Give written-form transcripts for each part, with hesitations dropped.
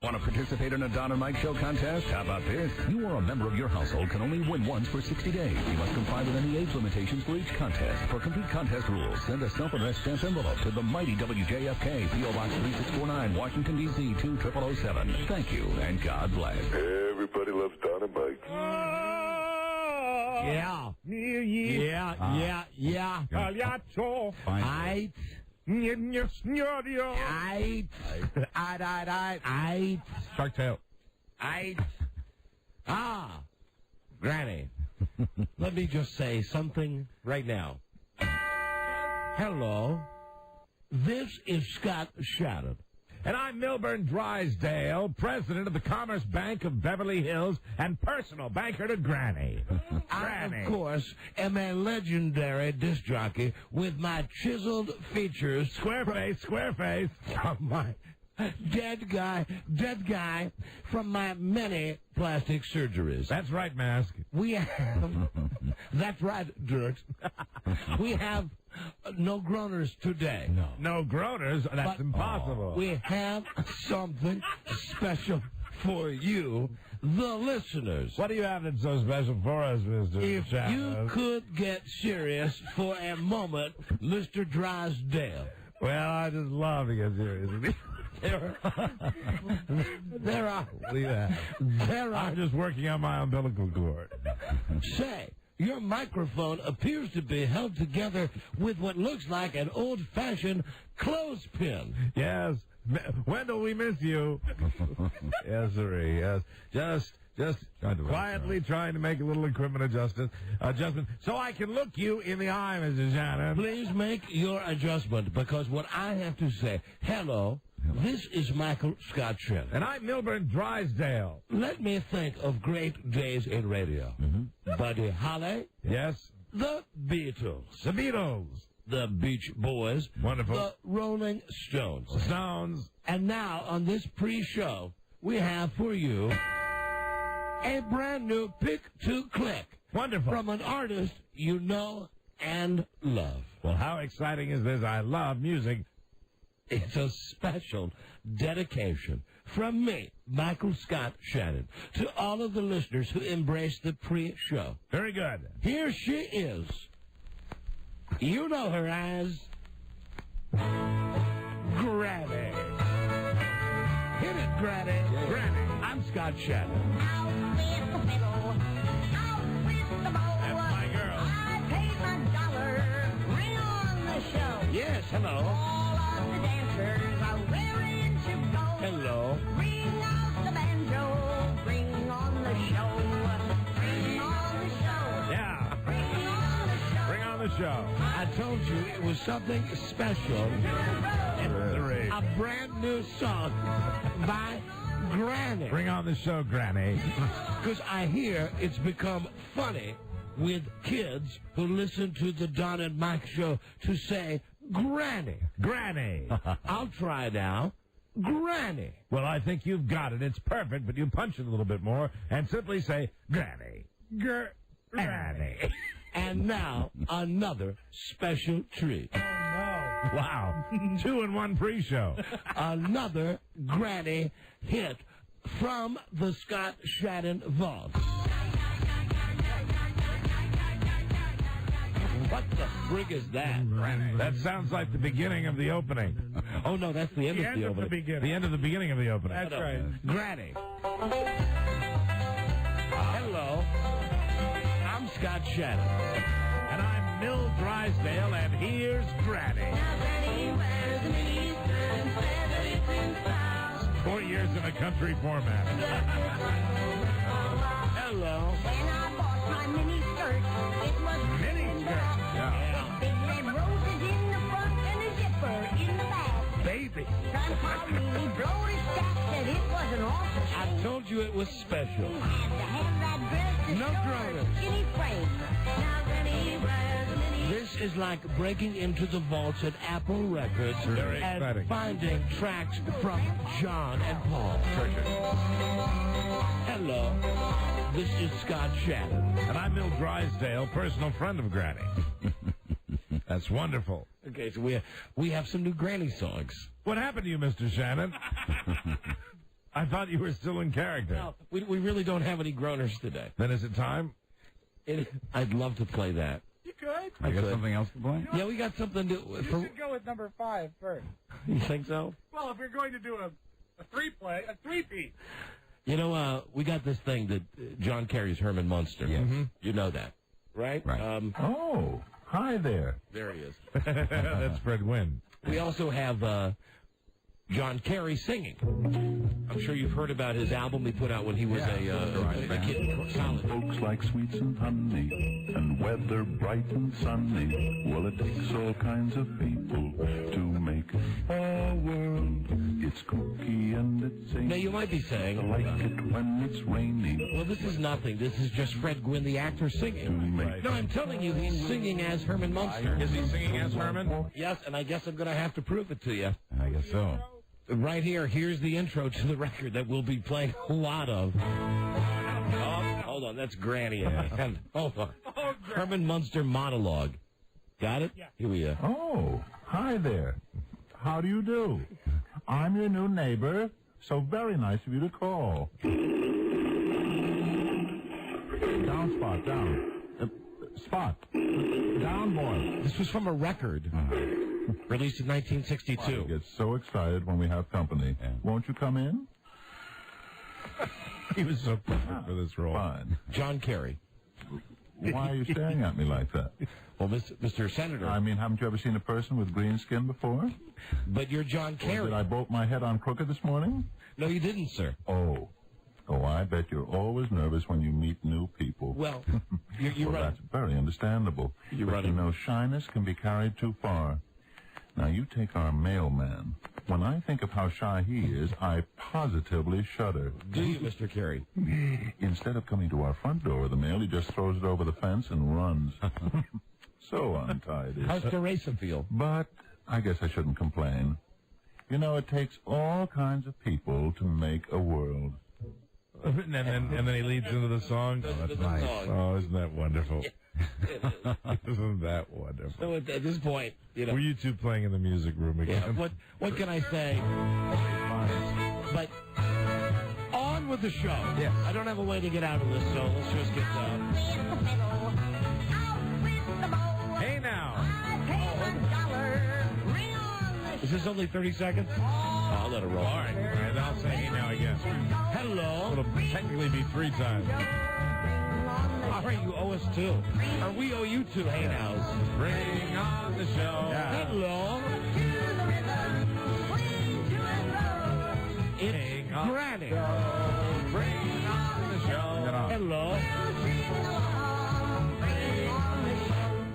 Want to participate in a Don and Mike Show contest? How about this? You or a member of your household can only win once for 60 days. You must comply with any age limitations for each contest. For complete contest rules, send a self-addressed stamped envelope to the mighty WJFK, P.O. Box 3649, Washington, D.C. 20007. Thank you, and God bless. Everybody loves Don and Mike. Yeah. Yeah. Pagliaccio. Aight. Aight. Shark Tale. Aight. Ah, Granny. Let me just say something right now. Hello. This is Scott Shannon. And I'm Milburn Drysdale, president of the Commerce Bank of Beverly Hills and personal banker to Granny. I, of course, am a legendary disc jockey with my chiseled features. Square face. From my dead guy from my many plastic surgeries. That's right, Mask. We have, that's right, Dirt. We have no groaners today. No groaners? That's impossible. We have something special for you, the listeners. What do you have that's so special for us, Mr. If Shannon? you could get serious for a moment, Mr. Drysdale. Well, I just love to get serious. I'm just working on my umbilical cord. Say, your microphone appears to be held together with what looks like an old-fashioned clothespin. Yes. Wendell, we miss you. Yes, sirree. Yes. Just quietly trying to make a little equipment adjustment so I can look you in the eye, Mrs. Shannon. Please make your adjustment, because what I have to say, hello, this is Michael Scott Shannon. And I'm Milburn Drysdale. Let me think of great days in radio. Buddy Holly. Yes. The Beatles. The Beatles. The Beach Boys. Wonderful. The Rolling Stones. Stones. And now, on this pre-show, we have for you a brand new pick-to-click. Wonderful. From an artist you know and love. Well, how exciting is this? I love music. It's a special dedication from me, Michael Scott Shannon, to all of the listeners who embrace the pre-show. Very good. Here she is. You know her as Granny. Hit it, Granny. Yeah. Granny. I'm Scott Shannon. Out with the fiddle, out with the bow. That's my girl. I paid my $1. Bring on the show. Yes, hello. All of the dancers are raring to go. Hello. Bring out the banjo. Bring on the show. Bring on the show. Yeah. Bring on the show. Bring on the show. I told you it was something special. A brand new song by Granny. Bring on the show, Granny. Because I hear it's become funny with kids who listen to the Don and Mike show to say Granny. Granny. I'll try now. Granny. Well, I think you've got it. It's perfect, but you punch it a little bit more and simply say Granny. Granny. And now, another special treat. Wow. 2-in-1 pre-show. Another Granny hit from the Scott Shannon vault. What the frig is that? That sounds like the beginning of the opening. Oh, no, that's the end of the opening. The end of the beginning of the opening. That's right. Granny. Hello. I'm Scott Shannon. And I'm Mill Drysdale, and here's Granny. Now Granny wears an Eastern feathery print style. 4 years in a country format. Hello. When I bought my mini skirt, it was Mini skirt. Yeah. big red roses in the front and a zipper in the back. Baby. Grandpa really blowed his stack, said it was an awful I shame. told you it was special. Had to have that dress to No show her groaners. skinny frame. Now Granny wears a mini. This is like breaking into the vaults at Apple Records Very and exciting. finding tracks from John and Paul. Hello. This is Scott Shannon. And I'm Mill Drysdale, personal friend of Granny. That's wonderful. Okay, so we have some new Granny songs. What happened to you, Mr. Shannon? I thought you were still in character. No, we really don't have any groaners today. Then is it time? I'd love to play that. You could. I got something else to play? Yeah, we got something to... You should go with number 5 first. You think so? Well, if you're going to do a three-piece. You know, we got this thing that John Kerry's Herman Munster. Yes. Mm-hmm. You know that, right? Right. Oh, hi there. There he is. That's Fred Gwynn. We also have John Kerry singing. I'm sure you've heard about his album he put out when he was a kid. Solid. Folks like sweets and honey, and weather bright and sunny. Well, it takes all kinds of people to make a world. It's kooky and it's Now, you might be saying, I like it when it's rainy. well, this is nothing. This is just Fred Gwynn, the actor, singing. Right. No, I'm telling you, he's singing as Herman Munster. Is he singing as Herman? Yes, and I guess I'm going to have to prove it to you. I guess so. Right here, here's the intro to the record that we'll be playing a lot of. Oh, hold on, that's Granny. And, hold on. Herman Munster monologue. Got it? Yeah. Here we are. Oh, hi there. How do you do? I'm your new neighbor, so very nice of you to call. Down, Spot, down. Spot. Down, boy. This was from a record released in 1962. I get so excited when we have company. Won't you come in? He was so perfect for this role. Fine. John Kerry. Why are you staring at me like that? Well, Mr. Senator. I mean, haven't you ever seen a person with green skin before? But you're John Or Kerry. did I bolt my head on crooked this morning? No, you didn't, sir. Oh, I bet you're always nervous when you meet new people. Well, you're Well, right. that's very understandable. You're But right. you know, shyness can be carried too far. Now, you take our mailman. When I think of how shy he is, I positively shudder. Do you, Mr. Kerry? Instead of coming to our front door with the mail, he just throws it over the fence and runs. So untidy. How's Teresa feel? But I guess I shouldn't complain. You know, it takes all kinds of people to make a world. And then he leads into the song. Oh, that's the nice. song. Oh, isn't that wonderful? Isn't that wonderful? So at this point, you know. Were you two playing in the music room Yeah, again? what can I say? But on with the show. Yes. I don't have a way to get out of this, so let's just get Hey now. Is this only 30 seconds? Oh, I'll let it roll. All right. And I'll say hey now again. Hello. It'll technically be 3 times. All right, you owe us 2. Or we owe you 2 hey nows. Bring on the show. Hello. It's Bring on Granny. Bring on the show. Hello.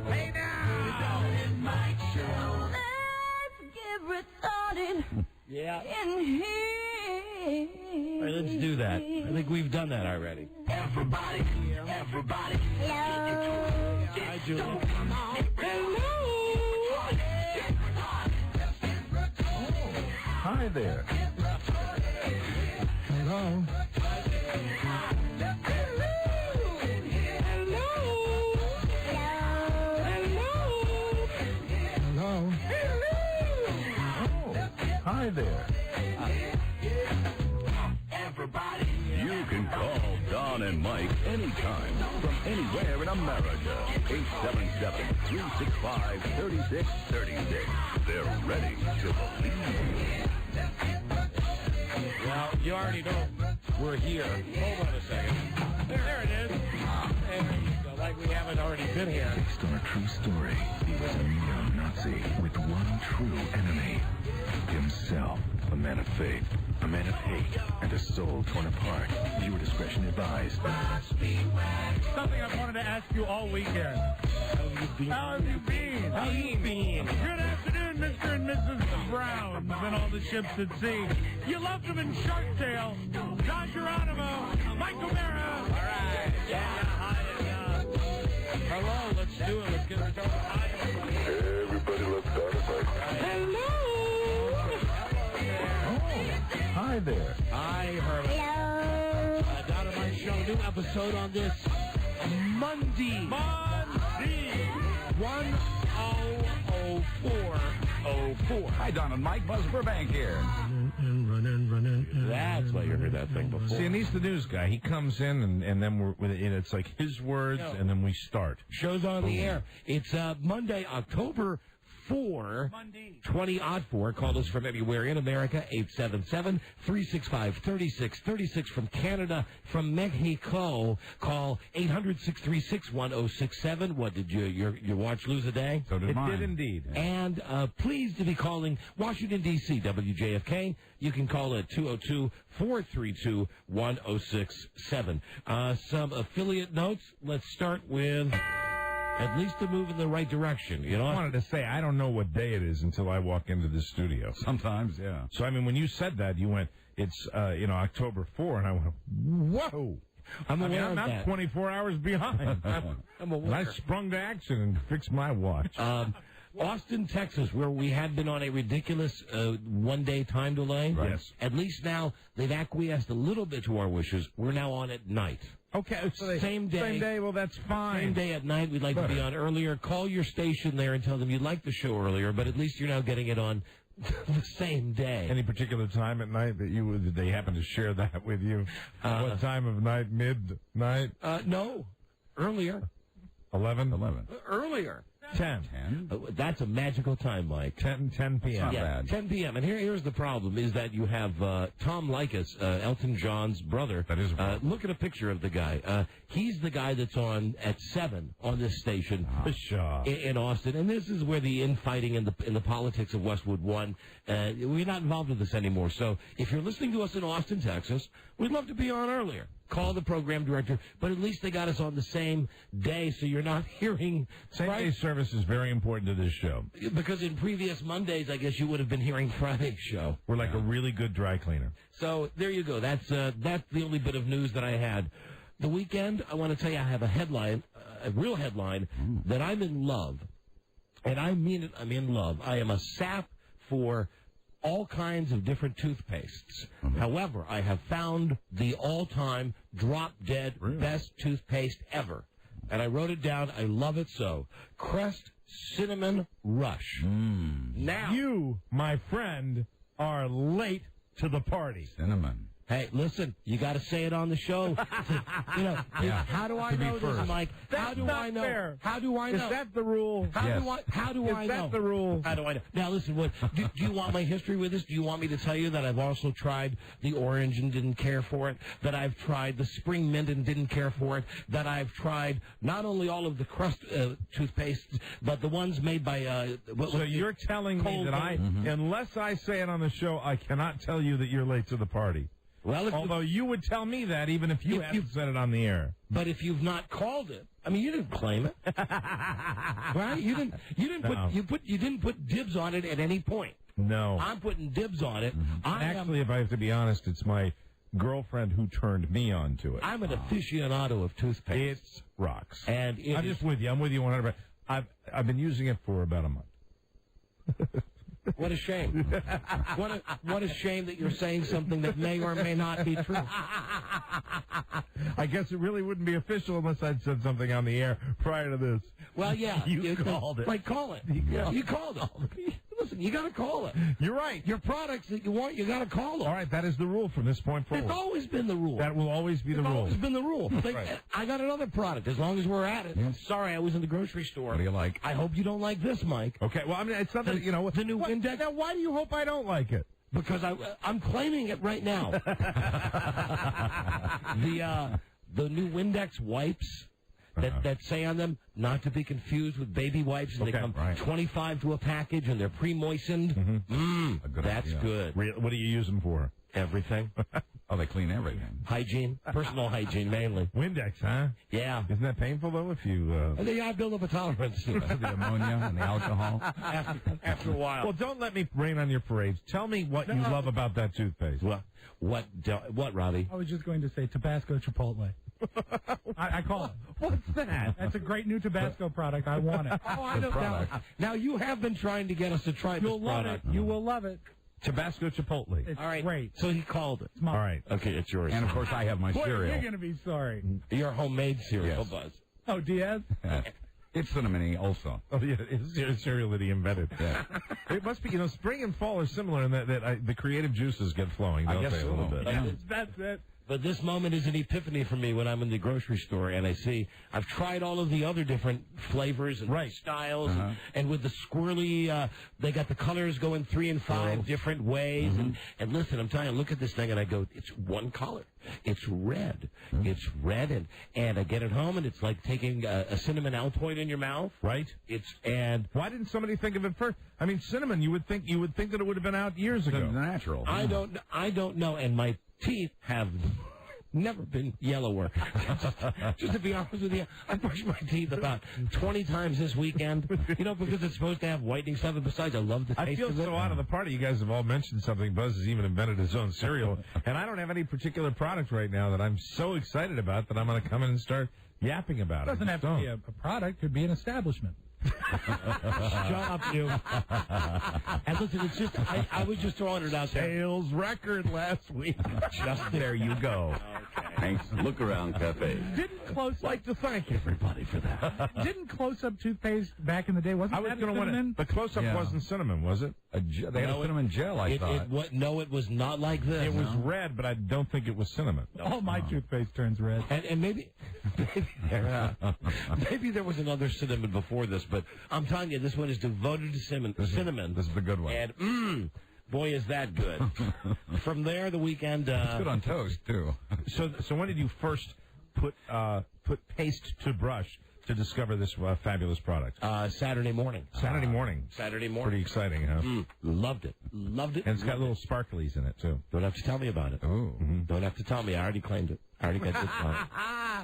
Hey now. Yeah. In here. All right, let's do that. I think we've done that already. Everybody. Hello. Hi, Julie. Hi there. Hello. Hello. Hi there. You can call Don and Mike anytime from anywhere in America. 877-365-3636. They're ready to believe. Well, you already know we're here. Hold on a second. There it is. And like we haven't already been here. Based on a true story, he was a neo-Nazi with one true enemy. Himself, a man of faith, a man of hate, and a soul torn apart. Viewer discretion advised. Something I've wanted to ask you all weekend. How have you been? How you been? Good afternoon, Mr. and Mrs. Browns and all the ships at sea. You loved them in Shark Tale. John Geronimo, Mike O'Mara. All right. Yeah. Hi. Hello. Let's do it. Let's get started. Hi. Everybody loves Dynamite. Hello. Hi there. I heard it. Down on my show, new episode on this Monday. 1004 604. Hi, Don and Mike. Buzz Burbank here. That's why you heard that thing before. See, and he's the news guy. He comes in, and then it's like his words, and then we start. Show's on the air. It's Monday, October 4, 2004. Call us from anywhere in America, 877-365-3636. From Canada, from Mexico, call 800-636-1067. What, did your watch lose a day? So did mine. It did indeed. And pleased to be calling Washington, D.C., WJFK. You can call at 202-432-1067. Some affiliate notes. Let's start with... At least to move in the right direction, you know. I wanted to say, I don't know what day it is until I walk into the studio. Sometimes, yeah. So, I mean, when you said that, you went, it's, October 4, and I went, whoa. I'm aware of that. I'm 24 hours behind. I'm aware. And I sprung to action and fixed my watch. Austin, Texas, where we had been on a ridiculous one-day time delay. Right. Yes. At least now they've acquiesced a little bit to our wishes. We're now on at night. Okay, so same day. Same day, well, that's fine. Same day at night. We'd like to be on earlier. Call your station there and tell them you'd like the show earlier, but at least you're now getting it on the same day. Any particular time at night that they happen to share that with you? What time of night? Midnight? No. Earlier. 11? Earlier. 10. That's a magical time, Mike. 10 p.m. Not bad. 10 p.m. And here's the problem, is that you have Tom Likas, Elton John's brother. That is a problem. Look at a picture of the guy. He's the guy that's on at 7 on this station in Austin. And this is where the infighting in the politics of Westwood won. We're not involved in this anymore. So if you're listening to us in Austin, Texas, we'd love to be on earlier. Call the program director, but at least they got us on the same day, so you're not hearing... Same-day service is very important to this show. Because in previous Mondays, I guess you would have been hearing Friday's show. We're like a really good dry cleaner. So there you go. That's the only bit of news that I had. The weekend, I want to tell you, I have a headline, a real headline, that I'm in love. And I mean it, I'm in love. I am a sap for... all kinds of different toothpastes. However, I have found the all-time drop-dead best toothpaste ever. And I wrote it down. I love it so. Crest Cinnamon Rush. Now, you, my friend, are late to the party. Cinnamon. Hey, listen, you got to say it on the show. How do I know this, Mike? How do I know? Fair. How do I know? Is that the rule? How do I know? Is that the rule? How do I know? Now, listen, do you want my history with this? Do you want me to tell you that I've also tried the orange and didn't care for it, that I've tried the spring mint and didn't care for it, that I've tried not only all of the Crest toothpastes, but the ones made by... so you're telling me that unless I say it on the show, I cannot tell you that you're late to the party. Well, although you would tell me that even if you hadn't said it on the air. But if you've not called it, I mean, you didn't claim it, right? You didn't put dibs on it at any point. No, I'm putting dibs on it. Actually, if I have to be honest, it's my girlfriend who turned me on to it. I'm an aficionado of toothpaste. It rocks, and I'm just with you. I'm with you 100%. I've been using it for about a month. What a shame. What a shame that you're saying something that may or may not be true. I guess it really wouldn't be official unless I'd said something on the air prior to this. Well, yeah. You called it. Right, call it. You called it. Listen, you got to call it. You're right. Your products that you want, you got to call it. All right, that is the rule from this point forward. It's always been the rule. That will always be the rule. It's always been the rule. Right. I got another product, as long as we're at it. Yes. Sorry, I was in the grocery store. What do you like? I hope you don't like this, Mike. Okay, well, I mean, it's not that, you know... The new Windex... Now, why do you hope I don't like it? Because I'm claiming it right now. The new Windex wipes... That say on them, not to be confused with baby wipes, and they come 25 to a package, and they're pre-moistened. That's good. What do you use them for? Everything. Oh, they clean everything. Hygiene. Personal hygiene, mainly. Windex, huh? Yeah. Isn't that painful, though, if you... I build up a tolerance to it. The ammonia and the alcohol. After a while. Well, don't let me rain on your parades. Tell me what you love about that toothpaste. What, Robbie? I was just going to say Tabasco Chipotle. I call it. What's that? That's a great new Tabasco product. I want it. Oh, I know. Now, you have been trying to get us to try this product. You will love it. Tabasco Chipotle. It's all right. Great. So he called it. All right. Okay, it's yours. And, of course, I have my Boy, cereal. you're going to be sorry. Your homemade cereal, Yes. Buzz. Oh, Diaz? It's cinnamony also. Oh, yeah, it's cereal that he invented. Yeah. It must be, spring and fall are similar in that the creative juices get flowing, don't I guess they, a little bit? Yeah. That's it. But this moment is an epiphany for me when I'm in the grocery store and I see I've tried all of the other different flavors and styles, and with the squirrely, they got the colors going 3 and 5 different ways. And listen, I'm telling you, look at this thing and I go, it's one color. It's red. It's red, and I get it home and it's like taking a cinnamon Altoid in your mouth. Right. And why didn't somebody think of it first? I mean, cinnamon. You would think that it would have been out years ago. It's natural. I don't know, and my teeth have never been yellower. Just to be honest with you, I brushed my teeth about 20 times this weekend, because it's supposed to have whitening stuff, and besides, I love the taste I feel of it. so out of the party. You guys have all mentioned something. Buzz has even invented his own cereal, and I don't have any particular product right now that I'm so excited about that I'm going to come in and start yapping about It doesn't have to be a product. It could be an establishment. Shut up, you. And listen, it's just, I was just throwing it out there. Sales record last week. Just there you go. Hank's Look Around Cafe. Didn't close like to thank everybody for that. Didn't close-up toothpaste back in the day? Wasn't I was that going to cinnamon? win it. The close-up wasn't cinnamon, was it? They had a cinnamon gel, I thought. No, it was not like this. It was red, but I don't think it was cinnamon. All my toothpaste turns red. And maybe there was another cinnamon before this, but I'm telling you, this one is devoted to cinnamon. This is the good one. And boy, is that good. From there, the weekend. It's good on toast too. So when did you first put paste to brush to discover this fabulous product? Saturday morning. Saturday morning. Pretty exciting, huh? Loved it. And it's got little sparklies in it too. Don't have to tell me about it. Oh. Don't have to tell me. I already claimed it. I already got this one.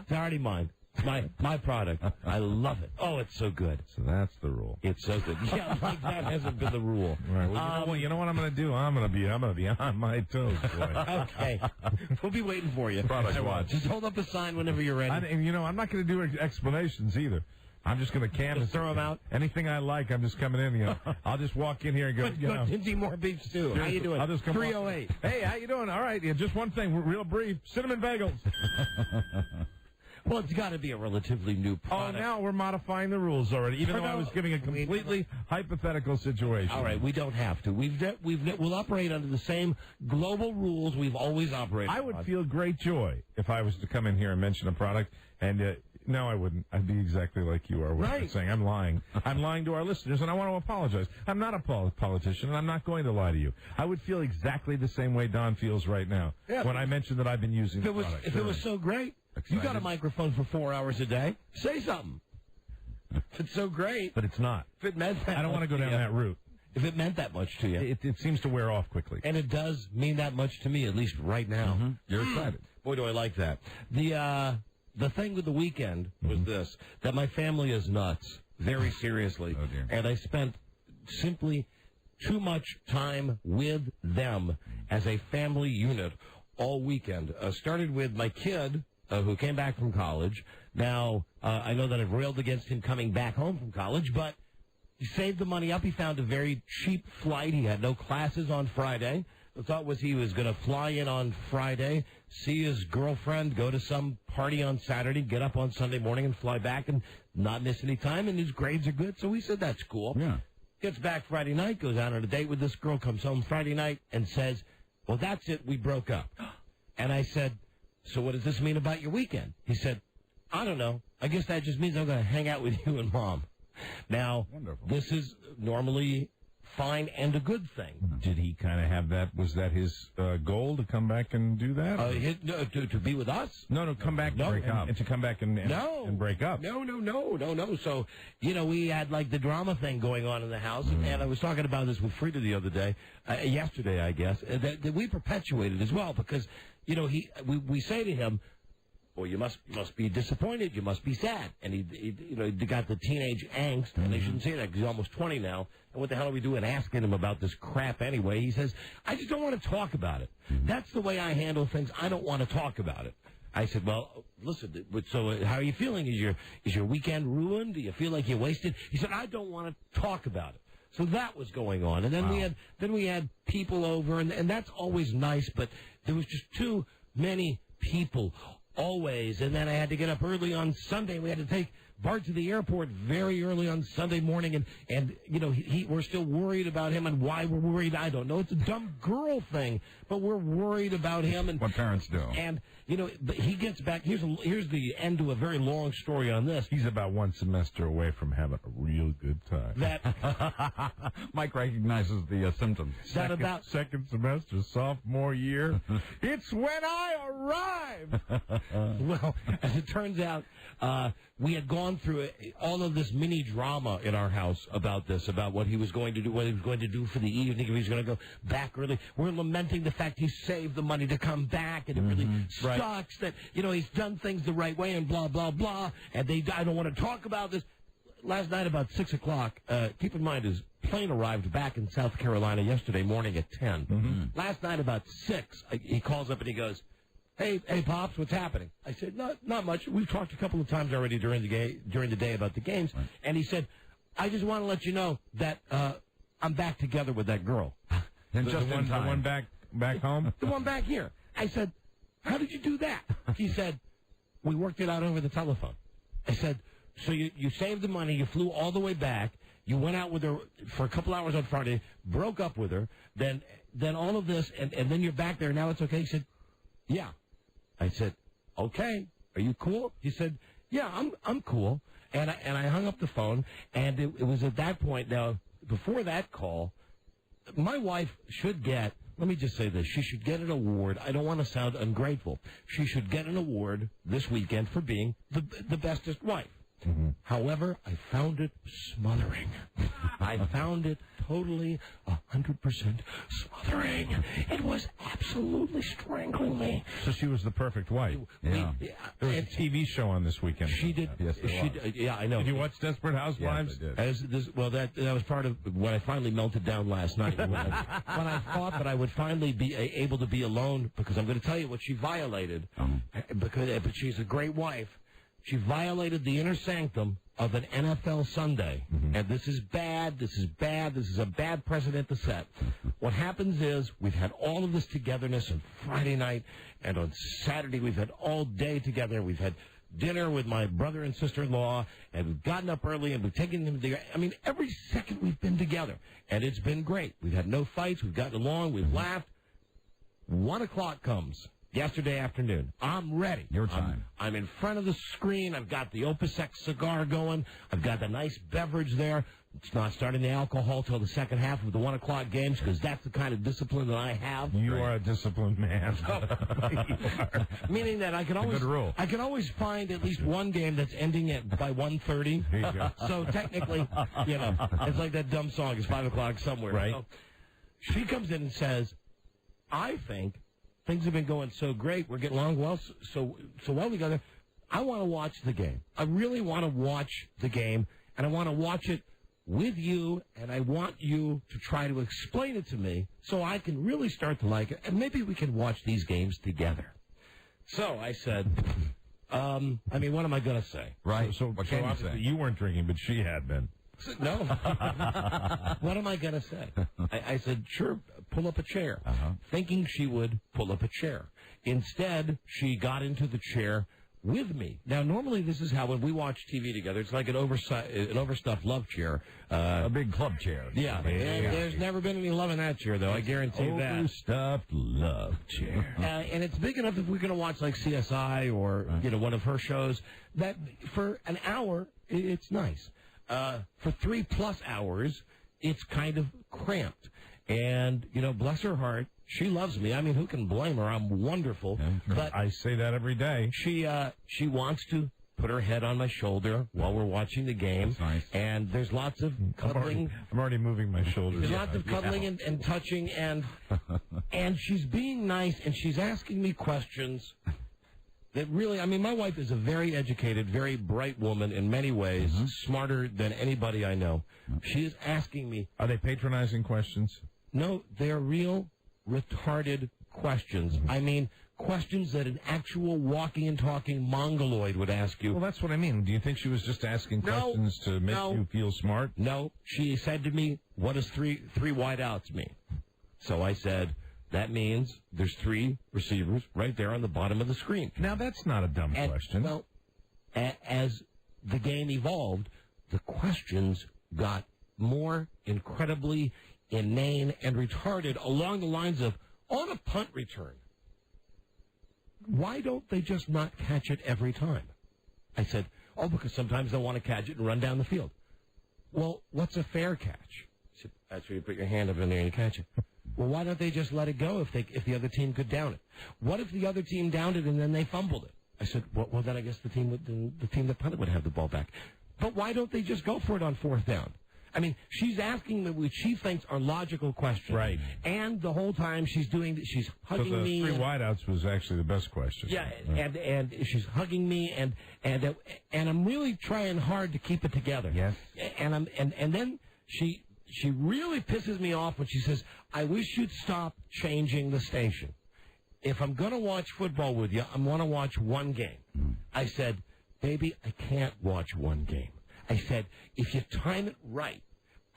It's already mine. It's my product. I love it. Oh, it's so good. So that's the rule. It's so good. Yeah, like that hasn't been the rule. Right. Well, you know what I'm going to do? I'm going to be on my toes, boy. Okay. We'll be waiting for you. Product watch. Just hold up the sign whenever you're ready. I'm not going to do explanations either. I'm just going to canvas. Just throw them out. Anything I like, I'm just coming in. I'll just walk in here and go. Tinty more beef stew. How you doing? I'll just come 308. Hey, how you doing? All right. Yeah, just one thing, real brief. Cinnamon bagels. Well, it's got to be a relatively new product. Oh, now we're modifying the rules already, even though I was giving a completely hypothetical situation. All right, we don't have to. We'll operate under the same global rules we've always operated. I would feel great joy if I was to come in here and mention a product, and no, I wouldn't. I'd be exactly like you are. What you're saying. I'm lying. I'm lying to our listeners, and I want to apologize. I'm not a politician, and I'm not going to lie to you. I would feel exactly the same way Don feels right now when I mention that I've been using the product. If it was so great. Excited. You got a microphone for 4 hours a day. Say something. If it's so great. But it's not. If it meant that I don't want to go down that route. If it meant that much to you. It seems to wear off quickly. And it does mean that much to me, at least right now. Mm-hmm. You're excited. Boy, do I like that. The thing with the weekend was this, that my family is nuts, very seriously. Oh, dear. And I spent simply too much time with them as a family unit all weekend. Started with my kid, who came back from college. Now, I know that I've railed against him coming back home from college, but he saved the money up. He found a very cheap flight. He had no classes on Friday. The thought was he was going to fly in on Friday, see his girlfriend, go to some party on Saturday, get up on Sunday morning and fly back and not miss any time, and his grades are good, so we said that's cool. Yeah. Gets back Friday night, goes out on a date with this girl, comes home Friday night and says, well, that's it, we broke up. And I said, so what does this mean about your weekend? He said, I don't know. I guess that just means I'm going to hang out with you and Mom. Now, Wonderful. This is normally fine and a good thing. Did he kind of have that? Was that his goal to come back and do that? To be with us? No, come back and to come back and break up. No. So, we had like the drama thing going on in the house, and I was talking about this with Freda the other day, yesterday, I guess, that we perpetuated as well because, we say to him, well, you must be disappointed. You must be sad. And he got the teenage angst, and they shouldn't say that because he's almost 20 now. And what the hell are we doing asking him about this crap anyway? He says, I just don't want to talk about it. That's the way I handle things. I don't want to talk about it. I said, well, listen, so how are you feeling? Is your weekend ruined? Do you feel like you wasted? He said, I don't want to talk about it. So that was going on. And then we had people over, and that's always nice, but there was just too many people always, and then I had to get up early on Sunday. We had to take Bart to the airport very early on Sunday morning, and we're still worried about him, and why we're worried, I don't know. It's a dumb girl thing, but we're worried about him. And what parents do. And, but he gets back. Here's the end to a very long story on this. He's about one semester away from having a real good time. Mike recognizes the symptoms. Second semester, sophomore year. It's when I arrive. Well, as it turns out, we had gone through all of this mini drama in our house about this, about what he was going to do, what he was going to do for the evening, if he was going to go back early. We're lamenting the fact he saved the money to come back, and it really sucks that, he's done things the right way and blah, blah, blah, and I don't want to talk about this. Last night about 6 o'clock, keep in mind his plane arrived back in South Carolina yesterday morning at 10. Mm-hmm. Last night about 6, he calls up and he goes, Hey, Pops, what's happening? I said, not much. We've talked a couple of times already during the day about the games. Right. And he said, I just want to let you know that I'm back together with that girl. And the one back home? The one back here. I said, how did you do that? He said, we worked it out over the telephone. I said, so you saved the money, you flew all the way back, you went out with her for a couple hours on Friday, broke up with her, then all of this, and then you're back there, now it's okay? He said, yeah. I said, okay, are you cool? He said, yeah, I'm cool. And I hung up the phone, and it was at that point, now, before that call, my wife should get, let me just say this, she should get an award. I don't want to sound ungrateful. She should get an award this weekend for being the bestest wife. Mm-hmm. However, I found it smothering. I found it totally 100% smothering. It was absolutely strangling me. So she was the perfect wife. Yeah. There was a TV show on this weekend. She did. Yes, yeah, I know. Did you watch Desperate Housewives? Yes, I did. That was part of when I finally melted down last night. when I thought that I would finally be able to be alone, because I'm going to tell you what she violated. But she's a great wife. She violated the inner sanctum of an NFL Sunday. Mm-hmm. And this is bad, this is a bad precedent to set. What happens is, we've had all of this togetherness on Friday night, and on Saturday we've had all day together. We've had dinner with my brother and sister-in-law, and we've gotten up early, and we've taken them together. I mean, every second we've been together, and it's been great. We've had no fights, we've gotten along, we've laughed. 1 o'clock comes. Yesterday afternoon. I'm ready. Your time. I'm in front of the screen. I've got the Opus X cigar going. I've got the nice beverage there. It's not starting the alcohol till the second half of the 1 o'clock games, because that's the kind of discipline that I have. You are a disciplined man. Meaning that I can always find at least one game that's ending by 1:30. There you go. So technically, it's like that dumb song. It's 5 o'clock somewhere. Right. So she comes in and says, I think things have been going so great. We're getting along so well together. I want to watch the game. I really want to watch the game, and I want to watch it with you, and I want you to try to explain it to me so I can really start to like it, and maybe we can watch these games together. So I said, what am I going to say? Right. So obviously you weren't drinking, but she had been. No. What am I going to say? I said, sure, pull up a chair, thinking she would pull up a chair. Instead, she got into the chair with me. Now, normally this is how when we watch TV together, it's like an overstuffed love chair. A big club chair. Yeah. And there's never been any love in that chair, though. I guarantee that. Overstuffed love chair. And it's big enough if we're going to watch like CSI or one of her shows, that for an hour, it's nice. For 3+ hours, it's kind of cramped. And, bless her heart, she loves me. I mean, who can blame her? I'm wonderful. Yeah, but I say that every day. She wants to put her head on my shoulder while we're watching the game. That's nice. And there's lots of cuddling. I'm already moving my shoulders. There's lots of cuddling and touching, and she's being nice, and she's asking me questions that really, my wife is a very educated, very bright woman in many ways, smarter than anybody I know. She is asking me. Are they patronizing questions? No, they're real retarded questions. Questions that an actual walking and talking mongoloid would ask you. Well, that's what I mean. Do you think she was just asking questions to make you feel smart? No. She said to me, what does three wideouts mean? So I said, that means there's 3 receivers right there on the bottom of the screen. Now, that's not a dumb question. Well, as the game evolved, the questions got more incredibly inane and retarded along the lines of, on a punt return, why don't they just not catch it every time? I said, oh, because sometimes they'll want to catch it and run down the field. Well, what's a fair catch? I said, that's where you put your hand up in there and you catch it. Well, why don't they just let it go if the other team could down it? What if the other team downed it and then they fumbled it? I said, well then I guess the team that punted would have the ball back. But why don't they just go for it on fourth down? I mean, she's asking me what she thinks are logical questions. Right. And the whole time she's hugging me. So the three wideouts was actually the best question. Yeah, right. and she's hugging me, and I'm really trying hard to keep it together. Yes. And then she really pisses me off when she says, I wish you'd stop changing the station. If I'm going to watch football with you, I'm going to watch one game. I said, baby, I can't watch one game. I said, if you time it right,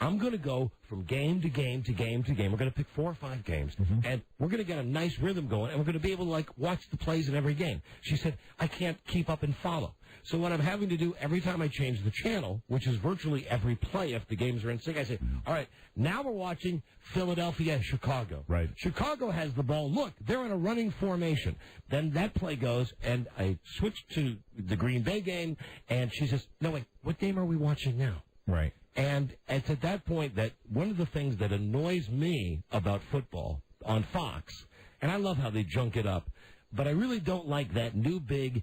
I'm going to go from game to game to game to game. We're going to pick 4 or 5 games, and we're going to get a nice rhythm going, and we're going to be able to, watch the plays in every game. She said, I can't keep up and follow. So what I'm having to do every time I change the channel, which is virtually every play if the games are in sync, I say, all right, now we're watching Philadelphia, Chicago. Right. Chicago has the ball. Look, they're in a running formation. Then that play goes, and I switch to the Green Bay game, and she says, no, wait, what game are we watching now? Right. And it's at that point that one of the things that annoys me about football on Fox, and I love how they junk it up, but I really don't like that new big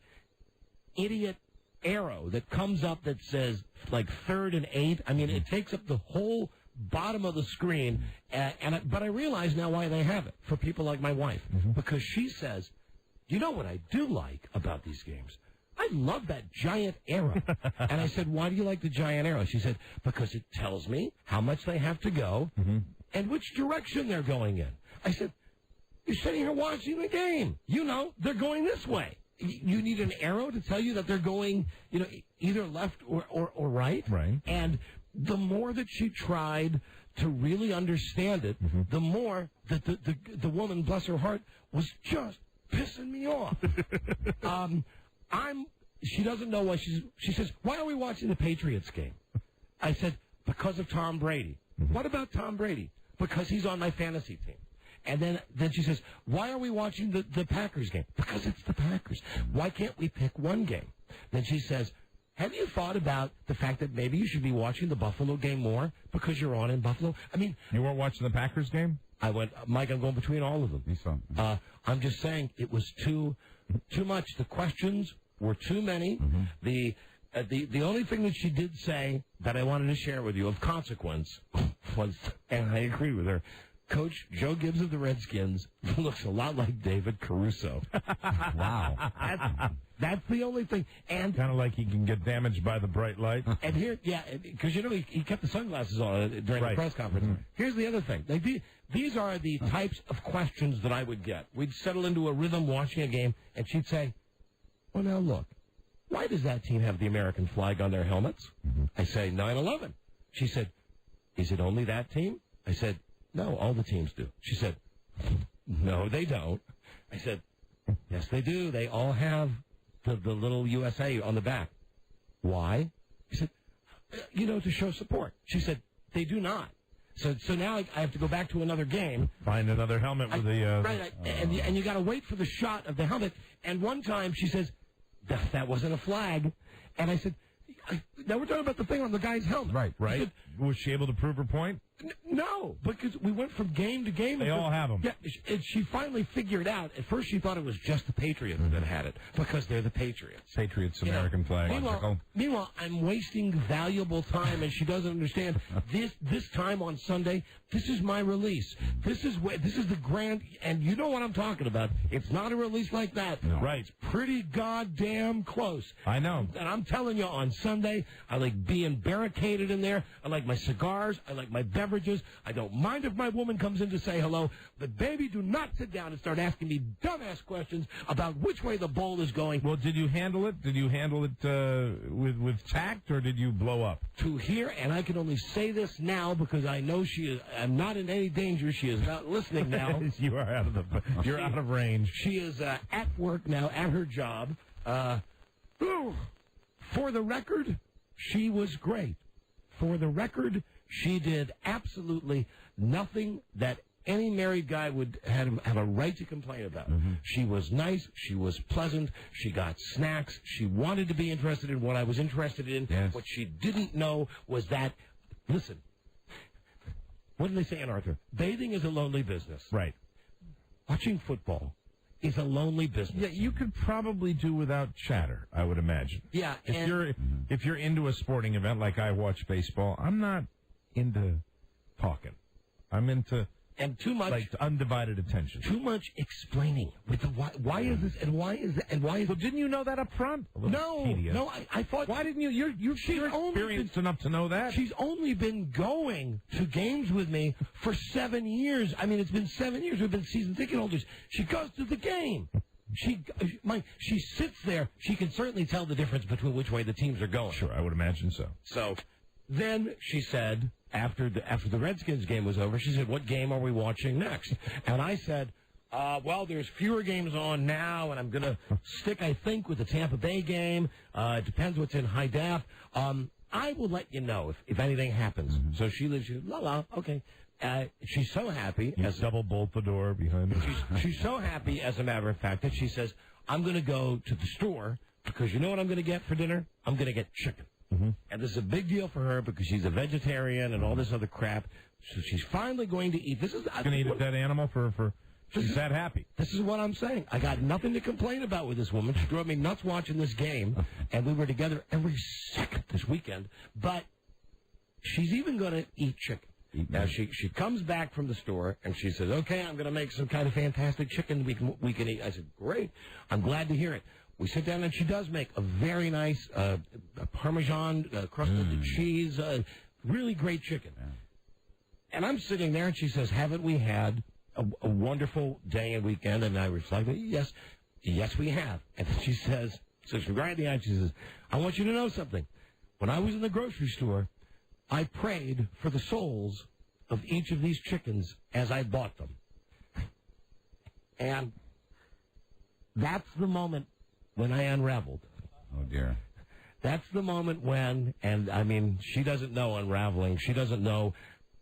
idiot arrow that comes up that says, 3rd and 8. I mean, it takes up the whole bottom of the screen, but I realize now why they have it, for people like my wife, because she says, you know what I do like about these games? I love that giant arrow. And I said, why do you like the giant arrow? She said, because it tells me how much they have to go and which direction they're going in. I said, you're sitting here watching the game. You know, they're going this way. You need an arrow to tell you that they're going, either left or right. Right. And the more that she tried to really understand it, the more that the woman, bless her heart, was just pissing me off. She doesn't know why. She says, why are we watching the Patriots game? I said, because of Tom Brady. What about Tom Brady? Because he's on my fantasy team. And then she says, why are we watching the Packers game? Because it's the Packers. Why can't we pick one game? Then she says, have you thought about the fact that maybe you should be watching the Buffalo game more because you're on in Buffalo? I mean, you weren't watching the Packers game? I went, Mike, I'm going between all of them. I'm just saying it was too much. The questions were too many. The only thing that she did say that I wanted to share with you of consequence was, and I agree with her, Coach Joe Gibbs of the Redskins looks a lot like David Caruso. Wow. That's the only thing. And kind of like he can get damaged by the bright light. And here, yeah, because, he kept the sunglasses on during the press conference. Here's the other thing. These are the types of questions that I would get. We'd settle into a rhythm watching a game, and she'd say, well, now look, why does that team have the American flag on their helmets? I say, 9/11. She said, is it only that team? I said, no, all the teams do. She said, no, they don't. I said, yes, they do. They all have the little USA on the back. Why? She said, to show support. She said, they do not. So now I have to go back to another game. Find another helmet with the... Right, and you got to wait for the shot of the helmet. And one time she says, that wasn't a flag. And I said, now we're talking about the thing on the guy's helmet. Right. Said, was she able to prove her point? No, because we went from game to game. They all have them. Yeah, and she finally figured out. At first she thought it was just the Patriots that had it, because they're the Patriots. Patriots, American flag. Meanwhile, I'm wasting valuable time, and she doesn't understand. This time on Sunday, this is my release. This is the grand, and you know what I'm talking about. It's not a release like that. No. Right. It's pretty goddamn close. I know. And I'm telling you, on Sunday, I like being barricaded in there. I like my cigars. I like my beverages. I don't mind if my woman comes in to say hello, but baby, do not sit down and start asking me dumbass questions about which way the ball is going. Well, did you handle it? Did you handle it with tact, or did you blow up? To here, and I can only say this now because I know she is. I'm not in any danger. She is not listening now. You are out of out of range. She is at work now at her job. For the record, she was great. For the record, she did absolutely nothing that any married guy would have a right to complain about. She was nice. She was pleasant. She got snacks. She wanted to be interested in what I was interested in. Yes. What she didn't know was that, listen, what do they say in Arthur? Bathing is a lonely business. Right. Watching football is a lonely business. Yeah, you could probably do without chatter, I would imagine. Yeah, If you're into a sporting event like I watch baseball, I'm not into talking. I'm into and too much like undivided attention. Too much explaining with the why is this and why is that and why is. Well, didn't you know that up front? No, I thought. Why didn't you? You're experienced enough to know that. She's only been going to games with me for 7 years. I mean, it's been 7 years. We've been season ticket holders. She goes to the game. She sits there. She can certainly tell the difference between which way the teams are going. Sure, I would imagine so. So then she said, after the Redskins game was over, she said, "What game are we watching next?" And I said, well, there's fewer games on now, and I'm going to stick, I think, with the Tampa Bay game. It depends what's in high def. I will let you know if anything happens. So she lives here. Okay. She's so happy. You double bolt the door behind her. She's so happy, as a matter of fact, that she says, I'm going to go to the store because you know what I'm going to get for dinner? I'm going to get chicken. And this is a big deal for her because she's a vegetarian and all this other crap. So she's finally going to eat. This is going to eat a dead animal for she's that happy. This is what I'm saying. I got nothing to complain about with this woman. She drove me nuts watching this game, and we were together every second this weekend. But she's even going to eat chicken. Now, she comes back from the store, and she says, okay, I'm going to make some kind of fantastic chicken we can eat. I said, great. I'm glad to hear it. We sit down, and she does make a very nice Parmesan crusted cheese, really great chicken. Yeah. And I'm sitting there, and she says, haven't we had a wonderful day and weekend? And I reflected, yes, we have. And she says, so she right in the eye, she says, I want you to know something. When I was in the grocery store, I prayed for the souls of each of these chickens as I bought them. And that's the moment when I unraveled. Oh, dear. That's the moment when, and I mean, she doesn't know unraveling. She doesn't know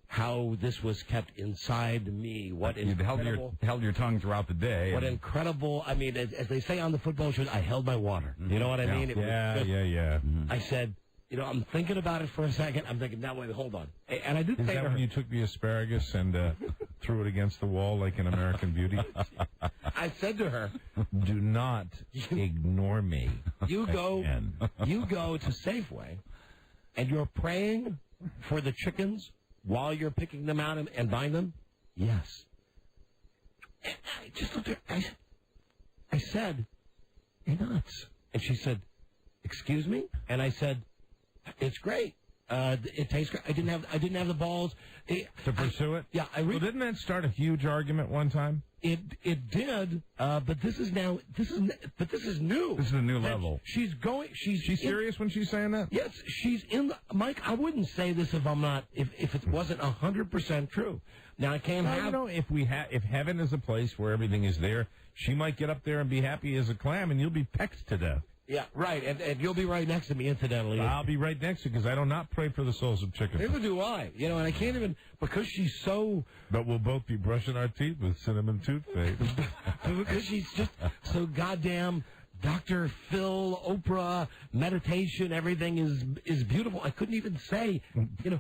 how this was kept inside me. What incredible, you held your tongue throughout the day. What incredible, I mean, as they say on the football shows, I held my water. You know what I mean? It was just, I said, you know, I'm thinking about it for a second. I'm thinking, now, wait, hold on. And I did say to her, when you took the asparagus and threw it against the wall like in American Beauty? I said to her, do not ignore me. You go to Safeway, and you're praying for the chickens while you're picking them out and buying them? Yes. And I just looked at her. I said, you're nuts. And she said, excuse me? And I said, it's great. It tastes great. I didn't have the balls to pursue it. Yeah, well, didn't that start a huge argument one time? It did, but this is new. This is a new level. She's serious when she's saying that? Yes, she's in. Mike, I wouldn't say this if it wasn't 100% true. Now I can't have. You know, if heaven is a place where everything is there, she might get up there and be happy as a clam, and you'll be pecked to death. Yeah, right, and you'll be right next to me, incidentally. I'll be right next to you, because I do not pray for the souls of chickens. Neither do I. You know, and I can't even, because she's so... But we'll both be brushing our teeth with cinnamon toothpaste. Because she's just so goddamn Dr. Phil, Oprah, meditation, everything is beautiful. I couldn't even say, you know,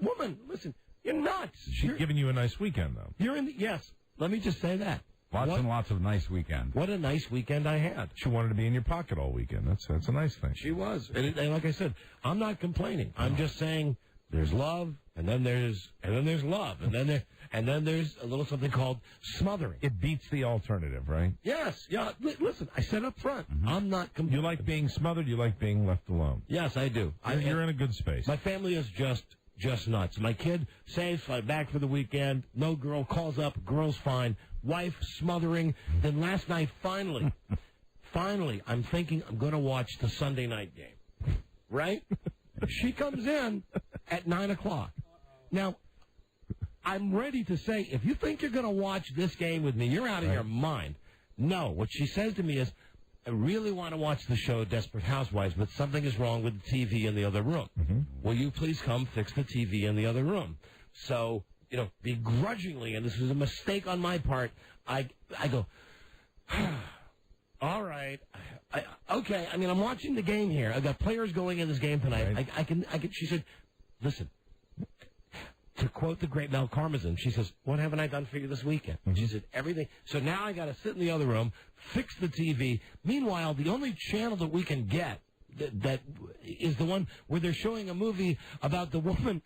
woman, listen, you're nuts. She's giving you a nice weekend, though. Yes, let me just say that. Lots of nice weekend. What a nice weekend I had. She wanted to be in your pocket all weekend. That's a nice thing. She was. And like I said, I'm not complaining. I'm just saying there's love, and then there's love, and then there's a little something called smothering. It beats the alternative, right? Yes. Yeah. Listen, I said up front, I'm not complaining. You like being smothered, you like being left alone. Yes, I do. You're in a good space. My family is just nuts. My kid saves, fly back for the weekend. No girl calls up. Girl's fine. Wife smothering. Then last night, finally, I'm thinking I'm going to watch the Sunday night game. Right? She comes in at 9 o'clock. Now, I'm ready to say, if you think you're going to watch this game with me, you're out of your mind. No. What she says to me is, I really want to watch the show Desperate Housewives, but something is wrong with the TV in the other room. Mm-hmm. Will you please come fix the TV in the other room? So, begrudgingly, and this was a mistake on my part, I go, all right, okay. I mean, I'm watching the game here. I've got players going in this game tonight. Right. I can. She said, listen. To quote the great Mel Karmazin, she says, "What haven't I done for you this weekend?" Mm-hmm. She said, "Everything." So now I got to sit in the other room, fix the TV. Meanwhile, the only channel that we can get that is the one where they're showing a movie about the woman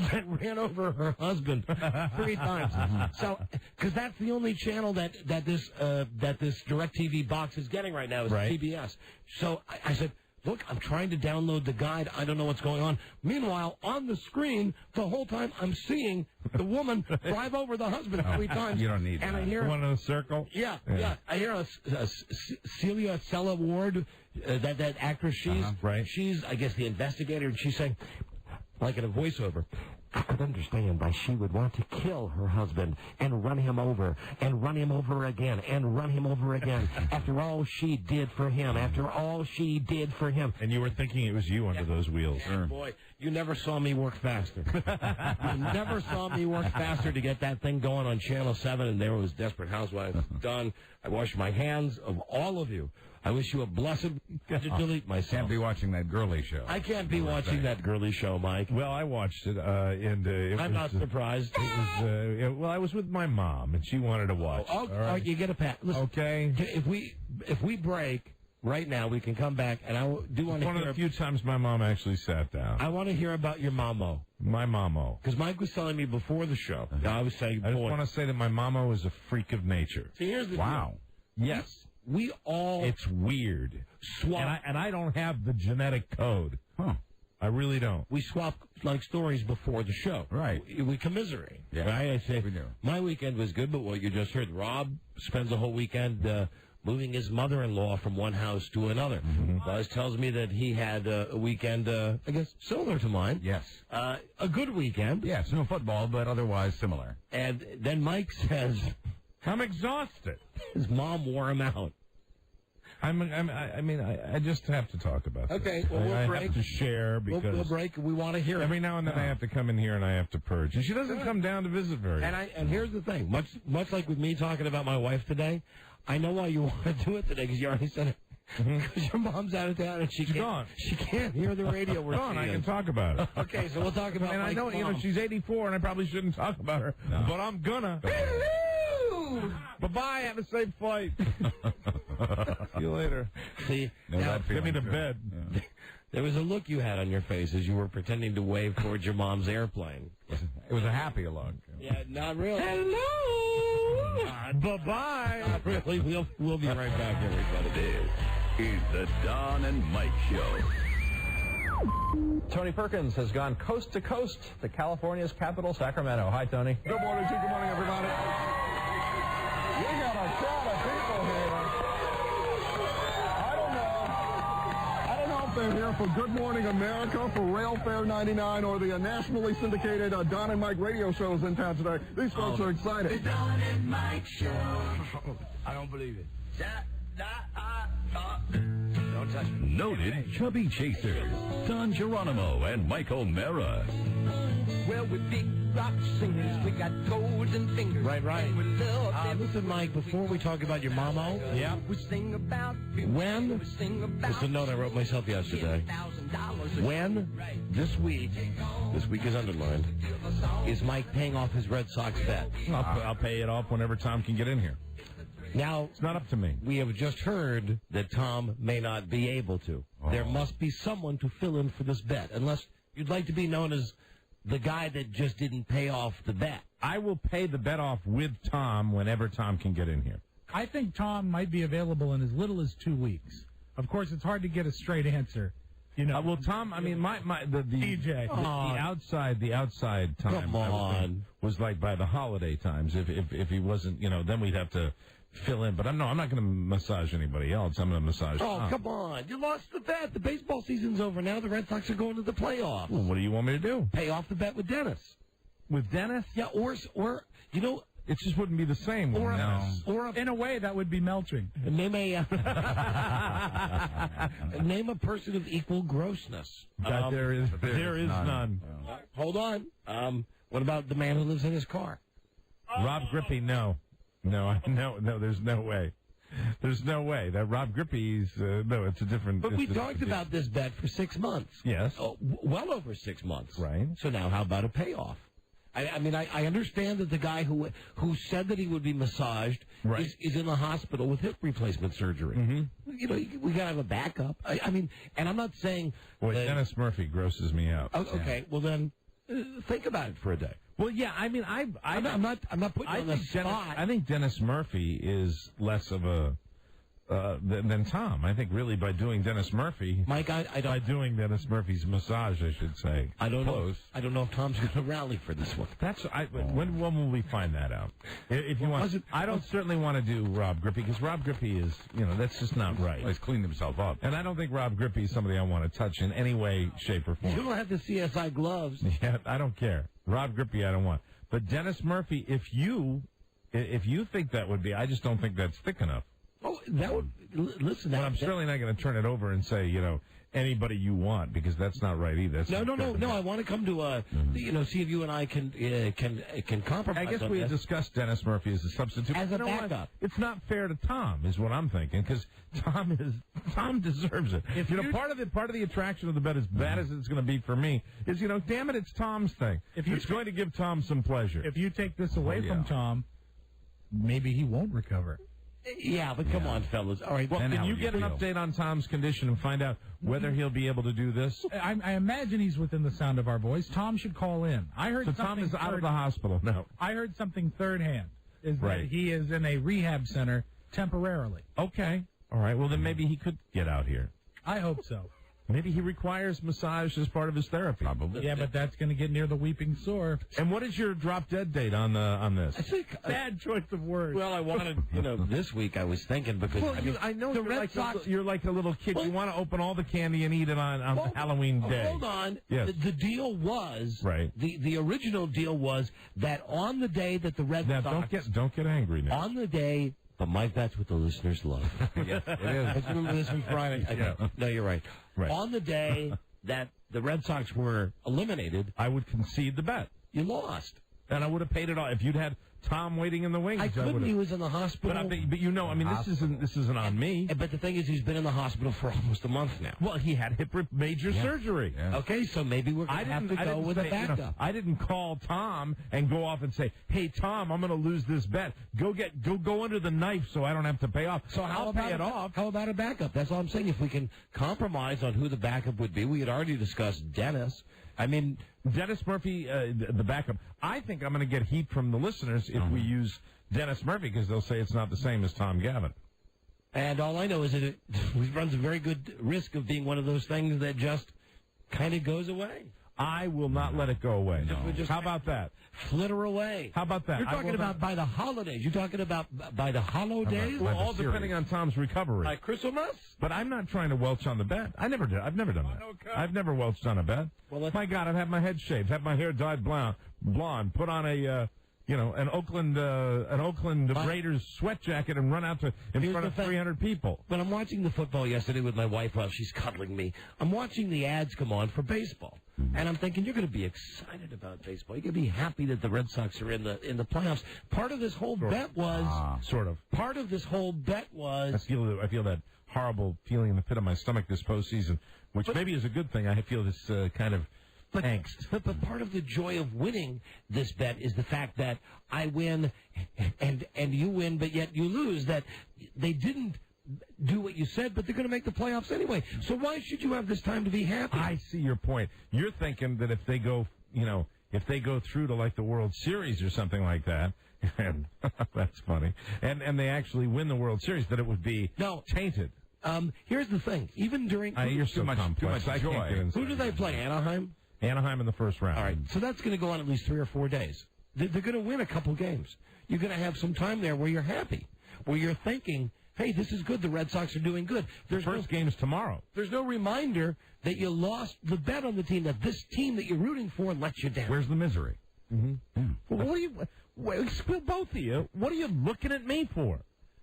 that ran over her husband 3 times. So, because that's the only channel that this DirecTV box is getting right now is CBS. So I said, look, I'm trying to download the guide. I don't know what's going on. Meanwhile, on the screen, the whole time I'm seeing the woman drive over the husband 3 times. You don't need and that. I hear One in a circle? Yeah. I hear Celia Sella Ward, that actress. She's, I guess, the investigator, and she's saying, like in a voiceover, I could understand why she would want to kill her husband and run him over and run him over again and run him over again after all she did for him, And you were thinking it was you under those wheels. Boy, you never saw me work faster. You never saw me work faster to get that thing going on Channel 7, and there was Desperate Housewives done. I wash my hands of all of you. I wish you a blessed to delete myself. Can't be watching that girly show. I can't be watching that girly show, Mike. Well, I watched it, and I'm not surprised. It was, I was with my mom, and she wanted to watch. All right, you get a pat. Listen, okay. If we break right now, we can come back, and I do want to hear. One of the few times my mom actually sat down. I want to hear about your mamo. My mamo. Because Mike was telling me before the show. I was saying, I just want to say that my mamo is a freak of nature. See, here's the wow. deal. Yes. We all... It's weird. Swap. And I don't have the genetic code. Huh. I really don't. We swap, like, stories before the show. Right. We commiserate. Yeah. Right? I say, we do. My weekend was good, but what you just heard, Rob spends the whole weekend moving his mother-in-law from one house to another. Mm-hmm. Buzz tells me that he had a weekend, I guess, similar to mine. Yes. A good weekend. Yes, no football, but otherwise similar. And then Mike says... I'm exhausted. His mom wore him out. I just have to talk about this. Okay, well, we'll I break. have to share because... We'll break. We want to hear it. Every now and then I have to come in here and I have to purge. And she doesn't come down to visit very often. And here's the thing. Much like with me talking about my wife today, I know why you want to do it today because you already said it. Because your mom's out of town and she's gone. She can't hear the radio. We're gone. I can talk about it. Okay, so we'll talk about. And I know, mom. she's 84, and I probably shouldn't talk about her, but I'm gonna. Bye-bye. Have a safe flight. See you later. See, get me to bed. Yeah. There was a look you had on your face as you were pretending to wave towards your mom's airplane. It was a happy look. Yeah, not really. Hello. Bye-bye. Not really. We'll be right back, everybody. This is the Don and Mike Show. Tony Perkins has gone coast to coast to California's capital, Sacramento. Hi, Tony. Good morning, Chief. Good morning, everybody. We got a crowd of people here. I don't know if they're here for Good Morning America, for Rail Fair 99, or the nationally syndicated Don and Mike radio shows in town today. These folks are excited. The Don and Mike Show. I don't believe it. Don't touch me. Noted chubby chasers, Don Geronimo and Mike O'Mara. Well, we're big rock singers. We got golden fingers. Right. And we love Listen, Mike, before we talk about your mamo, we sing about when, we sing about it's a note I wrote myself yesterday, when this week is underlined, is Mike paying off his Red Sox bet? I'll pay it off whenever Tom can get in here. Now, It's not up to me. we have just heard that Tom may not be able to. There must be someone to fill in for this bet, unless you'd like to be known as the guy that just didn't pay off the bet. I will pay the bet off with Tom whenever Tom can get in here. I think Tom might be available in as little as 2 weeks. Of course, it's hard to get a straight answer. You know, Well, Tom, I mean, the DJ. the outside time Come on. was like by the holiday times. If he wasn't, then we'd have to fill in. But I'm not going to massage anybody else. I'm going to massage Oh, Tom. come on. You lost the bet. The baseball season's over now. The Red Sox are going to the playoffs. Well, what do you want me to do? Pay off the bet with Dennis. With Dennis? Yeah, or It just wouldn't be the same. Or in a way, that would be melting. Name a name a person of equal grossness. There is none. Hold on. What about the man who lives in his car? Rob Grippy, no. There's no way. There's no way that Rob Grippy's. No, it's a different. But we talked about this bet for 6 months. Yes. Well over 6 months. Right. So now, how about a payoff? I mean, I understand that the guy who said that he would be massaged is in the hospital with hip replacement surgery. Mm-hmm. You know, we got to have a backup. I mean, and I'm not saying. Boy, Dennis Murphy grosses me out. Okay, well then, think about it for a day. Well, yeah, I mean, I'm not putting you on the spot. I think Dennis Murphy is less of a than Tom. I think really by doing Dennis Murphy, Mike, I don't. By doing Dennis Murphy's massage, I should say. I don't know. I don't know if Tom's going to rally for this one. When will we find that out? If you want, I don't certainly want to do Rob Grippy because Rob Grippy is, that's just not right. He's cleaned himself up, and I don't think Rob Grippy is somebody I want to touch in any way, shape, or form. You don't have the CSI gloves. Yeah, I don't care. Rob Grippy, I don't want. But Dennis Murphy, if you think that would be, I just don't think that's thick enough. Oh, that would listen. But I'm certainly not going to turn it over and say, anybody you want, because that's not right either. No. I want to come to see if you and I can compromise. I guess we had discussed Dennis Murphy as a substitute. As a backup. It's not fair to Tom, is what I'm thinking, because Tom deserves it. Part of the attraction of the bet, as bad as it's going to be for me, is damn it, it's Tom's thing. It's going to give Tom some pleasure. If you take this away from Tom, maybe he won't recover. Yeah, but come on, fellas. All right. Well, can you get an update on Tom's condition and find out whether he'll be able to do this? I imagine he's within the sound of our voice. Tom should call in. I heard Tom is out of the hospital. No. I heard something third hand. That he is in a rehab center temporarily. Okay. All right. Well, then maybe he could get out here. I hope so. Maybe he requires massage as part of his therapy. Probably. Yeah, but that's going to get near the weeping sore. And what is your drop-dead date on this? I think bad choice of words. Well, I wanted, this week I was thinking because I know the you're Red like Sox. You're like a little kid. You want to open all the candy and eat it on Halloween day. Hold on. Yes. The deal was the original deal was that on the day that the Red Sox don't get angry now. On the day. But Mike, that's what the listeners love. Yes, it is. Let's remember this from Friday. No, you're right. On the day that the Red Sox were eliminated, I would concede the bet. You lost. And I would have paid it all. If you'd had Tom waiting in the wings, I couldn't. He was in the hospital. But this isn't on me. But the thing is, he's been in the hospital for almost a month now. Well, he had major surgery. Yeah. Okay, so maybe we're going to have to go with a backup. I didn't call Tom and go off and say, "Hey, Tom, I'm going to lose this bet. Go under the knife so I don't have to pay off." So I'll pay it off. How about a backup? That's all I'm saying. If we can compromise on who the backup would be, we had already discussed Dennis. I mean, Dennis Murphy, the backup. I think I'm going to get heat from the listeners if we use Dennis Murphy because they'll say it's not the same as Tom Gavin. And all I know is that it runs a very good risk of being one of those things that just kind of goes away. I will not let it go away. No. How about that? Flitter away. How about that? You're talking about by the holidays. You're talking about by the holidays? Well, all depending on Tom's recovery. Like Christmas? But I'm not trying to welch on the bet. I've never done that. Okay. I've never welched on a bet. Well, my God, I've had my head shaved, had my hair dyed blonde, put on an Oakland Raiders sweat jacket and run out in front of 300 people. When I'm watching the football yesterday with my wife while she's cuddling me, I'm watching the ads come on for baseball. And I'm thinking, you're going to be excited about baseball. You're going to be happy that the Red Sox are in the playoffs. Part of this whole bet was... sort of. Part of this whole bet was... I feel that horrible feeling in the pit of my stomach this postseason, which maybe is a good thing. I feel this kind of... angst. But part of the joy of winning this bet is the fact that I win and you win, but yet you lose. That they didn't do what you said, but they're going to make the playoffs anyway. So why should you have this time to be happy? I see your point. You're thinking that if they go, if they go through to like the World Series or something like that, and that's funny, and they actually win the World Series, that it would be tainted. Here's the thing. Even during... you're so complex. Too much joy. Who do they play? Anaheim? Anaheim in the first round. All right, so that's going to go on at least 3 or 4 days. They're going to win a couple games. You're going to have some time there where you're happy, where you're thinking, hey, this is good. The Red Sox are doing good. The first game's tomorrow. There's no reminder that you lost the bet on the team, that this team that you're rooting for lets you down. Where's the misery? Mm-hmm. Well, Wait, both of you, what are you looking at me for?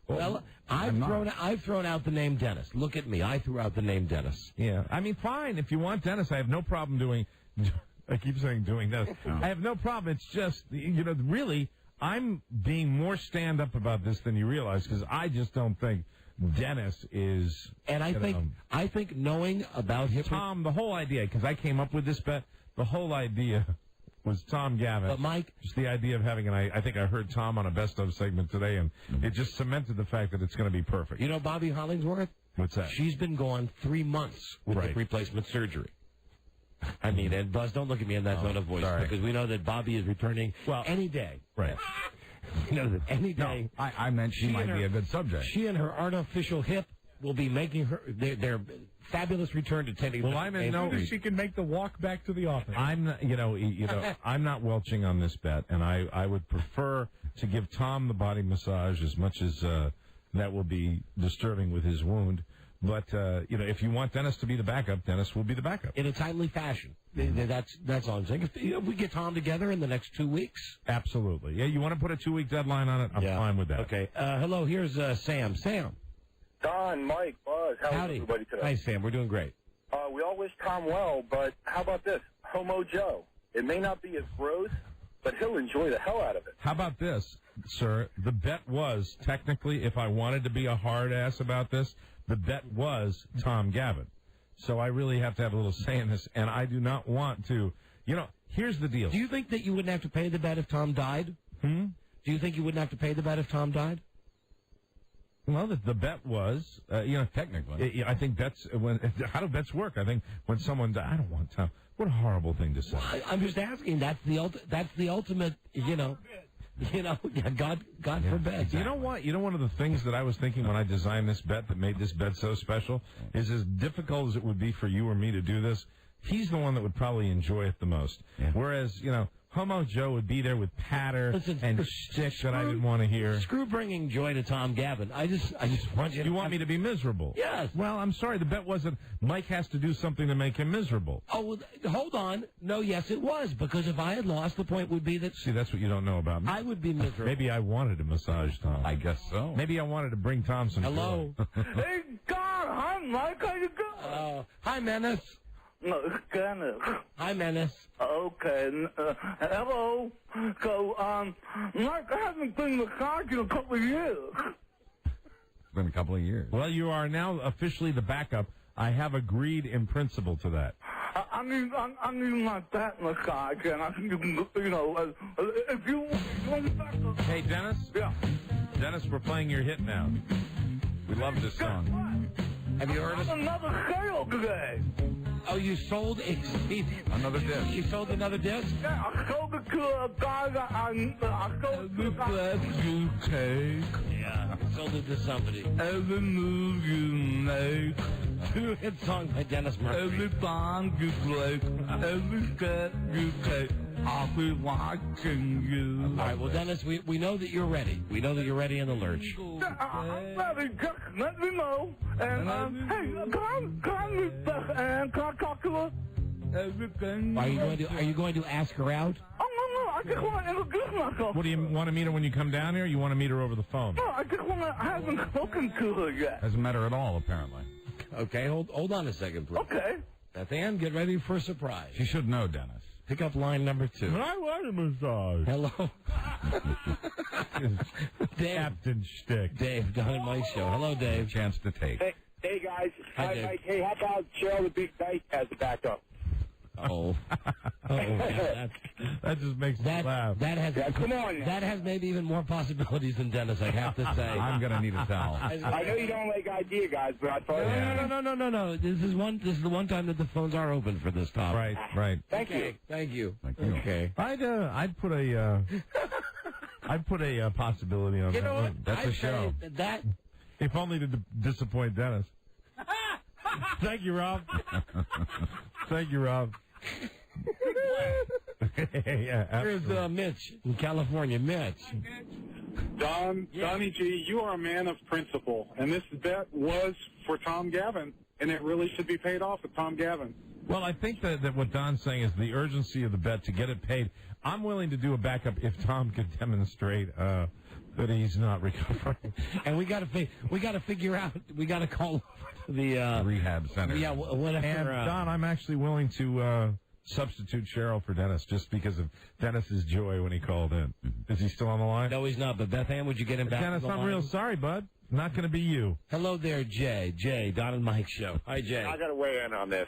Well, I've thrown out the name Dennis. Look at me. I threw out the name Dennis. Yeah, I mean, fine. If you want Dennis, I have no problem doing. I keep saying doing Dennis. Oh. I have no problem. It's just, really, I'm being more stand-up about this than you realize because I just don't think Dennis is. And I think knowing about him, Tom, the whole idea, because I came up with this bet. The whole idea was Tom Gavin. But Mike, just the idea of having, and I think I heard Tom on a best of segment today, and it just cemented the fact that it's going to be perfect. You know Bobby Hollingsworth? What's that? She's been gone 3 months with the replacement surgery. I mean, and Buzz, don't look at me in that tone of voice because we know that Bobby is returning any day. Right. We know that any day. No, I meant she might be a good subject. She and her artificial hip will be making their fabulous return to tending. Well, I'm in no. She can make the walk back to the office. I'm, I'm not welching on this bet, and I would prefer to give Tom the body massage as much as that will be disturbing with his wound. But if you want Dennis to be the backup, Dennis will be the backup in a timely fashion. That's all I'm saying. If we get Tom together in the next 2 weeks, absolutely. Yeah, you want to put a 2-week deadline on it? I'm fine with that. Okay. Hello. Here's Sam. Sam. Don, Mike, Buzz, how's everybody today? Hi, Sam. We're doing great. We all wish Tom well, but how about this? Homo Joe. It may not be as gross, but he'll enjoy the hell out of it. How about this, sir? The bet was, technically, if I wanted to be a hard ass about this, the bet was Tom Gavin. So I really have to have a little say in this, and I do not want to, here's the deal. Do you think that you wouldn't have to pay the bet if Tom died? Do you think you wouldn't have to pay the bet if Tom died? Well, the bet was, technically. I think bets, how do bets work? I think when someone dies, I don't want Tom. What a horrible thing to say. Well, I'm just asking. That's the ultimate, God forbid. You know what? One of the things that I was thinking when I designed this bet that made this bet so special is as difficult as it would be for you or me to do this, he's the one that would probably enjoy it the most. Yeah. Whereas, Homo Joe would be there with patter and shtick that I didn't want to hear. Screw bringing joy to Tom Gavin. I just want you to... You want me to be miserable? Yes. Well, I'm sorry. The bet wasn't Mike has to do something to make him miserable. Oh, well, hold on. No, yes, it was. Because if I had lost, the point would be that... See, that's what you don't know about me. I would be miserable. Maybe I wanted to massage Tom. I guess so. Maybe I wanted to bring Tom some Hello. Hey, God, hi, Mike. How you doing? Hi, Menace. No, Kenneth. Hi, Menace. Okay. Hello. So, Mike, I haven't been massaged in a couple of years. It's been a couple of years. Well, you are now officially the backup. I have agreed in principle to that. I need my back massage, and I think you can, if you want backup. Hey, Dennis? Yeah. Dennis, we're playing your hit now. We love this song. Have you heard of another sale today? Oh, you sold another disc. You sold another disc? Yeah, I sold it to a guy that I sold it to a guy. You take. Yeah, sold it to somebody. Every move you make. Two-hit song by Dennis Murphy. Every song you play. Every step you take. I'll be watching you. All right, well, Dennis, we know that you're ready. We know that you're ready in the lurch. Yeah, I'm ready. Just let me know. And, hey, can I talk to her? Everything. Are you going to ask her out? Oh, no, I just want to introduce myself. What, do you want to meet her when you come down here, or you want to meet her over the phone? No, I just want to, I haven't spoken to her yet. Doesn't matter at all, apparently. Okay, hold on a second, please. Okay. Beth Ann, get ready for a surprise. She should know, Dennis. Pick up line number 2. But I want a massage. Hello. Dave. Captain Shtick. Dave, Don and Mike Show. Hello, Dave. Chance to take. Hey guys. Hi, Dave. Mike. Hey, how about Cheryl the Big Dyke as a backup? Oh. Yeah, that just makes me laugh. Come on. That has maybe even more possibilities than Dennis, I have to say. I'm going to need a towel. I know you don't like idea, guys, but I thought... No. This is the one time that the phones are open for this topic. Right. Thank you. Thank you. Okay. I'd put a possibility on You that know one. what? That's a show. That... If only to disappoint Dennis. Thank you, Rob. Thank you, Rob. Yeah, here's Mitch in California. Mitch. Donnie G, you are a man of principle, and this bet was for Tom Gavin, and it really should be paid off with Tom Gavin. Well, I think that what Don's saying is the urgency of the bet to get it paid. I'm willing to do a backup if Tom could demonstrate that he's not recovering. And we got to figure out. We got to call the rehab center. Yeah, whatever. And Don, I'm actually willing to substitute Cheryl for Dennis just because of Dennis's joy when he called in. Is he still on the line? No, he's not. But Beth Ann, would you get him back? Dennis, on the I'm line? real sorry, bud. Not going to be you. Hello there, Jay. Jay, Don and Mike show. Hi, Jay. I got to weigh in on this.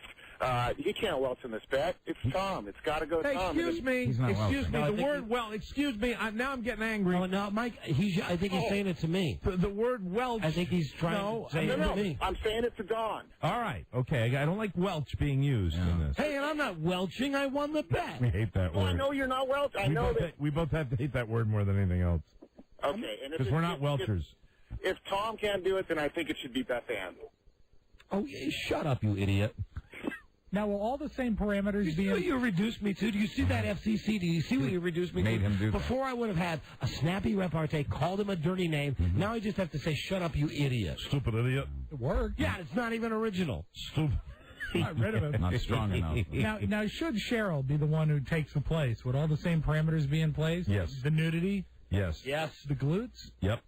You can't welch in this bet. It's Tom. It's got to go Hey, Tom. excuse me. Excuse me. The word excuse me. Now I'm getting angry. No, Mike. I think he's saying it to me. The word welch. I think he's trying to say it to me. I'm saying it to Don. All right. Okay. I don't like welch being used in this. Hey, and I'm not welching. I won the bet. We hate that Well, word. I know you're not welch. I know that. We both have to hate that word more than anything else. Okay. Because we're not welchers. If Tom can't do it, then I think it should be Beth Ann. Oh, shut up, you idiot. Now, will all the same parameters You be... see what you reduced me to? Do you see that FCC? Do you see what you reduced me to? Made him do that. Before I would have had a snappy repartee, called him a dirty name. Now I just have to say, shut up, you idiot. Stupid idiot. It worked. Yeah, it's not even original. Stupid. Got rid of it. Not strong enough. Now, should Cheryl be the one who takes the place? Would all the same parameters be in place? Yes. The nudity? Yes. Yes. The glutes? Yep.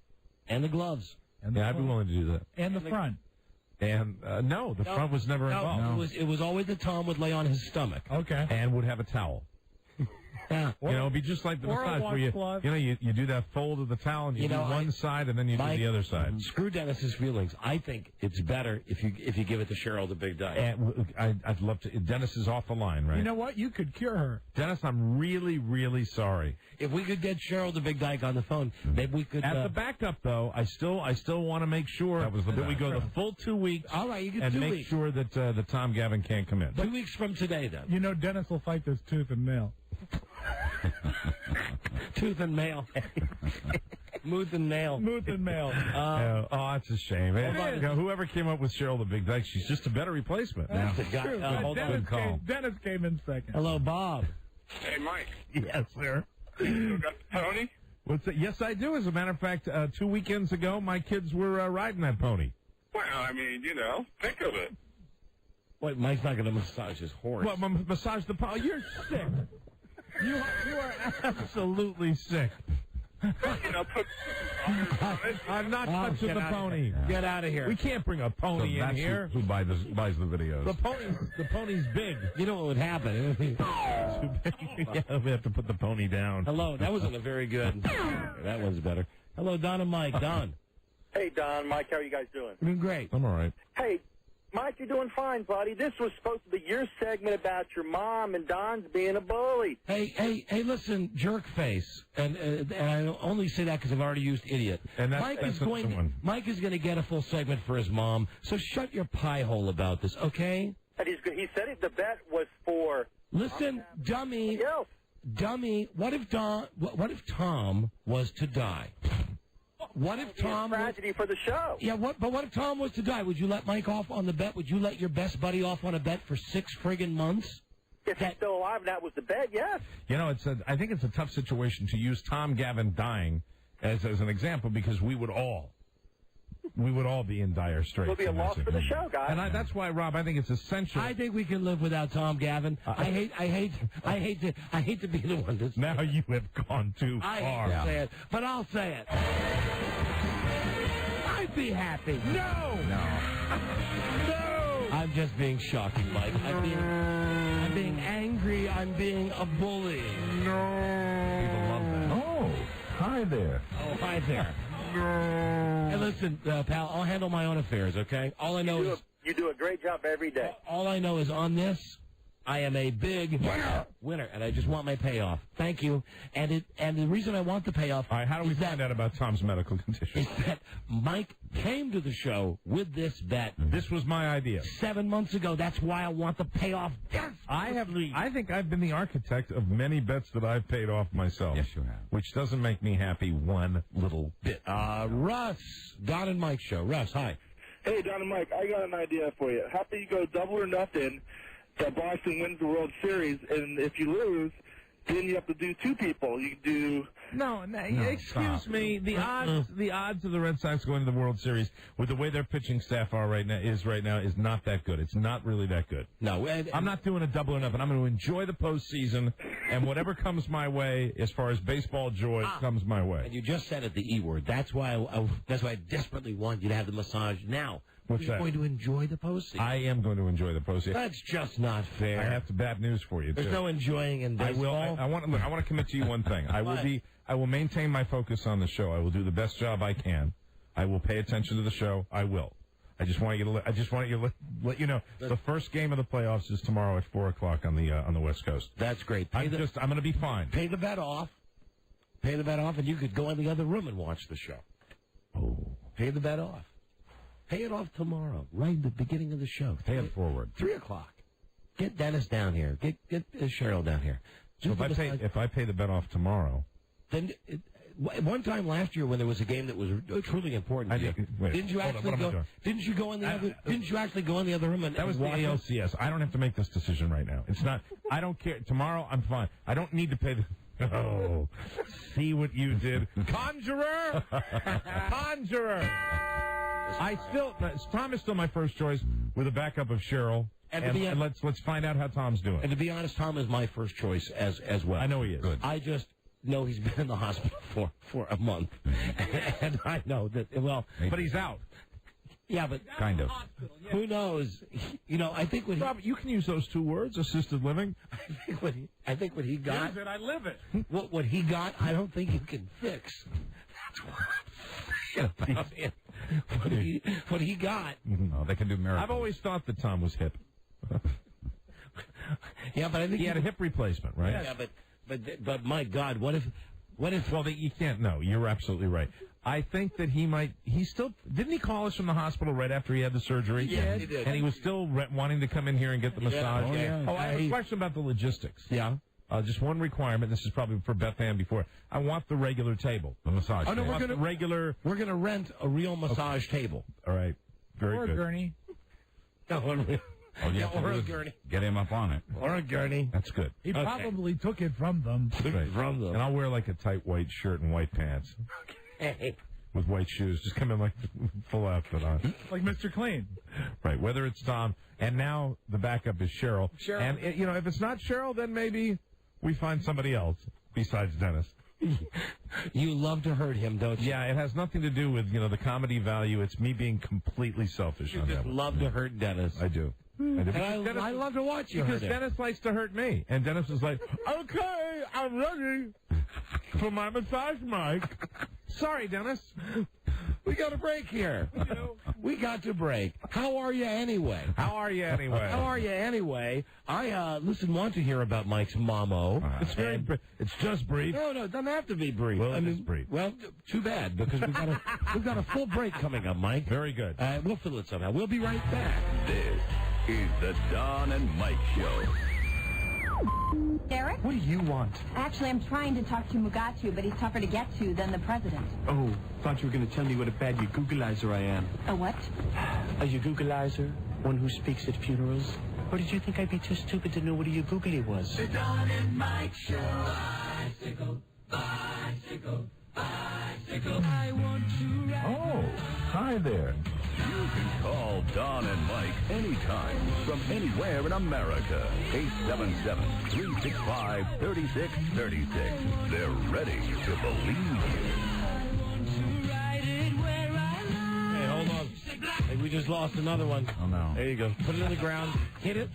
And the gloves. And the Yeah, I'd be willing to do that. And the front? And no, the front was never involved. No, it was always that Tom would lay on his stomach. Okay. And would have a towel. Yeah. It'd be just like the or a massage where washcloth. you do that fold of the towel and you do one side and then you do the other side. Screw Dennis's feelings. I think it's better if you give it to Cheryl the Big Dyke. And I'd love to. Dennis is off the line, right? You know what? You could cure her. Dennis, I'm really, really sorry. If we could get Cheryl the Big Dyke on the phone, maybe we could. At the backup, though, I still want to make sure that we go the full 2 weeks. All right, you get and 2 make weeks. sure that the Tom Gavin can't come in. 2 weeks from today, then. You know Dennis will fight this tooth and nail. Tooth and nail. Mooth and nail. Mooth and nail. That's a shame. Whoever came up with Cheryl the Big Dyke, she's just a better replacement. That's the guy. True, Hold on. Dennis came in second. Hello, Bob. Hey, Mike. Yes, sir. You got the pony? What's that? Yes, I do. As a matter of fact, 2 weekends ago, my kids were riding that pony. Well, I mean, think of it. Wait, Mike's not going to massage his horse. What, massage the pony? You're sick. You are absolutely sick. Put I'm not touching the pony. Get out of here. We can't bring a pony in here. Who buys the videos? The pony's big. You know what would happen? Yeah, we have to put the pony down. Hello, that wasn't a very good. That one's better. Hello, Don and Mike. Don. Hey, Don, Mike, how are you guys doing? Doing great. I'm all right. Hey, Mike, you're doing fine, buddy. This was supposed to be your segment about your mom and Don's being a bully. Hey, listen, jerk face, and I only say that because I've already used idiot. And Mike is going to get a full segment for his mom. So shut your pie hole about this, okay? And he said the bet was for. Listen, dummy. What if Tom was to die? What if Tom? Tragedy for the show. Yeah, but what if Tom was to die? Would you let Mike off on the bet? Would you let your best buddy off on a bet for 6 friggin' months? If he's still alive and that was the bet, yes. I think it's a tough situation to use Tom Gavin dying as an example because we would all be in dire straits. It'll be a loss for the show, guys. And that's why, Rob, I think it's essential. I think we can live without Tom Gavin. I hate to be the one that's. Now you have gone too far. I hate to say it, but I'll say it. I'd be happy. No. I'm just being shocking, Mike. I'm being angry. I'm being a bully. No. People love that. Oh, hi there. Oh, hi there. Hey, listen, pal, I'll handle my own affairs, okay? All I know is... You do a great job every day. All I know is on this, I am a big winner, and I just want my payoff. Thank you. And the reason I want the payoff... All right, how do we find out about Tom's medical condition? Is that Mike came to the show with this bet. This was my idea. 7 months ago. That's why I want the payoff. I think I've been the architect of many bets that I've paid off myself. Yes, you have. Which doesn't make me happy one little bit. Russ, Don and Mike show. Russ, hi. Hey, Don and Mike, I got an idea for you. How about you go double or nothing that Boston wins the World Series, and if you lose, Then you have to do 2 people. You do... No, excuse me. The odds of the Red Sox going to the World Series with the way their pitching staff are right now is not that good. It's not really that good. No, I'm not doing a double or nothing. I'm going to enjoy the postseason, and whatever comes my way, as far as baseball joy, comes my way. And you just said it, the E word. That's why I desperately want you to have the massage now. What's You're that? going to enjoy the postseason. I am going to enjoy the postseason. That's just not fair. I have bad news for you. There's too. no enjoying in baseball. I want to commit to you one thing. I will maintain my focus on the show. I will do the best job I can. I will pay attention to the show. I will. I just want you to let you know the first game of the playoffs is tomorrow at 4:00 on the West Coast. That's great. I'm going to be fine. Pay the bet off. Pay the bet off, and you could go in the other room and watch the show. Oh. Pay the bet off. Pay it off tomorrow, right at the beginning of the show. Pay it forward. 3:00. Get Dennis down here. Get Cheryl down here. So if I pay the bet off tomorrow, then one time last year when there was a game that was truly important, didn't you actually go? Didn't you go in the other? Didn't you actually go in the other room and that was the ALCS? I don't have to make this decision right now. It's not. I don't care. Tomorrow I'm fine. I don't need to pay the. Oh, see what you did, Conjurer! Conjurer! Tom is still my first choice with a backup of Cheryl. And let's find out how Tom's doing. And to be honest, Tom is my first choice as well. I know he is. Good. I just know he's been in the hospital for a month, and I know that. Well, but he's out. Yeah, but kind of. Who knows? I think when Robert, you can use those 2 words, assisted living. I think what he got. Use it, I live it. What he got, I don't think you can fix. That's what about him. What he got. No, they can do miracles. I've always thought that Tom was hip. Yeah, but I think he had a hip replacement, right? Yeah, but my God, what if? Well, you can't know. You're absolutely right. I think that didn't he call us from the hospital right after he had the surgery? Yeah, he did. And he was still wanting to come in here and get the massage. I have a question about the logistics. Yeah. Just one requirement. This is probably for Beth Ann before. I want the regular table, the massage. Oh no, table. We're gonna rent a real massage table. All right, very good. Or a gurney. Oh, yeah, or a gurney. Get him up on it. Or a gurney. That's good. He probably took it from them. From them. And I'll wear like a tight white shirt and white pants. Okay. With white shoes. Just come in like full outfit on. Like Mr. Clean. Right. Whether it's Tom, and now the backup is Cheryl. And, if it's not Cheryl, then maybe we find somebody else besides Dennis. You love to hurt him, don't you? Yeah, it has nothing to do with, the comedy value. It's me being completely selfish on that. Love to hurt Dennis. I do. And I love to watch you because hurt him. Dennis likes to hurt me. And Dennis is like, okay, I'm ready for my massage mic. Sorry, Dennis. We got a break here. We got to break. How are you anyway? I want to hear about Mike's mamo. It's just brief. No, it doesn't have to be brief. Well, it's brief. Well, too bad because we've got a full break coming up, Mike. Very good. We'll fill it somehow. We'll be right back. This is the Don and Mike Show. Derek? What do you want? Actually, I'm trying to talk to Mugatu, but he's tougher to get to than the president. Oh, thought you were going to tell me what a bad Googleizer I am. A what? A Googleizer? One who speaks at funerals? Or did you think I'd be too stupid to know what a googly was? The Don and Mike Show. Bicycle, bicycle, bicycle. I want to ride. Oh, hi there. You can call Don and Mike anytime from anywhere in America. 877-365-3636. They're ready to believe you. Hey, hold on. Hey, we just lost another one. Oh, no. There you go. Put it on the ground. Hit it.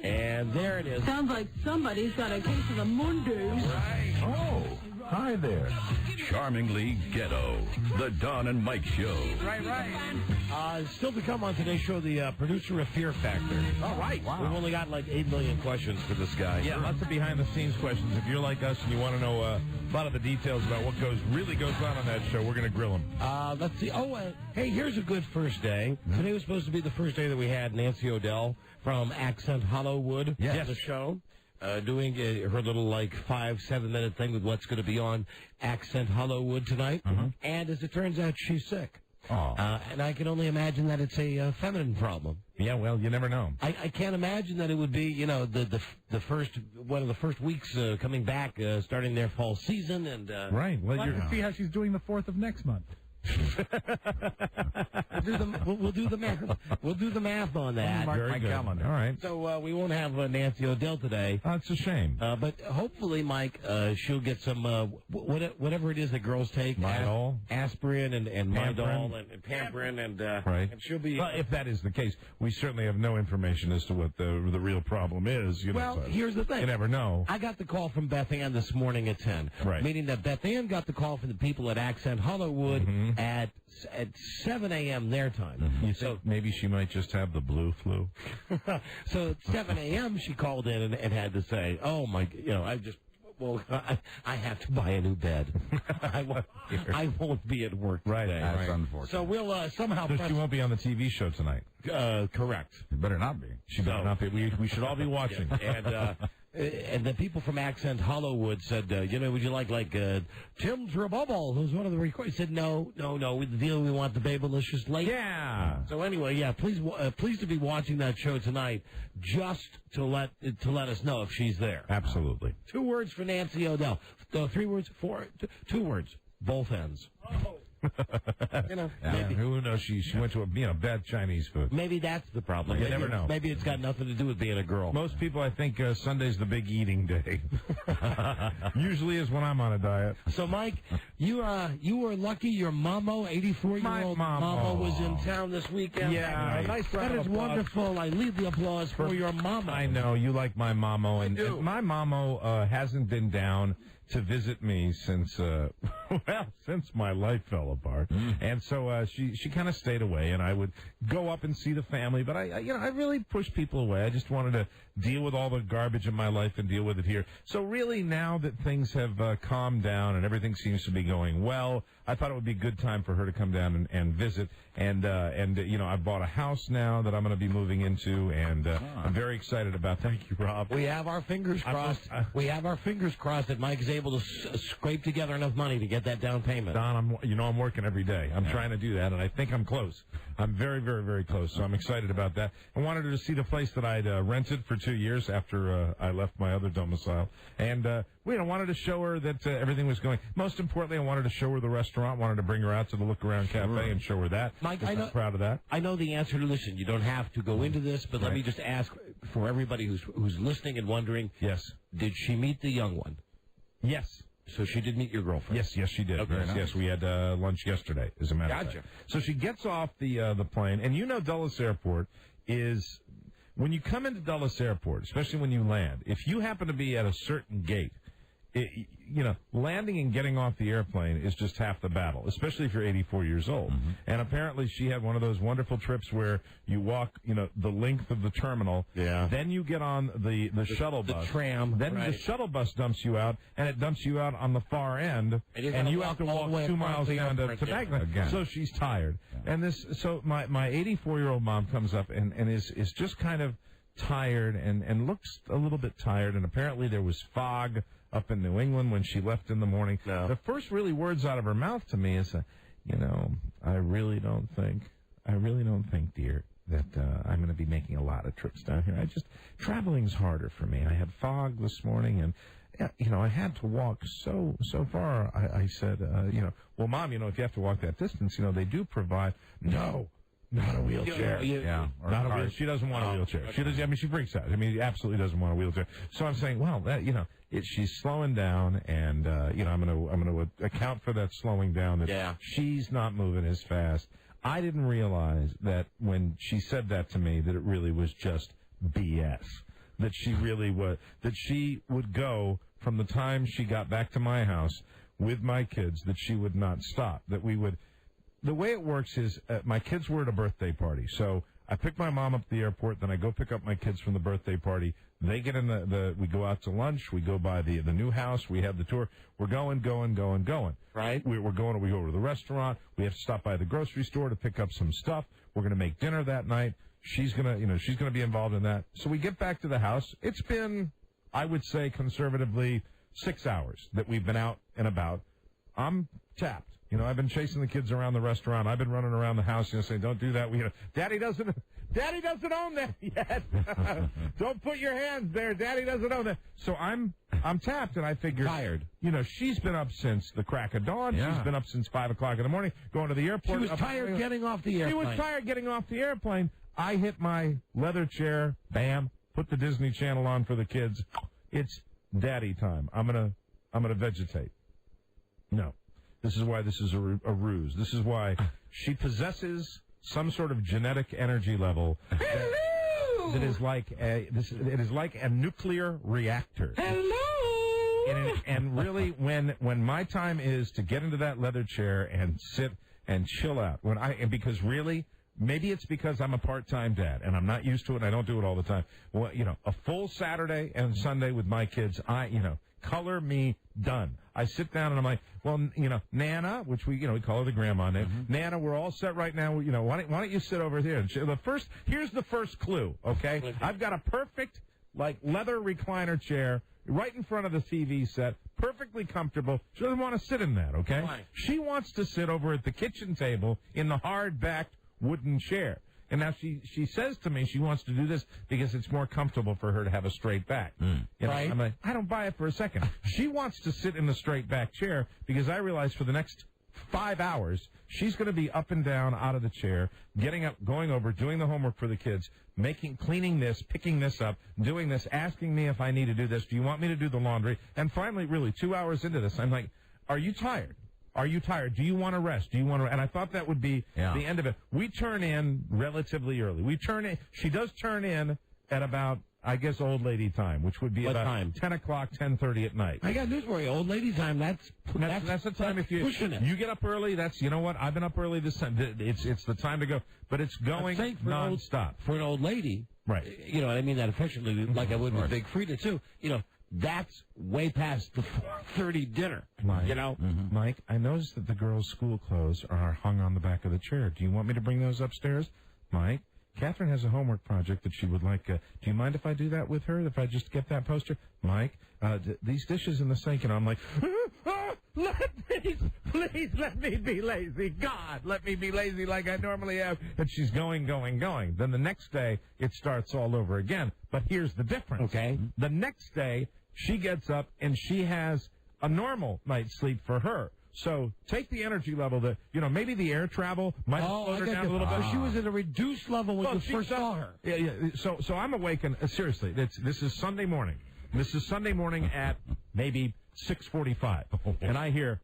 And there it is. Sounds like somebody's got a case of the Mondays. Right. Oh, hi there. Charmingly ghetto. The Don and Mike Show. Right. Still to come on today's show, the producer of Fear Factor. All right. Wow. We've only got like 8 million questions for this guy. Yeah, lots of behind-the-scenes questions. If you're like us and you want to know a lot of the details about what really goes on that show, we're going to grill him. Let's see. Hey, here's a good first day. Mm-hmm. Today was supposed to be the first day that we had Nancy O'Dell from Accent Hollywood on the show. Doing her little 5-7 minute thing with what's going to be on Accent Hollywood tonight. And as it turns out, she's sick. And I can only imagine that it's a feminine problem. Yeah, well, you never know. I can't imagine that it would be, the first one of the first weeks coming back, starting their fall season, and right. Well, you see how she's doing the 4th of next month. We'll do the math. We'll do the math on that. Mark my calendar. All right. So we won't have Nancy O'Dell today. That's a shame. But hopefully, Mike, she'll get some whatever it is that girls take. Midol. Aspirin and Midol and Pamprin and right. And she'll be. Well, if that is the case, we certainly have no information as to what the real problem is. Well, here's the thing. You never know. I got the call from Beth Ann this morning at 10. Right. Meaning that Beth Ann got the call from the people at Accent Hollywood at 7 a.m. their time. You think maybe she might just have the blue flu? So at 7 a.m. she called in and had to say, "Oh my, I have to buy a new bed. I won't be at work today." That's unfortunate. So we'll somehow. So she won't be on the TV show tonight. Correct. It better not be. She better not be. We should all be watching. And the people from Accent Hollywood said, would you like Tim Trebubble, who's one of the recorders? He said, no. With the deal, we want the Babylicious late. Yeah. So anyway, please to be watching that show tonight, just to let us know if she's there. Absolutely. 2 words for Nancy O'Dell. 3 words, 2 words. Both ends. Maybe. Who knows? She went to a bad Chinese food. Maybe that's the problem. You never know. Maybe it's got nothing to do with being a girl. Most people, I think, Sunday's the big eating day. Usually is when I'm on a diet. So, Mike, you were lucky. Your Mamo, 84-year-old Mamo, was in town this weekend. Yeah, nice. That is wonderful. I leave the applause for your Mamo. I know you like my Mamo, and my Mamo hasn't been down to visit me since my life fell apart. And so she kind of stayed away, and I would go up and see the family, but I really pushed people away. I just wanted to deal with all the garbage in my life and deal with it here. So really, now that things have calmed down and everything seems to be going well, I thought it would be a good time for her to come down and visit. And I bought a house now that I'm going to be moving into, and I'm very excited about that. Thank you, Rob. We have our fingers crossed. We have our fingers crossed that Mike is able to scrape together enough money to get that down payment. Don, I'm working every day. I'm trying to do that, and I think I'm close. I'm very, very, very close, so I'm excited about that. I wanted her to see the place that I'd rented for 2 years after I left my other domicile, and wanted to show her that everything was going. Most importantly, I wanted to show her the restaurant, wanted to bring her out to the Look Around Cafe and show her that. Mike, I'm proud of that. I know the answer to listen. You don't have to go into this, but let me just ask for everybody who's listening and wondering. Yes. Did she meet the young one? Yes. So she did meet your girlfriend? Yes, she did. Okay, yes, we had lunch yesterday, as a matter of fact. So she gets off the plane, and Dulles Airport is, when you come into Dulles Airport, especially when you land, if you happen to be at a certain gate, landing and getting off the airplane is just half the battle, especially if you're 84 years old. And apparently she had one of those wonderful trips where you walk, the length of the terminal. Yeah. Then you get on the shuttle bus. The tram. Then the shuttle bus dumps you out, and it dumps you out on the far end, and you have to walk 2 miles down to Magna. Again. So she's tired. Yeah. And so my 84-year-old mom comes up and is just kind of tired and looks a little bit tired, and apparently there was fog up in New England when she left in the morning. No. The first really words out of her mouth to me is, I really don't think, dear, that I'm going to be making a lot of trips down here. Traveling's harder for me. I had fog this morning, and I had to walk so far. I said, well, Mom, if you have to walk that distance, they do provide. No. Not a wheelchair. Not a wheelchair. She doesn't want a wheelchair. She doesn't. She freaks out. Absolutely doesn't want a wheelchair. So I'm saying, well, that she's slowing down, and I'm going to account for that slowing down. That she's not moving as fast. I didn't realize that when she said that to me, that it really was just BS. That she really was. That she would go from the time she got back to my house with my kids. That she would not stop. That we would. The way it works is my kids were at a birthday party, so I pick my mom up at the airport, then I go pick up my kids from the birthday party. They get in we go out to lunch, we go by the new house, we have the tour. We're going. Right? We go to the restaurant. We have to stop by the grocery store to pick up some stuff. We're going to make dinner that night. She's gonna be involved in that. So we get back to the house. It's been, I would say, conservatively 6 hours that we've been out and about. I'm tapped. You know, I've been chasing the kids around the restaurant. I've been running around the house, saying, don't do that. Daddy doesn't own that yet. Don't put your hands there. Daddy doesn't own that. So I'm tapped, and I figured, tired. You know, she's been up since the crack of dawn. Yeah. She's been up since 5 o'clock in the morning, going to the airport. She was tired getting off the airplane. She was tired getting off the airplane. I hit my leather chair, bam, put the Disney Channel on for the kids. It's daddy time. I'm gonna vegetate. No. This is why this is a ruse. This is why she possesses some sort of genetic energy level that is like a nuclear reactor. Hello. And really, when my time is to get into that leather chair and sit and chill out, because really. Maybe it's because I'm a part-time dad, and I'm not used to it, and I don't do it all the time. Well, you know, a full Saturday and Sunday with my kids, color me done. I sit down, and I'm like, well, you know, Nana, which we call her the grandma name. Mm-hmm. Nana, we're all set right now. You know, why don't you sit over here? Here's the first clue, okay? I've got a perfect, leather recliner chair right in front of the TV set, perfectly comfortable. She doesn't want to sit in that, okay? Why? She wants to sit over at the kitchen table in the hard-backed wooden chair. And now she says to me she wants to do this because it's more comfortable for her to have a straight back. You know, right. I'm like, I don't buy it for a second. She wants to sit in the straight back chair because I realize for the next 5 hours she's going to be up and down out of the chair, getting up, going over, doing the homework for the kids, cleaning this, picking this up, doing this, asking me if I need to do this. Do you want me to do the laundry? And finally, really, 2 hours into this, I'm like, are you tired? Are you tired? Do you want to rest? Do you want to? And I thought that would be the end of it. We turn in relatively early. She does turn in at about, I guess, old lady time, which would be about 10 o'clock, 10:30 at night. I got news for you. Old lady time, that's the time. If you get up early, that's, you know what? I've been up early this time. It's the time to go. But it's going nonstop. For an old lady, right? You know, I mean that affectionately, like I would with Big Freda too. You know. That's way past the 4:30 dinner, Mike, you know? Mm-hmm. Mike, I noticed that the girls' school clothes are hung on the back of the chair. Do you want me to bring those upstairs? Mike, Catherine has a homework project that she would like. Do you mind if I do that with her, if I just get that poster? Mike, these dishes in the sink, and I'm like, please let me be lazy. God, let me be lazy like I normally am. And she's going. Then the next day, it starts all over again. But here's the difference. Okay. The next day, she gets up, and she has a normal night's sleep for her. So take the energy level that, you know, maybe the air travel might have slowed her down a little bit. She was at a reduced level when you first saw her. Yeah. So I'm awakened. Seriously, this is Sunday morning. This is Sunday morning at maybe 6:45, and I hear,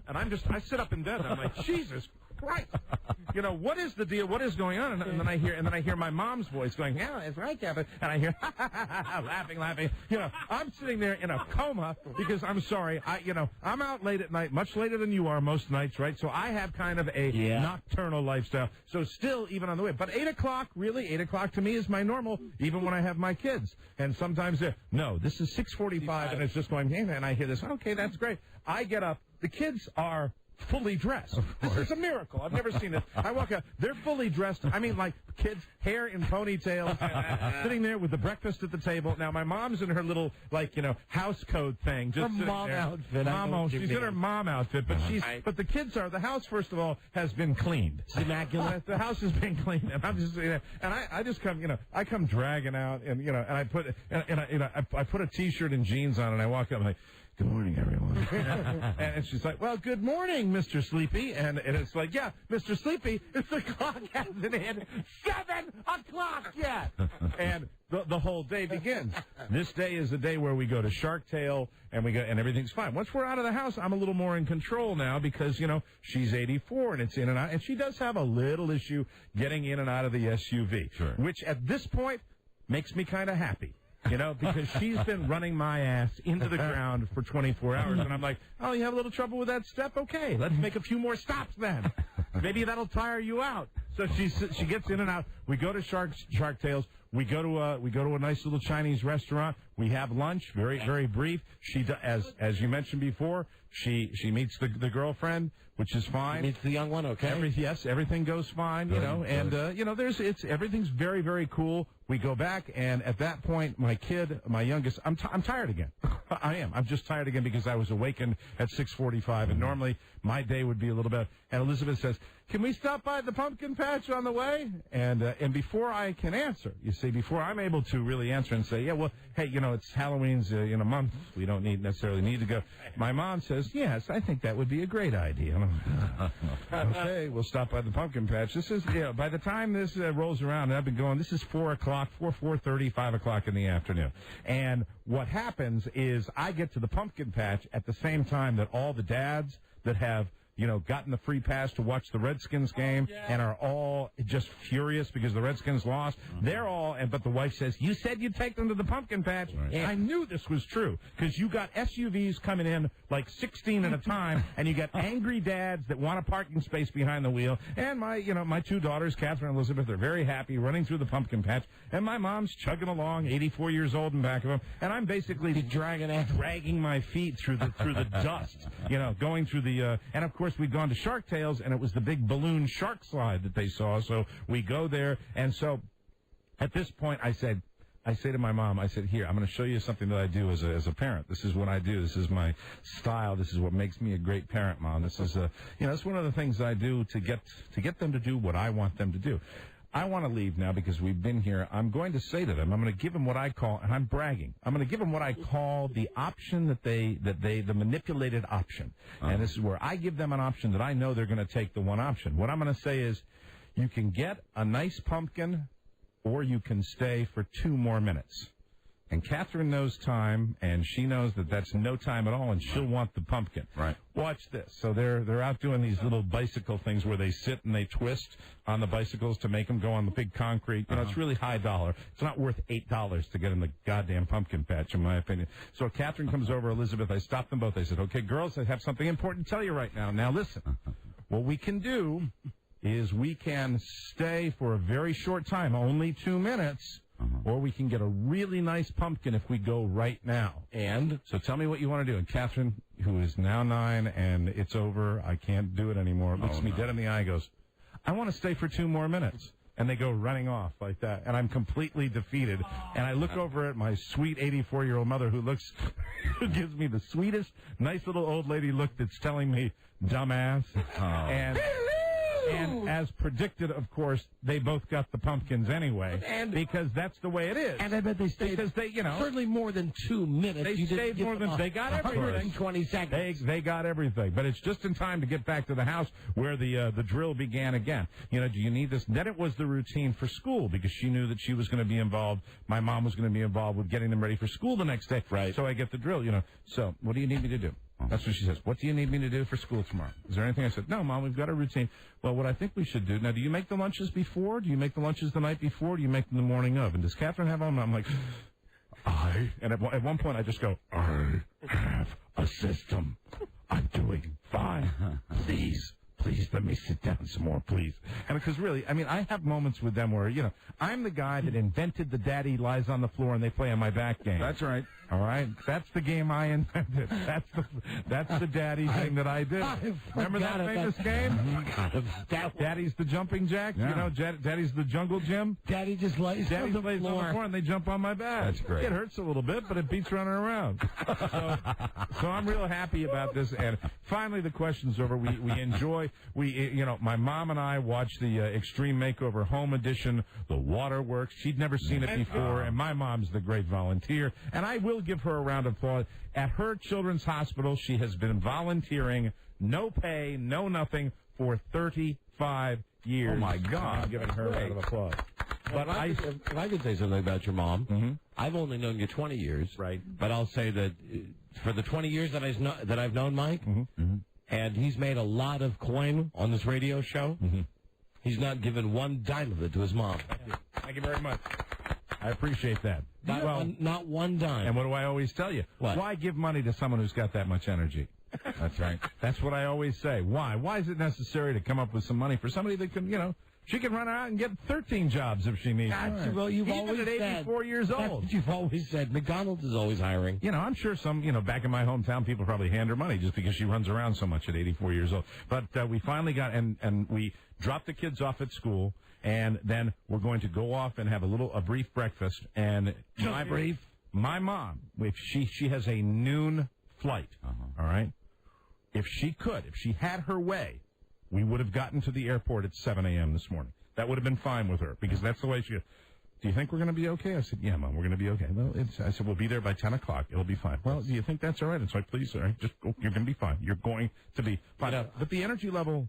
and I sit up in bed, and I'm like, Jesus Christ, you know, what is the deal? What is going on? And then I hear my mom's voice going, yeah, it's right, Kevin. And I hear laughing. You know, I'm sitting there in a coma because I'm sorry. I'm out late at night, much later than you are most nights, right? So I have kind of a nocturnal lifestyle. So still, even on the way. But 8 o'clock, really, 8 o'clock to me is my normal, even when I have my kids. And sometimes this is 6:45, and it's just going, hey, and I hear this, okay, that's great. I get up. The kids are fully dressed. This is a miracle. I've never seen this. I walk out. They're fully dressed. I mean, like kids, hair in ponytails, sitting there with the breakfast at the table. Now, my mom's in her little, house coat thing. Just her mom outfit. She's in her mom outfit, but but the kids are. The house, first of all, has been cleaned. It's immaculate. The house has been cleaned, and I'm just, and I just come, I come dragging out, and and I put, I put a T-shirt and jeans on, and I walk up, and I'm like, good morning, everyone. And she's like, well, good morning, Mr. Sleepy. And it's like, yeah, Mr. Sleepy, the clock hasn't hit 7 o'clock yet. And the whole day begins. This day is the day where we go to Shark Tale, and and everything's fine. Once we're out of the house, I'm a little more in control now because, she's 84, and it's in and out. And she does have a little issue getting in and out of the SUV, sure, which at this point makes me kind of happy. Because she's been running my ass into the ground for 24 hours. And I'm like, oh, you have a little trouble with that step? Okay, let's make a few more stops then. Maybe that'll tire you out. So she gets in and out. We go to Shark Tales. We go to a nice little Chinese restaurant. We have lunch, very brief. She, as you mentioned before, she meets the girlfriend, which is fine. Meets the young one, okay? Yes, everything goes fine, you know, and everything's very cool. We go back, and at that point, my youngest, I'm tired again. I am. I'm just tired again because I was awakened at 6:45, and normally my day would be a little bit. And Elizabeth says, "Can we stop by the pumpkin patch on the way?" And before I can answer, you see, before I'm able to really answer and say, "Yeah, well, hey, you know, it's Halloween's in a month. We don't necessarily need to go." My mom says, "Yes, I think that would be a great idea." Okay, we'll stop by the pumpkin patch. This is, by the time this rolls around, and I've been going, this is 4 o'clock, 4:30, 5 o'clock in the afternoon. And what happens is I get to the pumpkin patch at the same time that all the dads that have, gotten the free pass to watch the Redskins game and are all just furious because the Redskins lost. They're all, but the wife says, "You said you'd take them to the pumpkin patch." Right. I knew this was true because you got SUVs coming in like 16 at a time, and you got angry dads that want a parking space behind the wheel. And my two daughters, Catherine and Elizabeth, are very happy running through the pumpkin patch, and my mom's chugging along, 84 years old in back of them, and I'm basically dragging my feet through the dust, going through the, and of course we'd gone to Shark Tales, and it was the big balloon shark slide that they saw, so we go there, and so at this point I say to my mom, I said, "Here, I'm going to show you something that I do as a parent. This is what I do. This is my style. This is what makes me a great parent, Mom. This is it's one of the things I do to get them to do what I want them to do." I want to leave now because we've been here. I'm going to say to them, I'm going to give them what I call, and I'm bragging, I'm going to give them what I call the option the manipulated option. And this is where I give them an option that I know they're going to take the one option. What I'm going to say is, you can get a nice pumpkin or you can stay for 2 more minutes. And Catherine knows time, and she knows that that's no time at all, and she'll want the pumpkin. Right. Watch this. So they're out doing these little bicycle things where they sit and they twist on the bicycles to make them go on the big concrete. It's really high dollar. It's not worth $8 to get in the goddamn pumpkin patch, in my opinion. So Catherine comes over, Elizabeth. I stopped them both. I said, "Okay, girls, I have something important to tell you right now. Now listen. What we can do is we can stay for a very short time, only 2 minutes. Or we can get a really nice pumpkin if we go right now. And so tell me what you want to do." And Catherine, who is now 9, and it's over, I can't do it anymore, looks me dead in the eye, goes, "I want to stay for 2 more minutes." And they go running off like that. And I'm completely defeated. And I look over at my sweet 84-year-old mother who gives me the sweetest, nice little old lady look that's telling me, "Dumbass." And as predicted, of course, they both got the pumpkins anyway, because that's the way it is. And I bet they stayed certainly more than 2 minutes. They stayed more than they got everything. 20 seconds. They got everything, but it's just in time to get back to the house where the drill began again. Do you need this? Then it was the routine for school because she knew that she was going to be involved. My mom was going to be involved with getting them ready for school the next day. Right. So I get the drill. So what do you need me to do? That's what she says. "What do you need me to do for school tomorrow? Is there anything?" I said, "No, Mom, we've got a routine." "Well, what I think we should do, now, do you make the lunches before? Do you make the lunches the night before? Do you make them the morning of? And does Catherine have them?" I'm like, and at one point I just go, "I have a system. I'm doing fine. Please let me sit down some more, please." And because really, I have moments with them where, I'm the guy that invented the daddy lies on the floor and they play on my back game. That's right. All right? That's the game I invented. That's the daddy thing that I did. Remember that famous game? Daddy's the jumping jack? Yeah. Daddy's the jungle gym? Daddy just lays on the floor and they jump on my back. That's great. It hurts a little bit, but it beats running around. So I'm real happy about this. And finally, the question's over. We enjoy... my mom and I watched the Extreme Makeover Home Edition, The Waterworks. She'd never seen it before, and my mom's the great volunteer. And I will give her a round of applause. At her children's hospital, she has been volunteering, no pay, no nothing, for 35 years. Oh, my God. I'm giving her a round of applause. But if I could say something about your mom, I've only known you 20 years. Right. But I'll say that for the 20 years that I've known Mike, and he's made a lot of coin on this radio show, he's not given one dime of it to his mom. Thank you very much. I appreciate that. Not one dime. And what do I always tell you? What? Why give money to someone who's got that much energy? That's right. That's what I always say. Why? Why is it necessary to come up with some money for somebody that can, She can run out and get 13 jobs if she needs. That's well, you've Even always at 84 said, years that's old. what you've always said. McDonald's is always hiring. You know, I'm sure some, back in my hometown, people probably hand her money just because she runs around so much at 84 years old. But we finally got, and we dropped the kids off at school, and then we're going to go off and have a brief breakfast. And my mom, if she has a noon flight, all right? If she had her way, we would have gotten to the airport at 7 a.m. this morning. That would have been fine with her, because that's the way she... Do you think we're going to be okay? I said, yeah, Mom, we're going to be okay. Well, I said, we'll be there by 10 o'clock. It'll be fine. Well, do you think that's all right? It's like, please, sir, just go. You're going to be fine. You're going to be fine. But the energy level...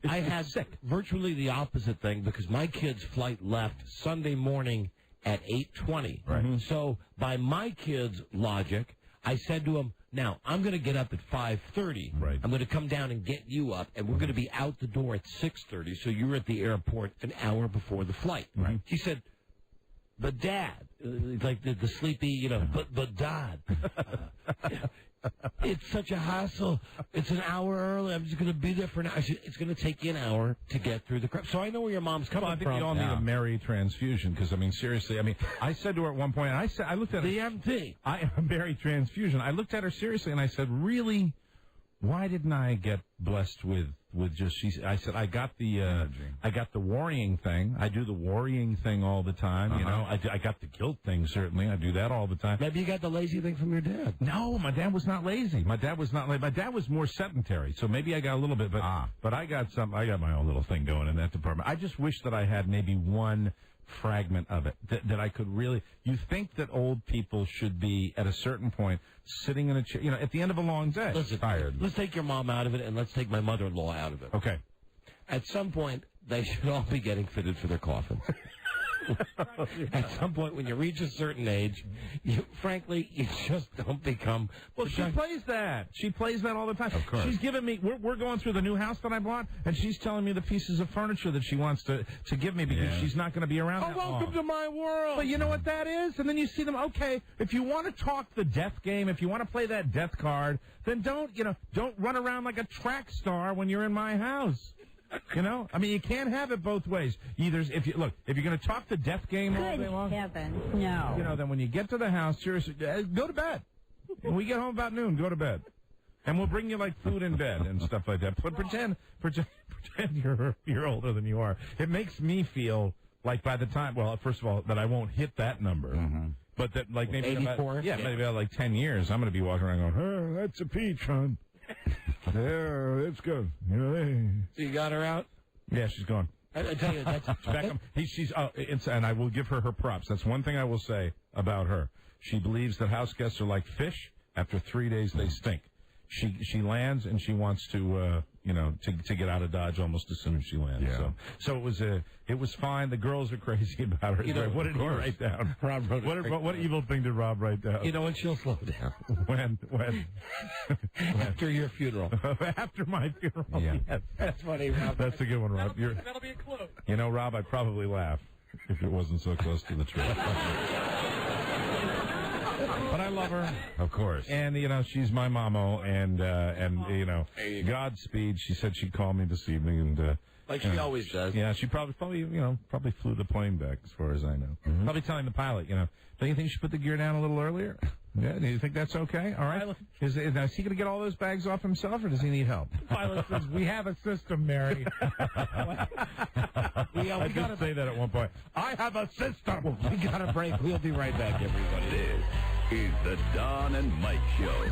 I had virtually the opposite thing, because my kid's flight left Sunday morning at 8:20. Right. So by my kid's logic, I said to him, now, I'm going to get up at 5:30. Right. I'm going to come down and get you up, and we're going to be out the door at 6:30, so you're at the airport an hour before the flight. Right. He said, but Dad, like the sleepy, but Dad, it's such a hassle. It's an hour early. I'm just going to be there for an hour. It's going to take you an hour to get through the crap. So I know where your mom's coming from. I think we all need a Mary transfusion, because, seriously, I said to her at one point, and I looked at her. DMT. A Mary transfusion. I looked at her seriously, and I said, really, why didn't I get blessed with just, I said, I got the worrying thing. I do the worrying thing all the time, I got the guilt thing, certainly. I do that all the time. Maybe you got the lazy thing from your dad. No, my dad was not lazy. My dad was more sedentary, so maybe I got a little bit, but I got my own little thing going in that department. I just wish that I had maybe one fragment of it that I could really. You think that old people should be at a certain point sitting in a chair, at the end of a long day. Listen, tired. Let's take your mom out of it, and let's take my mother-in-law out of it. Okay. At some point, they should all be getting fitted for their coffins. At some point, when you reach a certain age, frankly, you just don't become... Well, she plays that. She plays that all the time. Of course. She's giving me... We're going through the new house that I bought, and she's telling me the pieces of furniture that she wants to give me, because she's not going to be around that long. Welcome to my world! But you know what that is? And then you see them, okay, if you want to talk the death game, if you want to play that death card, then don't run around like a track star when you're in my house. You can't have it both ways. Either if you're going to talk the death game all day long, heaven, no. Then when you get to the house, seriously, go to bed. When we get home about noon, go to bed, and we'll bring you like food in bed and stuff like that. But pretend you're older than you are. It makes me feel like by the time, first of all, that I won't hit that number. But that maybe 84? Maybe about 10 years, I'm going to be walking around going, oh, that's a peach, hon. Yeah, it's good. So you got her out? Yeah, she's gone. I tell you, that's back. And I will give her props. That's one thing I will say about her. She believes that house guests are like fish. After 3 days, they stink. She lands and she wants to get out of Dodge almost as soon as she lands. Yeah. So it was fine. The girls are crazy about her. What did he write down? Rob wrote what evil thing did Rob write down? You know what? She'll slow down. When? After your funeral. After my funeral. Yeah. Yes. That's funny, Rob. That's a good one, Rob. That'll be a clue. Rob, I'd probably laugh if it wasn't so close to the truth. But I love her, of course, and she's my mamo, and Godspeed. She said she'd call me this evening, and like she always does. Yeah, she probably flew the plane back, as far as I know. Probably telling the pilot, don't you think you should put the gear down a little earlier? Yeah, do you think that's okay? All right. Is he going to get all those bags off himself, or does he need help? The pilot says, we have a system, Mary. I did say that at one point. I have a system. We got a break. We'll be right back, everybody. This is the Don and Mike Show.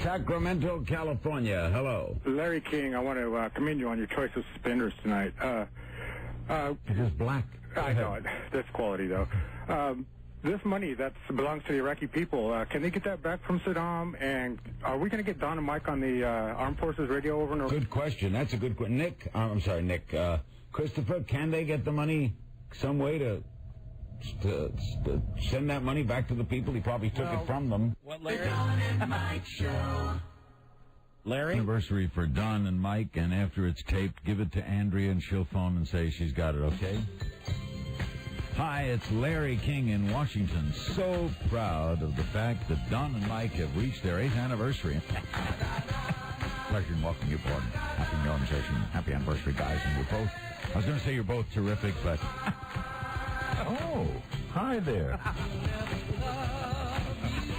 Sacramento, California. Hello. Larry King, I want to commend you on your choice of suspenders tonight. It is black. I know it. That's quality, though. This money that belongs to the Iraqi people, can they get that back from Saddam? And are we going to get Don and Mike on the Armed Forces radio over and over? Good question. That's a good question. Nick. Christopher, can they get the money some way to send that money back to the people? He probably took it from them. What, Larry? Don and Mike Show. Larry? Anniversary for Don and Mike, and after it's taped, give it to Andrea, and she'll phone and say she's got it, okay? Hi, it's Larry King in Washington. So proud of the fact that Don and Mike have reached their 8th anniversary. pleasure in welcoming you aboard. Happy New Organization. Happy anniversary, guys. And you're both, I was going to say you're both terrific, but... Oh, hi there.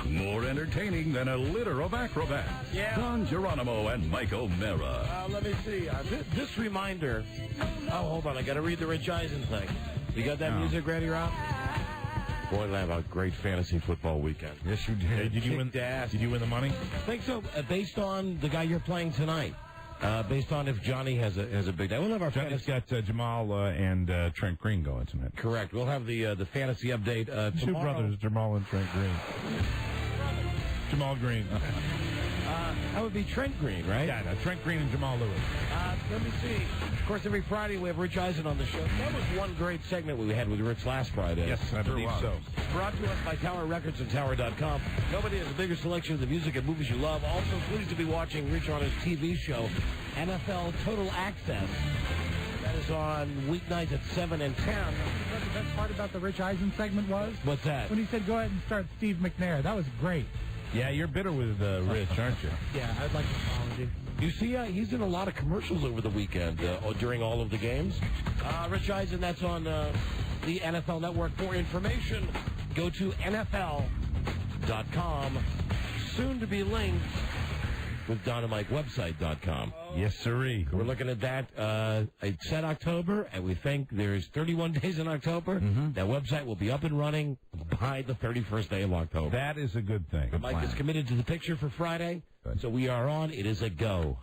More entertaining than a litter of acrobats. Yeah. Don Geronimo and Mike O'Mara. Let me see. This reminder. Oh, hold on. I got to read the Rich Eisen thing. You got that music ready, Rob? Boy, did I have a great fantasy football weekend. Yes, you did. Did you win? Did you win the money? I think so. Based on the guy you're playing tonight. Based on if Johnny has a big day. We'll have our Johnny's got Jamal and Trent Green going tonight. Correct. We'll have the fantasy update tomorrow. Two brothers, Jamal and Trent Green. Jamal Green. That would be Trent Green, right? Yeah, no, Trent Green and Jamal Lewis. Let me see. Of course, every Friday we have Rich Eisen on the show. That was one great segment we had with Rich last Friday. Yes, I believe so. Brought to us by Tower Records and Tower.com. Nobody has a bigger selection of the music and movies you love. Also pleased to be watching Rich on his TV show, NFL Total Access. That is on weeknights at 7 and 10. What the best part about the Rich Eisen segment was? What's that? When he said, go ahead and start Steve McNair. That was great. Yeah, you're bitter with Rich, aren't you? Yeah, I'd like an apology. You see, he's in a lot of commercials over the weekend during all of the games. Rich Eisen, that's on the NFL Network. For information, go to NFL.com. Soon to be linked with DynamiteWebsite.com. Yes, sirree. We're looking at that. It said October, and we think there's 31 days in October. Mm-hmm. That website will be up and running by the 31st day of October. That is a good thing. Mike is committed to the picture for Friday, so we are on. It is a go.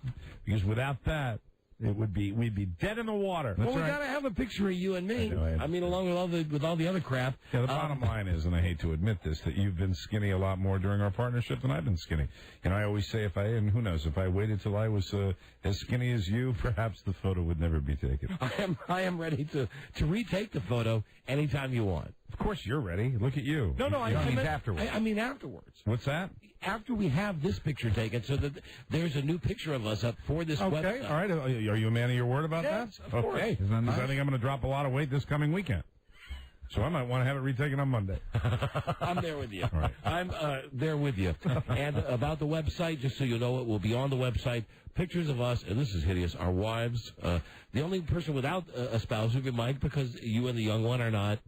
Because without that, we'd be dead in the water. Well, we got to have a picture of you and me. I mean, along with all the other crap. Yeah, the bottom line is, and I hate to admit this, that you've been skinny a lot more during our partnership than I've been skinny. And I always say, and who knows, if I waited till I was as skinny as you, perhaps the photo would never be taken. I am ready to retake the photo anytime you want. Of course you're ready. Look at you. No, I mean afterwards. I mean afterwards. What's that? After we have this picture taken, so that there's a new picture of us up for this website. Okay, all right. Are you a man of your word about that? Yes, of course. Okay. Because I think I'm going to drop a lot of weight this coming weekend. So I might want to have it retaken on Monday. I'm there with you. All right. I'm there with you. And about the website, just so you know, it will be on the website. Pictures of us, and this is hideous, our wives. The only person without a spouse would be Mike, because you and the young one are not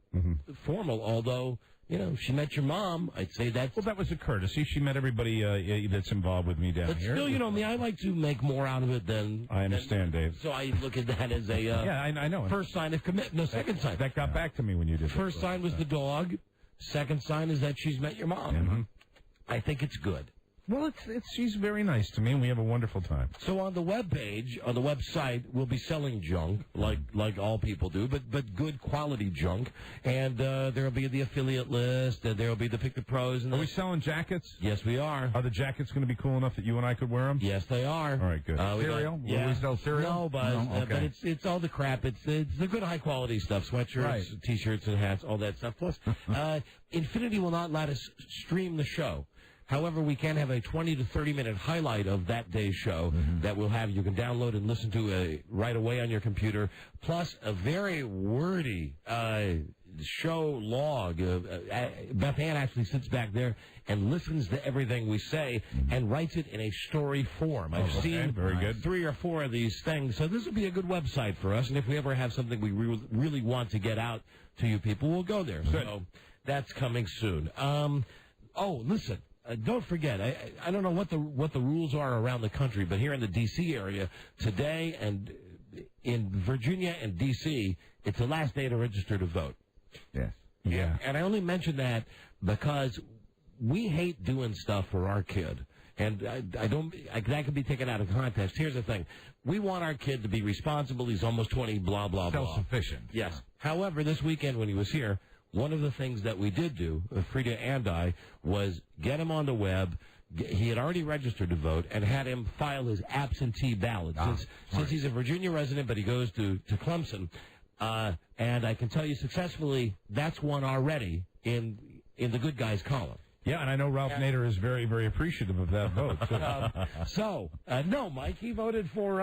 formal, although... You know, she met your mom. I'd say that's... Well, that was a courtesy. She met everybody that's involved with me down but here. But still, you know me, I like to make more out of it than... I understand, Dave. So I look at that as a... yeah, I know. First sign of commitment. No, second sign. That got back to me when you did First sign was the dog. Second sign is that she's met your mom. Mm-hmm. I think it's good. Well, she's very nice to me, and we have a wonderful time. So on the webpage, on the website, we'll be selling junk, like all people do, but good quality junk. And there'll be the affiliate list, and there'll be the Pick the Pros. And are we selling jackets? Yes, we are. Are the jackets going to be cool enough that you and I could wear them? Yes, they are. All right, good. Cereal? Will we sell cereal? No, Buzz. No? Okay. But it's all the crap. It's the good high-quality stuff, sweatshirts, right. T-shirts, and hats, all that stuff. Plus, Infinity will not let us stream the show. However, we can have a 20 to 30-minute highlight of that day's show that we'll have. You can download and listen to right away on your computer, plus a very wordy show log. Beth Ann actually sits back there and listens to everything we say and writes it in a story form. I've seen very good. 3 or 4 of these things, so this will be a good website for us, and if we ever have something we really want to get out to you people, we'll go there. Good. So that's coming soon. Listen. Don't forget, I don't know what the rules are around the country, but here in the D.C. area today and in Virginia and D.C., it's the last day to register to vote. Yes. Yeah. And I only mention that because we hate doing stuff for our kid. And that could be taken out of context. Here's the thing. We want our kid to be responsible. He's almost 20, blah, blah, blah. Self-sufficient. Yes. However, this weekend when he was here, one of the things that we did do, Freda and I, was get him on the web. He had already registered to vote and had him file his absentee ballot. Since he's a Virginia resident, but he goes to Clemson. And I can tell you successfully, that's one already in the good guys column. Yeah, and I know Ralph Nader is very, very appreciative of that vote. No, Mike, he voted for...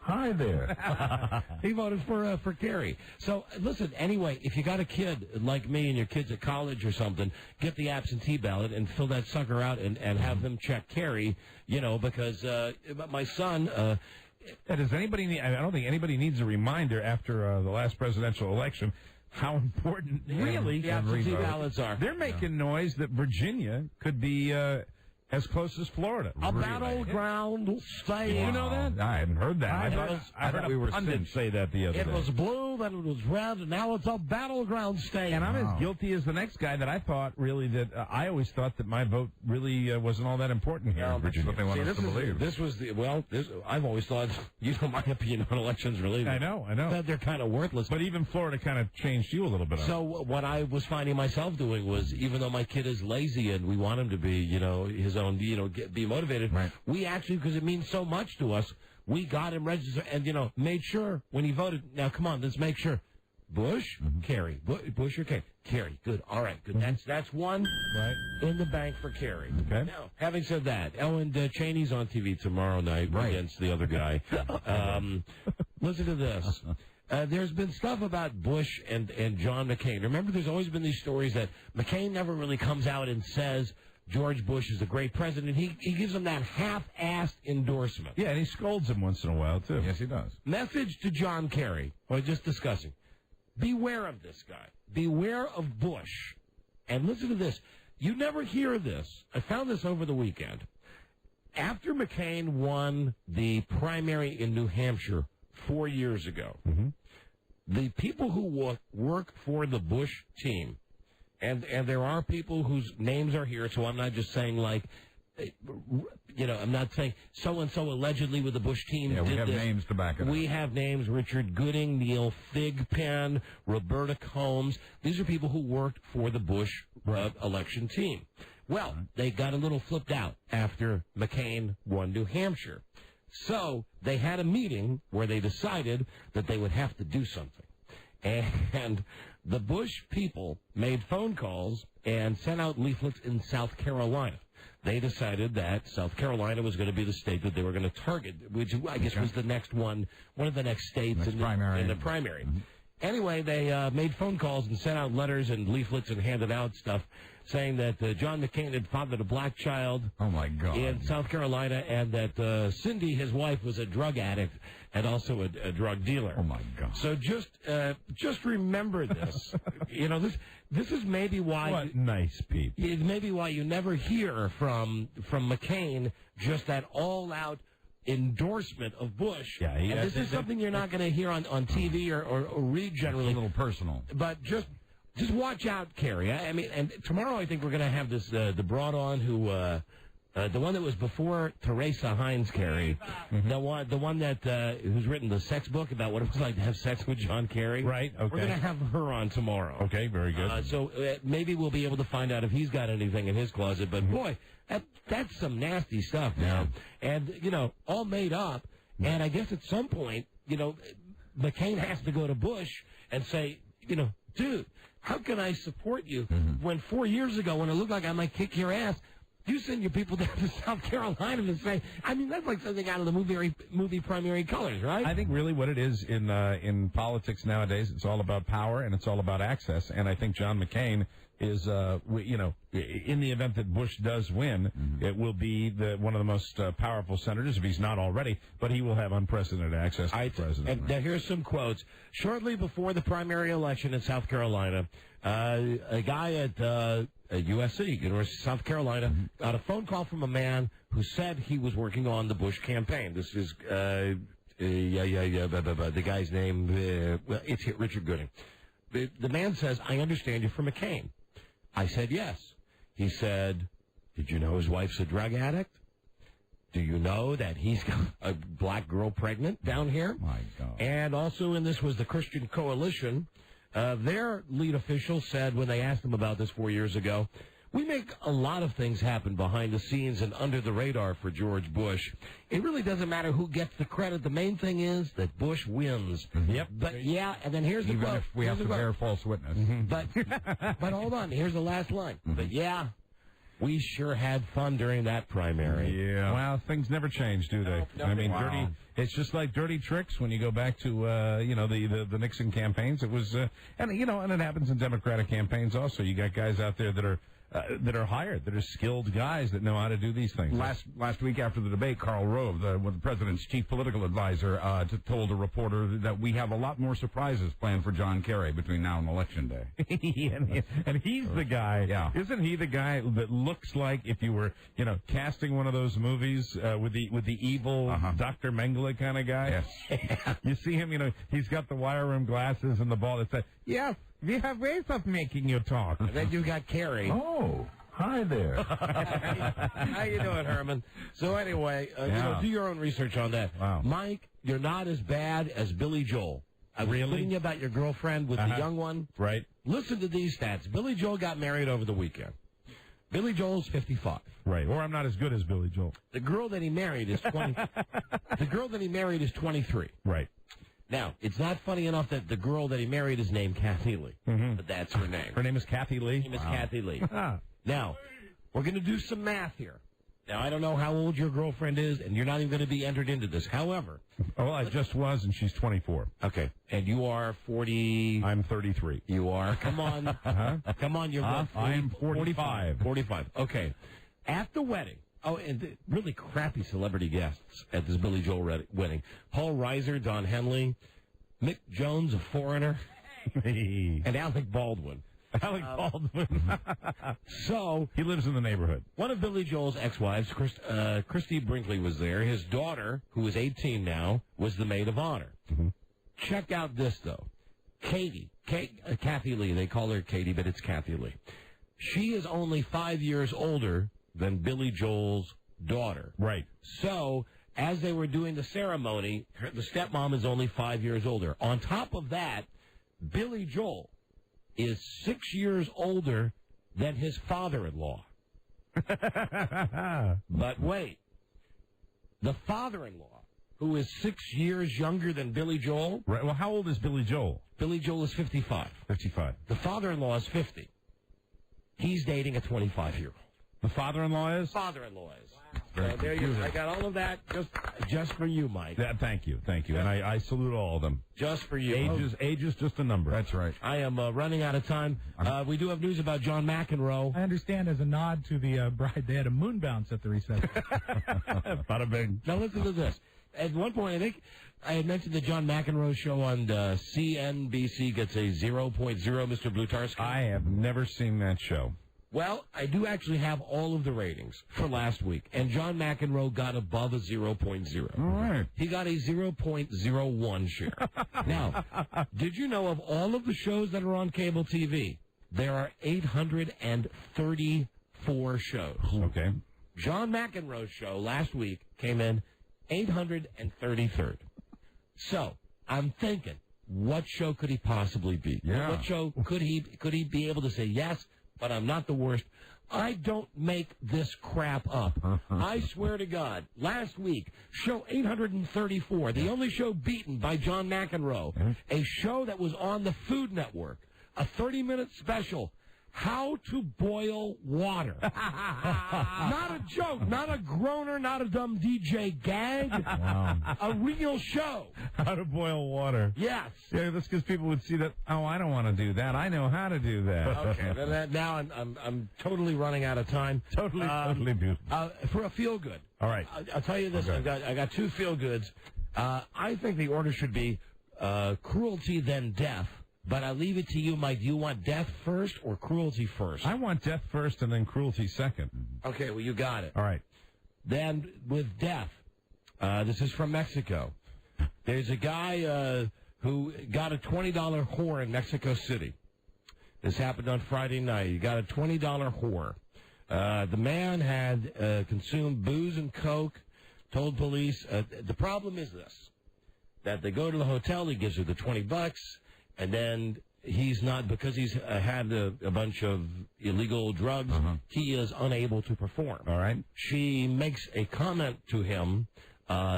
Hi there. He voted for Kerry. So, listen, anyway, if you got a kid like me and your kid's at college or something, get the absentee ballot and fill that sucker out and have them check Kerry, because my son... does anybody need, I don't think anybody needs a reminder after the last presidential election how important really the absentee ballots are. They're making noise that Virginia could be... as close as Florida. A battleground state. You know that? I hadn't heard that. I thought we were pundit say that the other day. It was blue, then it was red, and now it's a battleground state. And I'm as guilty as the next guy that I thought really that I always thought that my vote really wasn't all that important here in Virginia. What they want us to believe. This was I've always thought, my opinion on elections really. I know. That they're kind of worthless. But even Florida kind of changed you a little bit. So what I was finding myself doing was, even though my kid is lazy and we want him to be, his own, be motivated. Right. We actually, because it means so much to us, we got him registered and, made sure when he voted. Now, come on, let's make sure. Bush, Kerry. Bush or Kerry? Kerry. Good. All right. Good. That's one in the bank for Kerry. Okay. Now, having said that, Ellen Cheney's on TV tomorrow night against the other guy. Listen to this. There's been stuff about Bush and John McCain. Remember, there's always been these stories that McCain never really comes out and says George Bush is a great president. He gives him that half-assed endorsement. Yeah, and he scolds him once in a while, too. Yes, he does. Message to John Kerry. We're just discussing. Beware of this guy. Beware of Bush. And listen to this. You never hear this. I found this over the weekend. After McCain won the primary in New Hampshire 4 years ago, the people who work for the Bush team, and there are people whose names are here, so I'm not just saying like, I'm not saying so-and-so allegedly with the Bush team did we have this. Names to back it up. We have names: Richard Gooding, Neil Thigpen, Roberta Combs. These are people who worked for the Bush election team. Well, they got a little flipped out after McCain won New Hampshire. So they had a meeting where they decided that they would have to do something. And the Bush people made phone calls and sent out leaflets in South Carolina. They decided that South Carolina was going to be the state that they were going to target, which I guess was the next one of the next states in the primary. Anyway, they made phone calls and sent out letters and leaflets and handed out stuff saying that John McCain had fathered a black child in South Carolina, and that Cindy, his wife, was a drug addict and also a drug dealer. Oh, my God. So just remember this. This is maybe why... What nice people. It's maybe why you never hear from McCain just that all-out endorsement of Bush. Yeah, and this is something you're not going to hear on TV or read generally. It's a little personal. But just watch out, Kerry. I mean, and tomorrow I think we're going to have this the broad on who the one that was before Teresa Hines, Kerry, the one that who's written the sex book about what it was like to have sex with John Kerry. Right. Okay. We're going to have her on tomorrow. Okay. Very good. So maybe we'll be able to find out if he's got anything in his closet. But boy, that's some nasty stuff, man. And all made up. And I guess at some point, McCain has to go to Bush and say, dude, how can I support you when 4 years ago, when it looked like I might kick your ass, you send your people down to South Carolina to say, I mean, that's like something out of the movie Primary Colors, right? I think really what it is in politics nowadays, it's all about power and it's all about access. And I think John McCain is, in the event that Bush does win, it will be one of the most powerful senators, if he's not already, but he will have unprecedented access to the president. And now here's some quotes. Shortly before the primary election in South Carolina, a guy at USC, University of South Carolina, got a phone call from a man who said he was working on the Bush campaign. This is, the guy's name, it's Richard Gooding. The man says, I understand you're for McCain. I said, yes. He said, did you know his wife's a drug addict? Do you know that he's got a black girl pregnant down here? My God. And also, and this was the Christian Coalition, their lead official said when they asked him about this 4 years ago, we make a lot of things happen behind the scenes and under the radar for George Bush. It really doesn't matter who gets the credit. The main thing is that Bush wins. Yep. But and then here's the quote. Even if we have to bear false witness. But hold on, here's the last line. But We sure had fun during that primary. Yeah. Well, things never change, do they? No, I mean, wow. dirty. It's just like dirty tricks when you go back to the Nixon campaigns. It was and it happens in Democratic campaigns also. You got guys out there that are hired, that are skilled guys that know how to do these things. Last week after the debate, Karl Rove, the president's chief political advisor, told a reporter that we have a lot more surprises planned for John Kerry between now and Election Day. and he's the guy. Yeah. Isn't he the guy that looks like if you were, casting one of those movies with the evil Dr. Mengele kind of guy? Yes. You see him, he's got the wire rim glasses and the ball that says, "Yes, we have ways of making you talk." And then you got Kerry. Oh, hi there. How you doing, Herman? So anyway, do your own research on that. Wow. Mike, you're not as bad as Billy Joel. I was telling you about your girlfriend with the young one. Right. Listen to these stats. Billy Joel got married over the weekend. Billy Joel's 55. Right. Or I'm not as good as Billy Joel. The girl that he married is 20. The girl that he married is 23. Right. Now, it's not funny enough that the girl that he married is named Kathy Lee, but that's her name. Her name is Kathy Lee? Her name is Kathy Lee. Now, we're going to do some math here. Now, I don't know how old your girlfriend is, and you're not even going to be entered into this. However... Well, I just was, and she's 24. Okay. And you are 40... I'm 33. You are? Come on. Come on, you're what, 40, I am 45. 45. Okay. At the wedding... Oh, and the really crappy celebrity guests at this Billy Joel wedding. Paul Reiser, Don Henley, Mick Jones, a foreigner, and Alec Baldwin. Alec Baldwin. So he lives in the neighborhood. One of Billy Joel's ex-wives, Christy Brinkley, was there. His daughter, who is 18 now, was the maid of honor. Mm-hmm. Check out this, though. Kathy Lee. They call her Katie, but it's Kathy Lee. She is only 5 years older than Billy Joel's daughter. Right. So, as they were doing the ceremony, the stepmom is only 5 years older. On top of that, Billy Joel is 6 years older than his father-in-law. But wait, the father-in-law, who is 6 years younger than Billy Joel... Right. Well, how old is Billy Joel? Billy Joel is 55. 55. The father-in-law is 50. He's dating a 25-year-old. The father-in-law is? Father-in-law is. So there you go. I got all of that just for you, Mike. Thank you. And I salute all of them. Just for you. Age is just a number. That's right. I am running out of time. We do have news about John McEnroe. I understand as a nod to the bride, they had a moon bounce at the reception. Bada bing. Now listen to this. At one point, I think I had mentioned the John McEnroe show on CNBC gets a 0.0, Mr. Blutarski. I have never seen that show. Well, I do actually have all of the ratings for last week, and John McEnroe got above a 0.0. All right. He got a 0.01 share. Now, did you know of all of the shows that are on cable TV, there are 834 shows. Okay. John McEnroe's show last week came in 833rd. So, I'm thinking, what show could he possibly be? Yeah. What show could he be able to say, yes, but I'm not the worst? I don't make this crap up. I swear to God, last week, show 834, the only show beaten by John McEnroe, a show that was on the Food Network, a 30-minute special, How to Boil Water. Not a joke, not a groaner, not a dumb DJ gag. Wow. A real show. How to boil water. Yes. Yeah, that's because people would see that, oh, I don't want to do that. I know how to do that. Okay, now I'm totally running out of time. Totally beautiful. For a feel-good. All right. I'll tell you this. Okay. I got two feel-goods. I think the order should be cruelty, then death. But I leave it to you, Mike. Do you want death first or cruelty first? I want death first and then cruelty second. Okay, well, you got it. All right. Then with death, this is from Mexico. There's a guy who got a $20 whore in Mexico City. This happened on Friday night. He got a $20 whore. The man had consumed booze and coke, told police. The problem is this, that they go to the hotel, he gives her the $20, and then he's not, because he's had a bunch of illegal drugs, he is unable to perform. All right. She makes a comment to him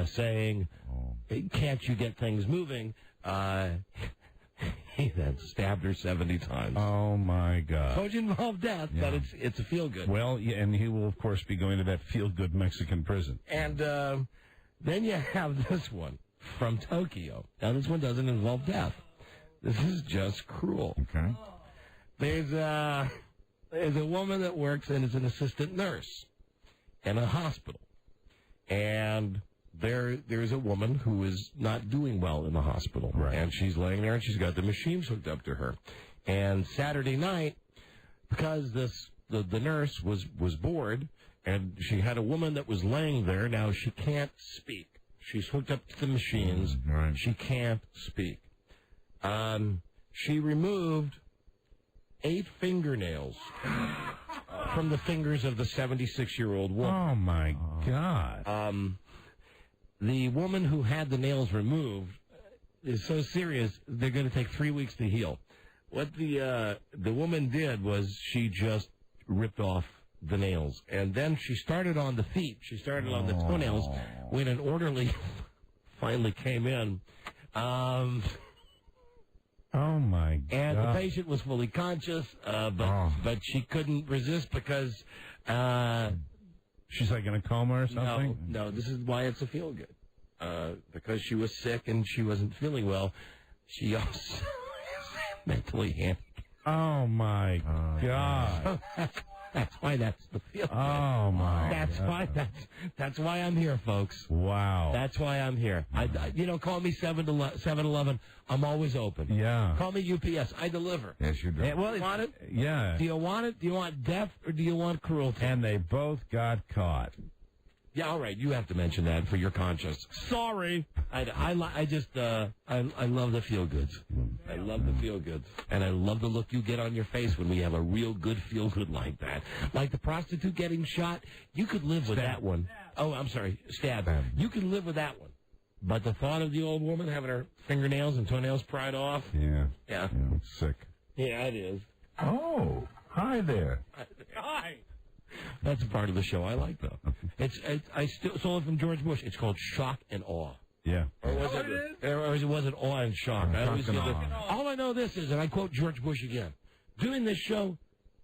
saying, can't you get things moving? He then stabbed her 70 times. Oh, my God. So it involved death, but it's a feel-good. Well, yeah, and he will, of course, be going to that feel-good Mexican prison. And then you have this one from Tokyo. Now, this one doesn't involve death. This is just cruel. Okay. There's a woman that works and is an assistant nurse in a hospital. And there's a woman who is not doing well in the hospital. Right. And she's laying there, and she's got the machines hooked up to her. And Saturday night, because the nurse was bored, and she had a woman that was laying there. Now, she can't speak. She's hooked up to the machines. Right. She can't speak. She removed 8 fingernails from the fingers of the 76-year-old woman. Oh, my God. The woman who had the nails removed is so serious, they're going to take 3 weeks to heal. What the woman did was she just ripped off the nails. And then she started on the feet. She started on the toenails when an orderly finally came in. Oh, my God. And the patient was fully conscious, but she couldn't resist because... she's like in a coma or something? No, this is why it's a feel-good. Because she was sick and she wasn't feeling well, she also is mentally handicapped. Oh, my God. That's why that's the feel. Oh, my That's why I'm here, folks. Wow. That's why I'm here. Call me 7-11. I'm always open. Yeah. Call me UPS. I deliver. Yes, you do. Do you want it? Yeah. Do you want it? Do you want death or do you want cruelty? And they both got caught. Yeah, all right. You have to mention that for your conscience. Sorry. I love the feel-goods. I love the feel-goods. And I love the look you get on your face when we have a real good feel-good like that. Like the prostitute getting shot, you could live with that one. Oh, I'm sorry, stab. You could live with that one. But the thought of the old woman having her fingernails and toenails pried off. Yeah. Yeah. It's sick. Yeah, it is. Oh, hi there. Hi. That's a part of the show I like, though. I still stole it from George Bush. It's called Shock and Awe. Yeah. Or was it Awe and Shock? All I know this is, and I quote George Bush again, doing this show,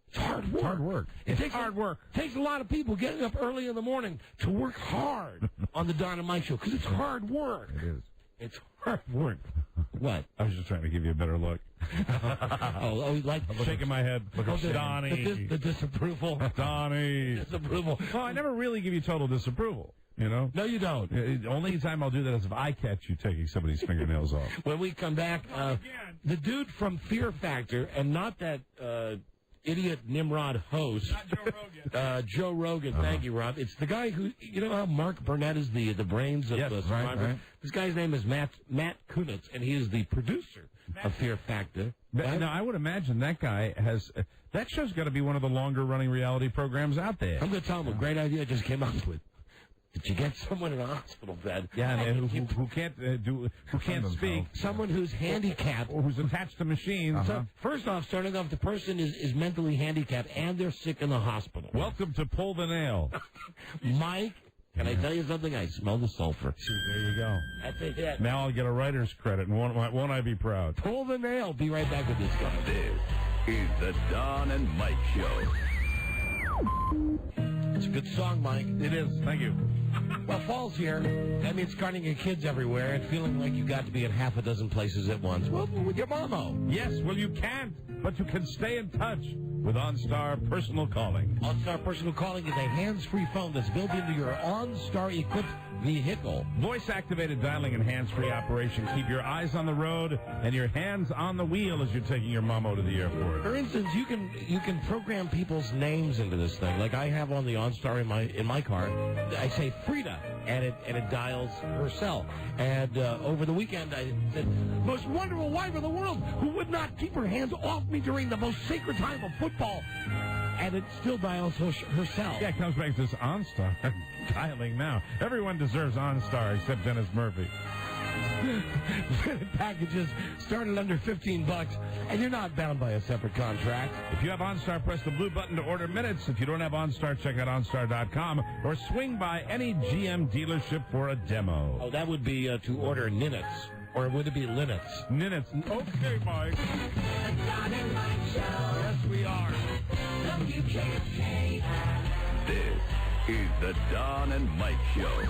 it's hard work. Hard work. It takes hard work. It takes a lot of people getting up early in the morning to work hard on the Don and Mike show, because it's hard work. It is. It's hard work. What? I was just trying to give you a better look. Like shaking my head. Donnie. The disapproval. Donnie. Disapproval. Well, I never really give you total disapproval. You know? No, you don't. Only time I'll do that is if I catch you taking somebody's fingernails off. When we come back, the dude from Fear Factor, and not that idiot Nimrod host, Joe Rogan. Thank you, Rob. It's the guy who, you know how Mark Burnett is the brains of the Survivor? Right. This guy's name is Matt Kunitz, and he is the producer of Fear Factor. Now, I would imagine that guy has... that show's got to be one of the longer-running reality programs out there. I'm going to tell him a great idea I just came up with. Did you get someone in a hospital bed? Yeah, and who can't speak? Someone who's handicapped, or who's attached to machines. So, first off, starting off, the person is mentally handicapped and they're sick in the hospital. Welcome to Pull the Nail, Mike. Can I tell you something? I smell the sulfur. There you go. That's it. Now I'll get a writer's credit, and won't I be proud? Pull the Nail. Be right back with this guy. This is the Don and Mike Show. It's a good song, Mike. It is. Thank you. Well, fall's here. That means carting your kids everywhere and feeling like you got to be in half a dozen places at once. Well, with your mama. Yes, well, you can't, but you can stay in touch with OnStar Personal Calling. OnStar Personal Calling is a hands-free phone that's built into your OnStar-equipped vehicle. Voice-activated dialing and hands-free operation keep your eyes on the road and your hands on the wheel as you're taking your mamo to the airport. For instance, you can program people's names into this thing. Like I have on the OnStar in my car. I say Freda, and it dials her cell. And over the weekend, I said, most wonderful wife in the world who would not keep her hands off me during the most sacred time of football. And it still dials her cell. Yeah, it comes back to this OnStar dialing now. Everyone deserves OnStar except Dennis Murphy. Packages started under $15, and you're not bound by a separate contract. If you have OnStar, press the blue button to order minutes. If you don't have OnStar, check out OnStar.com or swing by any GM dealership for a demo. Oh, that would be to order minutes. Or would it be Linux? Ninitz. Okay, Mike. The Don and Mike Show. Yes, we are. WKFK. This is the Don and Mike Show.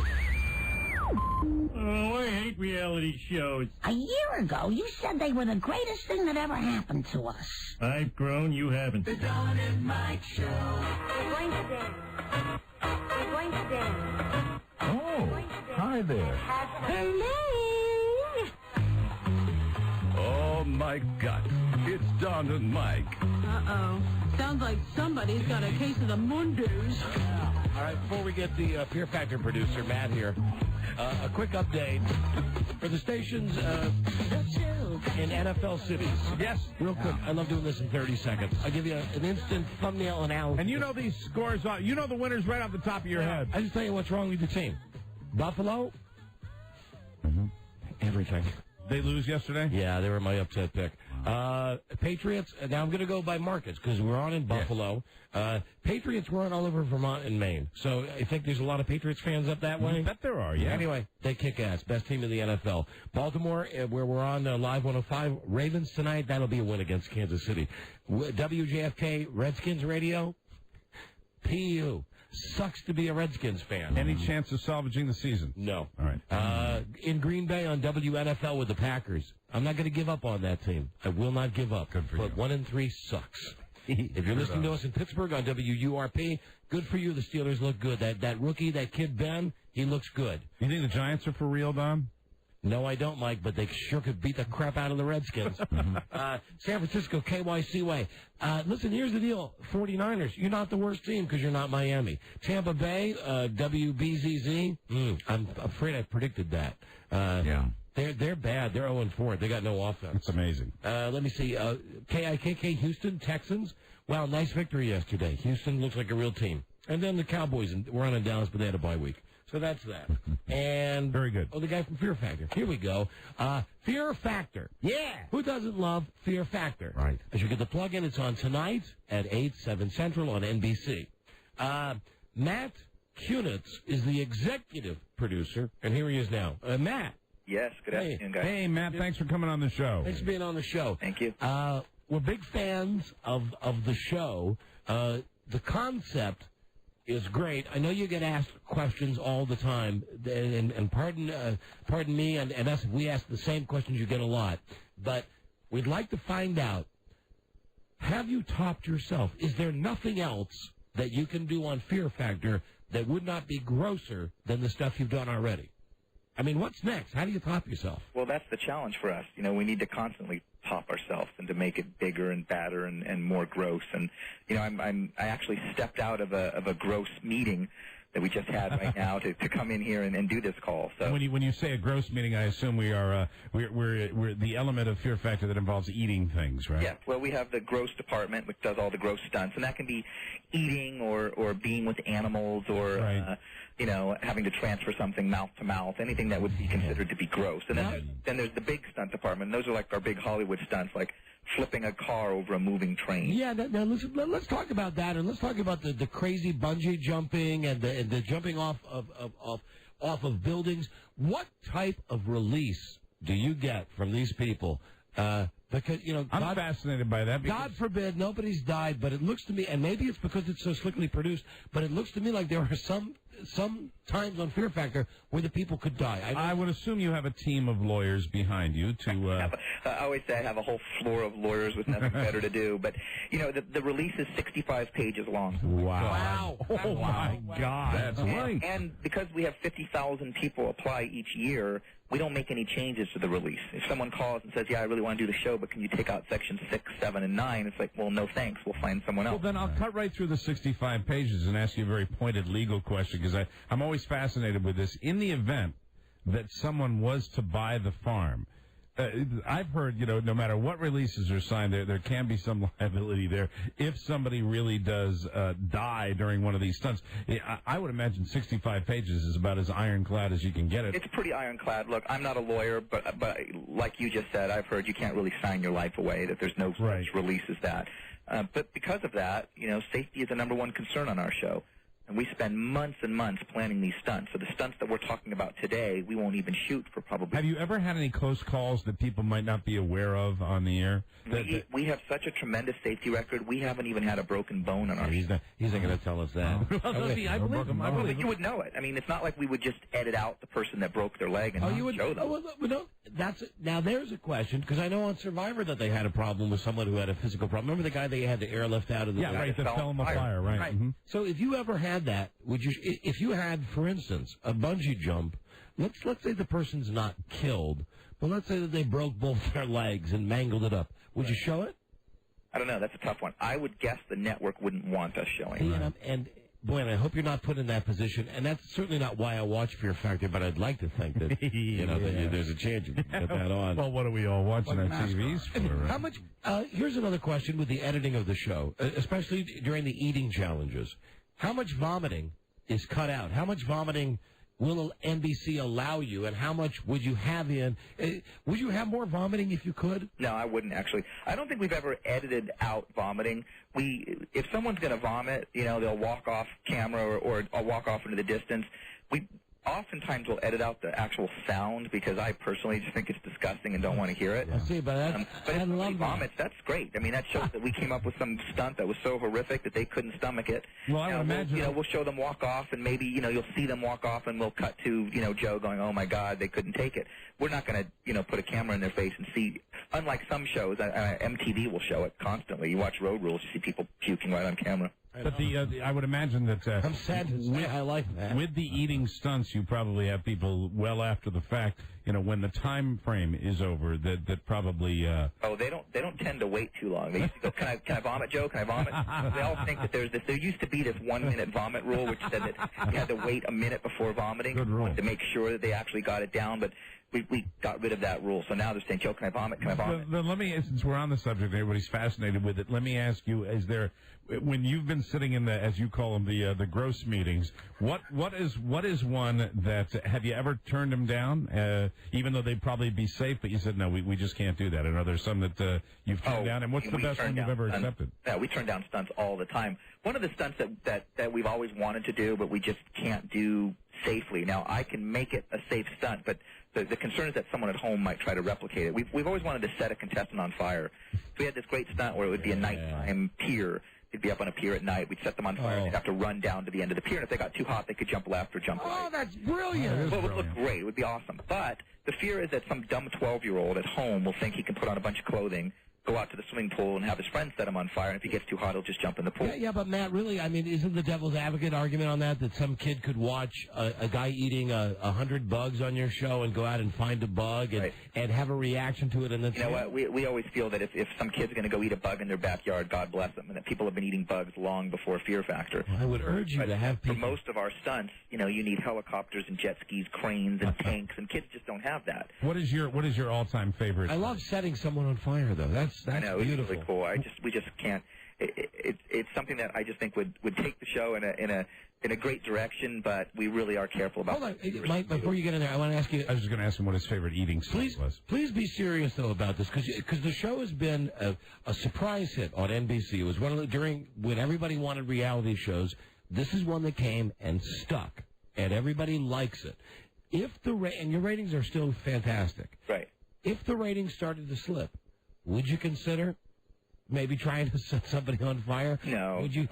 Oh, I hate reality shows. A year ago, you said they were the greatest thing that ever happened to us. I've grown, you haven't. The Don and Mike Show. We're going to dance. We're going to dance. Oh, hi there. Hello. Oh, my God. It's Don and Mike. Uh-oh. Sounds like somebody's got a case of the Mondays. All right, before we get the Fear Factor producer, Matt, here, a quick update for the stations in NFL cities. Yes. Real quick, I love doing this in 30 seconds. I'll give you an instant thumbnail analysis. And you know these scores, you know the winners right off the top of your head. I just tell you what's wrong with the team. Buffalo, everything. They lose yesterday? Yeah, they were my upset pick. Patriots, now I'm going to go by markets because we're on in Buffalo. Patriots were on all over Vermont and Maine. So I think there's a lot of Patriots fans up that way. I bet there are, yeah. Anyway, they kick ass. Best team in the NFL. Baltimore, where we're on Live 105. Ravens tonight, that'll be a win against Kansas City. WJFK, Redskins radio. PU. Sucks to be a Redskins fan. Any chance of salvaging the season? No. All right. In Green Bay on WNFL with the Packers. I'm not going to give up on that team. I will not give up. Good for you. 1-3 sucks. If you're listening to us in Pittsburgh on WURP, good for you. The Steelers look good. That rookie, that kid Ben, he looks good. You think the Giants are for real, Don? No, I don't, Mike, but they sure could beat the crap out of the Redskins. San Francisco, KYC way. Listen, here's the deal. 49ers, you're not the worst team because you're not Miami. Tampa Bay, WBZZ, I'm afraid I predicted that. Yeah. They're bad. They're 0-4. They got no offense. That's amazing. Let me see. KIKK, Houston, Texans. Wow, nice victory yesterday. Houston looks like a real team. And then the Cowboys were on in Dallas, but they had a bye week. So that's that. And very good. Oh, the guy from Fear Factor. Here we go. Fear Factor. Yeah. Who doesn't love Fear Factor? Right. As you get the plug-in, it's on tonight at 8, 7 Central on NBC. Matt Kunitz is the executive producer, and here he is now. Matt. Yes, good afternoon, guys. Hey, Matt, thanks for coming on the show. Thanks for being on the show. Thank you. We're big fans of the show. The concept is great. I know you get asked questions all the time, and pardon me and us if we ask the same questions, you get a lot. But we'd like to find out, have you topped yourself? Is there nothing else that you can do on Fear Factor that would not be grosser than the stuff you've done already? I mean, what's next? How do you top yourself? Well, that's the challenge for us. You know, we need to constantly top ourselves and to make it bigger and badder and more gross. And you know, I actually stepped out of a gross meeting that we just had right now to come in here and do this call. So when you say a gross meeting, I assume we're the element of Fear Factor that involves eating things, right? Yeah. Well, we have the gross department, which does all the gross stunts, and that can be eating or being with animals or right. You know, having to transfer something mouth to mouth, anything that would be considered to be gross. And then there's the big stunt department. Those are like our big Hollywood stunts, like flipping a car over a moving train. Yeah, now let's talk about that, and let's talk about the crazy bungee jumping and the jumping off of buildings. What type of release do you get from these people? Because, you know, I'm fascinated by that. God forbid nobody's died, but it looks to me, and maybe it's because it's so slickly produced, but it looks to me like there are some times on Fear Factor where the people could die. I would assume you have a team of lawyers behind you to... I always say I have a whole floor of lawyers with nothing better to do, but, you know, the release is 65 pages long. Wow. Oh, my God. That's right. And because we have 50,000 people apply each year, we don't make any changes to the release. If someone calls and says, yeah, I really want to do the show, but can you take out sections 6, 7, and 9? It's like, well, no thanks. We'll find someone else. Well, then I'll cut right through the 65 pages and ask you a very pointed legal question, because I'm always fascinated with this. In the event that someone was to buy the farm, I've heard, you know, no matter what releases are signed, there can be some liability there if somebody really does die during one of these stunts. I would imagine 65 pages is about as ironclad as you can get it. It's pretty ironclad. Look, I'm not a lawyer, but like you just said, I've heard you can't really sign your life away, that there's no such release as that. But because of that, you know, safety is the #1 concern on our show. And we spend months and months planning these stunts. So the stunts that we're talking about today, we won't even shoot for probably... Have you ever had any close calls that people might not be aware of on the air? We have such a tremendous safety record. We haven't even had a broken bone on our... He's not going to tell us that. I believe him. But you would know it. I mean, it's not like we would just edit out the person that broke their leg and show them. Now, there's a question, because I know on Survivor that they had a problem with someone who had a physical problem. Remember the guy they had to airlift out of the... Yeah, right, that fell in the fire, right. Mm-hmm. So if you ever had that, would you... If you had, for instance, a bungee jump, let's say the person's not killed, but let's say that they broke both their legs and mangled it up. Would you show it? I don't know. That's a tough one. I would guess the network wouldn't want us showing it. And boy, I hope you're not put in that position. And that's certainly not why I watch Fear Factor, but I'd like to think that, that there's a chance you can get that on. Well, what are we all watching our TVs for? Right? How much? Here's another question with the editing of the show, especially during the eating challenges. How much vomiting is cut out? How much vomiting will NBC allow you, and how much would you have in? Would you have more vomiting if you could? No, I wouldn't, actually. I don't think we've ever edited out vomiting. If someone's going to vomit, they'll walk off camera or walk off into the distance. We oftentimes will edit out the actual sound because I personally just think it's disgusting and don't want to hear it. I see, but if somebody vomits, that's great. I mean, that shows that we came up with some stunt that was so horrific that they couldn't stomach it. Well, I would imagine... We'll show them walk off, and maybe, you'll see them walk off, and we'll cut to, Joe going, oh, my God, they couldn't take it. We're not going to, put a camera in their face and see... Unlike some shows, MTV will show it constantly. You watch Road Rules, you see people puking right on camera. But I would imagine that... I'm sad to say I like that. With the eating stunts, you probably have people well after the fact, when the time frame is over, that probably... Oh, they don't tend to wait too long. They used to go, can I vomit, Joe? Can I vomit? They all think that there used to be this 1-minute vomit rule, which said that you had to wait a minute before vomiting to make sure that they actually got it down, but... We got rid of that rule, so now they're saying, Joe, can I vomit? Can I vomit? Then let me, since we're on the subject, everybody's fascinated with it, let me ask you, is there, when you've been sitting in the, as you call them, the gross meetings, what is one that, have you ever turned them down, even though they'd probably be safe, but you said, no, we just can't do that, and are there some that you've turned down, and what's the best one you've ever accepted? Yeah, we turn down stunts all the time. One of the stunts that we've always wanted to do, but we just can't do safely. Now, I can make it a safe stunt, but the concern is that someone at home might try to replicate it. We've always wanted to set a contestant on fire. So we had this great stunt where it would be a nighttime pier. They'd be up on a pier at night. We'd set them on fire. They'd have to run down to the end of the pier. And if they got too hot, they could jump left or jump right. Oh, that's brilliant. Well, it would look great. It would be awesome. But the fear is that some dumb 12-year-old at home will think he can put on a bunch of clothing, go out to the swimming pool and have his friends set him on fire, and if he gets too hot, he'll just jump in the pool. Yeah, but Matt, really, I mean, isn't the devil's advocate argument on that some kid could watch a guy eating 100 bugs on your show and go out and find a bug and have a reaction to it? And then you know what? We always feel that if some kid's going to go eat a bug in their backyard, God bless them, and that people have been eating bugs long before Fear Factor. Well, I would urge you to have people... For most of our stunts, you need helicopters and jet skis, cranes and tanks, and kids just don't have that. What is your all-time favorite? I love setting someone on fire, though. That's I know, beautiful. It's really cool. We just can't. It's something that I just think would take the show in a great direction, but we really are careful about. Hold on, Mike. Before you get in there, I want to ask you. I was just going to ask him what his favorite eating stunt was. Please be serious though about this, because the show has been a surprise hit on NBC. It was one of the, when everybody wanted reality shows. This is one that came and stuck, and everybody likes it. And your ratings are still fantastic. Right. If the ratings started to slip, would you consider maybe trying to set somebody on fire? No. Would you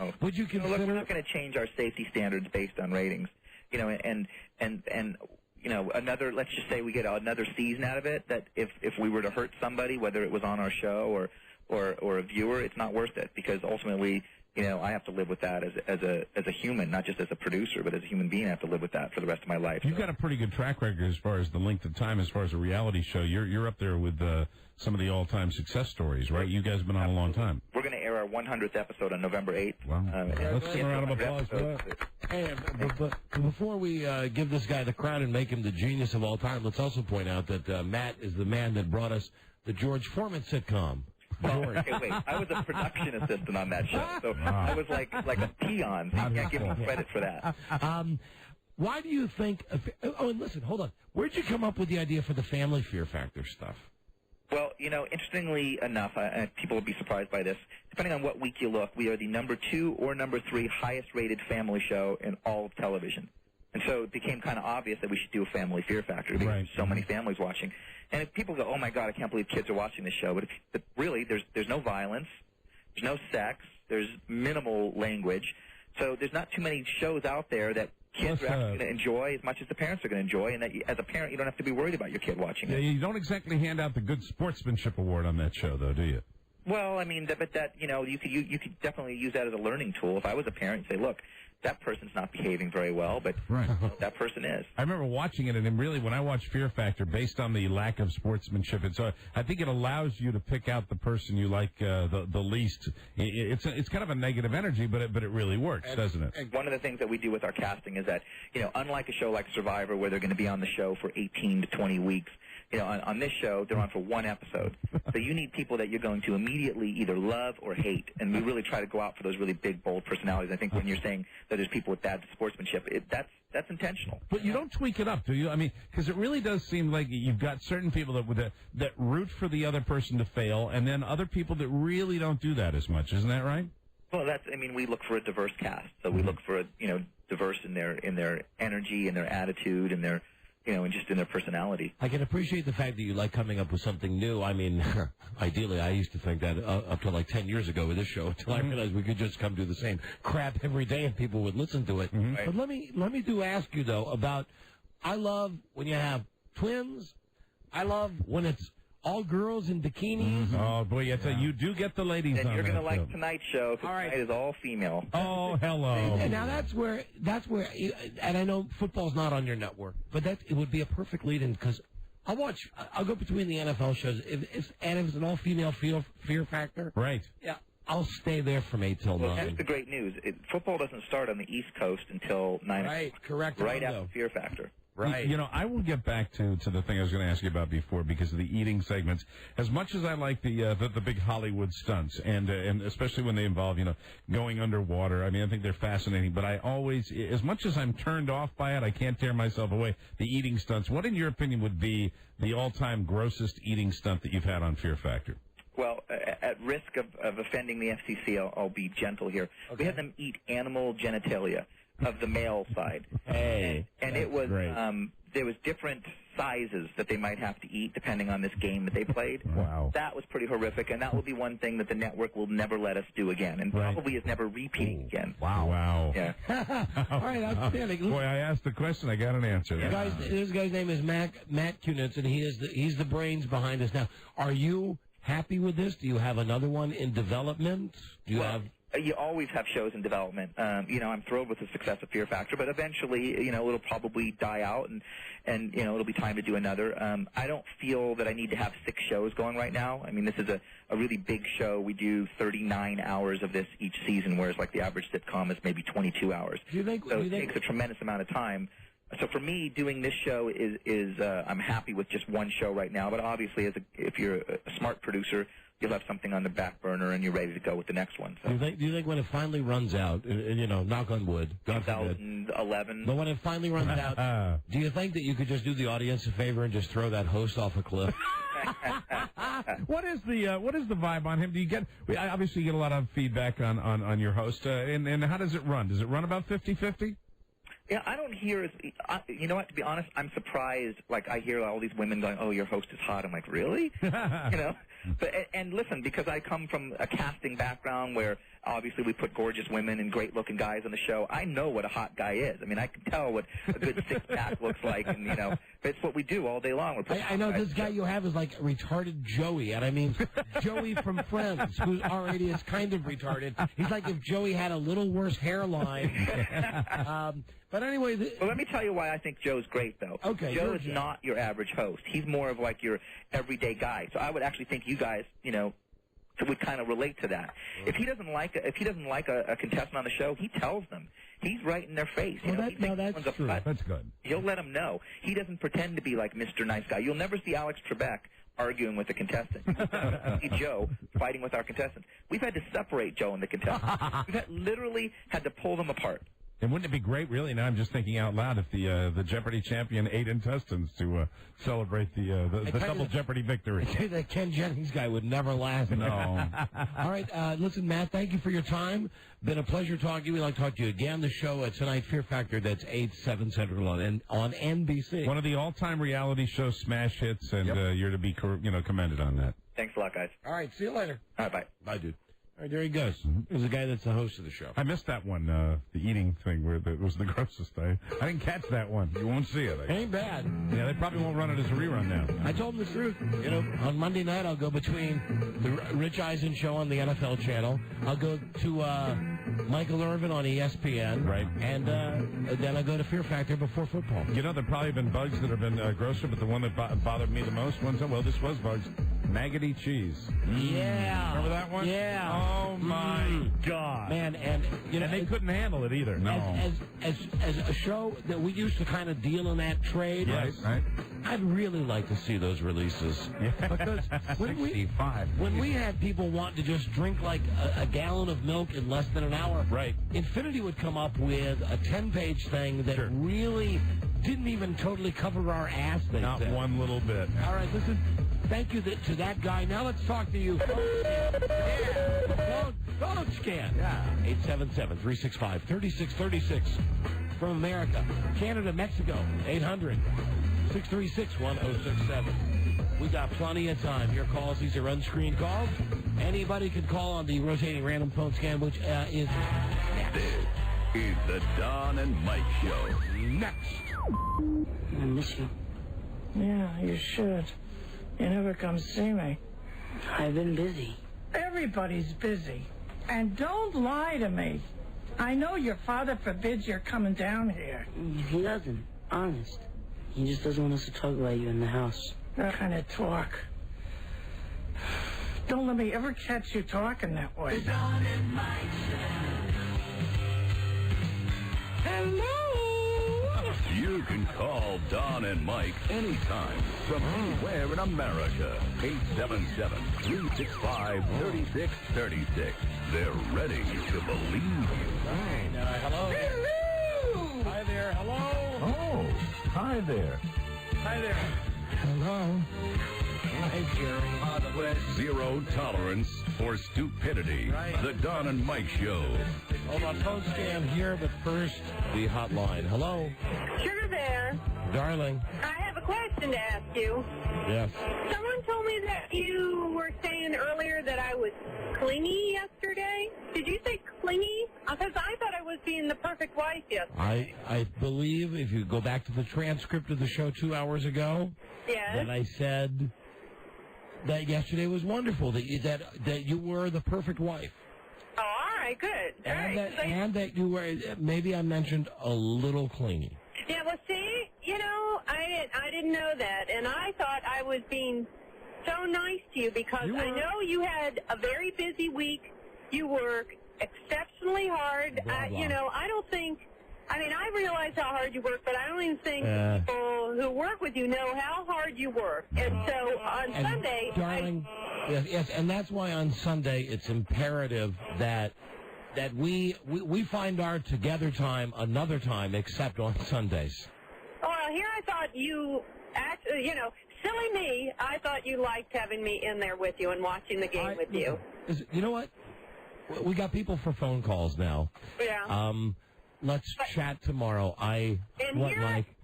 consider? Look, we're not going to change our safety standards based on ratings. And another. Let's just say we get another season out of it. That if we were to hurt somebody, whether it was on our show or a viewer, it's not worth it, because ultimately, I have to live with that as a human, not just as a producer, but as a human being. I have to live with that for the rest of my life. You've got a pretty good track record as far as the length of time, as far as a reality show. You're up there with some of the all-time success stories, right? You guys have been on a long time. We're going to air our 100th episode on November 8th. Wow. Let's give a round of applause for that. Hey, but before we give this guy the crown and make him the genius of all time, let's also point out that Matt is the man that brought us the George Foreman sitcom. Well, okay, wait. I was a production assistant on that show, so I was like a peon. So you can't give me credit for that. Why do you think... and listen, hold on. Where'd you come up with the idea for the Family Fear Factor stuff? Well, interestingly enough, people will be surprised by this. Depending on what week you look, we are the number 2 or number 3 highest-rated family show in all of television. And so it became kind of obvious that we should do a family fear factor because there's so many families watching. And if people go, oh, my God, I can't believe kids are watching this show. But really, there's no violence. There's no sex. There's minimal language. So there's not too many shows out there that kids are actually going to enjoy as much as the parents are going to enjoy, and that as a parent, you don't have to be worried about your kid watching it. You don't exactly hand out the Good Sportsmanship Award on that show, though, do you? Well, I mean, but that, you could definitely use that as a learning tool. If I was a parent, say, look, that person's not behaving very well, but that person is. I remember watching it, and really, when I watch Fear Factor, based on the lack of sportsmanship, I think it allows you to pick out the person you like the least. It's kind of a negative energy, but it really works, doesn't it? And one of the things that we do with our casting is that, unlike a show like Survivor, where they're going to be on the show for 18 to 20 weeks, on this show, they're on for one episode. So you need people that you're going to immediately either love or hate, and we really try to go out for those really big, bold personalities. I think when you're saying that there's people with bad sportsmanship, that's intentional. But you don't tweak it up, do you? I mean, because it really does seem like you've got certain people that root for the other person to fail, and then other people that really don't do that as much. Isn't that right? Well, we look for a diverse cast. So we look for diverse in their energy and their attitude and their and just in their personality. I can appreciate the fact that you like coming up with something new. I mean, ideally, I used to think that up to like 10 years ago with this show, until I realized we could just come do the same crap every day and people would listen to it. Right. But let me ask you, though, about, I love when you have twins. I love when it's all girls in bikinis. Oh, boy, you do get the ladies and on you're that going to like tonight's show, because tonight is all female. Oh, hello. And now that's where, and I know football's not on your network, but it would be a perfect lead-in, because I'll go between the NFL shows, if it's an all-female fear factor. Right. Yeah. I'll stay there from 8 till 9. That's the great news. Football doesn't start on the East Coast until 9 o'clock. Right, correct. Right after Fear Factor. Right. I will get back to the thing I was going to ask you about before, because of the eating segments. As much as I like the big Hollywood stunts, and especially when they involve going underwater, I mean, I think they're fascinating. But I always, as much as I'm turned off by it, I can't tear myself away. The eating stunts. What, in your opinion, would be the all-time grossest eating stunt that you've had on Fear Factor? Well, at risk of offending the FCC, I'll be gentle here. Okay. We had them eat animal genitalia of the male side. Hey, and it was great. There was different sizes that they might have to eat depending on this game that they played. Wow. That was pretty horrific, and that will be one thing that the network will never let us do again, and probably is never repeating again. Wow. Yeah. All right, outstanding. Boy, I asked the question, I got an answer. Guys, this guy's name is Matt Kunitz, and he's the brains behind this. Now, are you happy with this? Do you have another one in development? You always have shows in development. I'm thrilled with the success of Fear Factor, but eventually, it'll probably die out, and it'll be time to do another. I don't feel that I need to have 6 shows going right now. I mean, this is a really big show. We do 39 hours of this each season, whereas like the average sitcom is maybe 22 hours. It takes a tremendous amount of time. So for me, doing this show is I'm happy with just one show right now. But obviously, if you're a smart producer, you'll have something on the back burner and you're ready to go with the next one. So. Do you think when it finally runs out, knock on wood, God forbid, 2011. But when it finally runs out, do you think that you could just do the audience a favor and just throw that host off a cliff? What is the vibe on him? I obviously get a lot of feedback on your host, and how does it run? Does it run about 50-50? Yeah, I don't hear. You know what? To be honest, I'm surprised. Like I hear all these women going, "Oh, your host is hot." I'm like, really? But and listen, because I come from a casting background where obviously we put gorgeous women and great-looking guys on the show. I know what a hot guy is. I mean, I can tell what a good six-pack looks like, and it's what we do all day long. I know this guy you have is like retarded Joey, and I mean Joey from Friends, who already is kind of retarded. He's like if Joey had a little worse hairline. But anyway... Well, let me tell you why I think Joe's great, though. Okay, Joe is not your average host. He's more of like your everyday guy. So I would actually think you guys, would kind of relate to that. If he doesn't like a contestant on the show, he tells them. He's right in their face. That's true. That's good. He'll let them know. He doesn't pretend to be like Mr. Nice Guy. You'll never see Alex Trebek arguing with a contestant. See Joe fighting with our contestants. We've had to separate Joe and the contestants. We've literally had to pull them apart. And wouldn't it be great, really? Now I'm just thinking out loud, if the Jeopardy champion ate intestines to celebrate the double Jeopardy victory. I tell you, that Ken Jennings guy would never last. No. All right, listen, Matt, thank you for your time. Been a pleasure talking to you. We'd like to talk to you again. The show tonight, Fear Factor, that's 8, 7 Central on NBC. One of the all-time reality show smash hits, and you're to be commended on that. Thanks a lot, guys. All right, see you later. All right, bye. Bye, dude. All right, there he goes. There's a guy that's the host of the show. I missed that one, the eating thing, where it was the grossest thing. I didn't catch that one. You won't see it. Ain't bad. Yeah, they probably won't run it as a rerun now. I told him the truth. On Monday night, I'll go between the Rich Eisen show on the NFL channel. I'll go to Michael Irvin on ESPN. Right. And then I'll go to Fear Factor before football. There probably have been bugs that have been grosser, but the one that bothered me the most, this was bugs. Maggoty cheese. Yeah. Remember that one? Yeah. Oh, my God. Man, and they couldn't handle it either. No. As a show that we used to kind of deal in that trade, yes, right. I'd really like to see those releases. Yeah. Because when we had people want to just drink like a gallon of milk in less than an hour, right? Infinity would come up with a 10-page thing that really didn't even totally cover our ass. Not one little bit. All right, listen. Thank you to that guy. Now let's talk to you. Phone scan. Yeah. 877-365-3636 from America. Canada, Mexico, 800-636-1067. We got plenty of time. Your calls, these are unscreened calls. Anybody can call on the rotating random phone scan, which is next. This is the Don and Mike Show. Next. I miss you. Yeah, you should. You never come see me. I've been busy. Everybody's busy. And don't lie to me. I know your father forbids your coming down here. He doesn't. Honest. He just doesn't want us to talk about you in the house. That kind of talk. Don't let me ever catch you talking that way. Hello! You can call Don and Mike anytime from anywhere in America. 877-365-3636. They're ready to believe you. Hello. Hello! Hi there. Hello. Oh, hi there. Hi there. Hello. Hi, Jerry. Zero tolerance for stupidity. Right. The Don and Mike Show. Hold on, phone scan here, but first, the hotline. Hello. Sugar Bear. Darling. I have a question to ask you. Yes. Someone told me that you were saying earlier that I was clingy yesterday. Did you say clingy? Because I thought I was being the perfect wife yesterday. I believe if you go back to the transcript of the show 2 hours ago, yes, that I said that yesterday was wonderful, that you were the perfect wife. Oh, all right, good. All right. And that you were, maybe I mentioned a little clingy. Yeah, well, see, I didn't know that, and I thought I was being so nice to you because I know you had a very busy week. You work exceptionally hard. I realize how hard you work, but I don't even think people who work with you know how hard you work. And so on Sunday, darling, yes, and that's why on Sunday it's imperative that we find our together time another time except on Sundays. Well, here I thought you actually, silly me, I thought you liked having me in there with you and watching the game with you. You know what? We got people for phone calls now. Yeah. Let's chat tomorrow. Here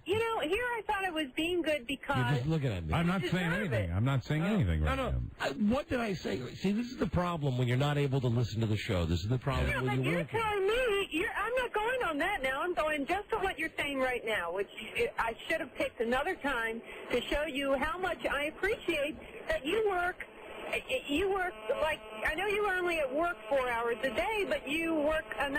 I thought I was being good because... You're just looking at me. I'm not saying anything. I'm not saying anything right now. What did I say? See, this is the problem when you're not able to listen to the show. This is the problem when you're telling me... I'm not going on that now. I'm going just on what you're saying right now, which I should have picked another time to show you how much I appreciate that you work... You work, I know you only at work 4 hours a day, but you work all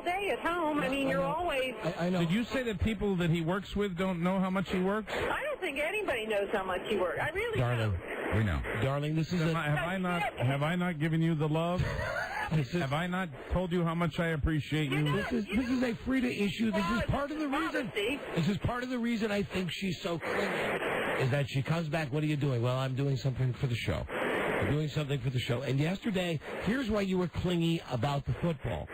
day at home. I mean, you're always... I know. Did you say that people that he works with don't know how much he works? I don't think anybody knows how much you work. I really don't. We know. Darling, this is Have I not given you the love? Have I not told you how much I appreciate you? This is a Freda issue. This is part of the reason. This is part of the reason I think she's so clingy. Is that she comes back, what are you doing? Well, I'm doing something for the show. I'm doing something for the show. And yesterday, here's why you were clingy about the football.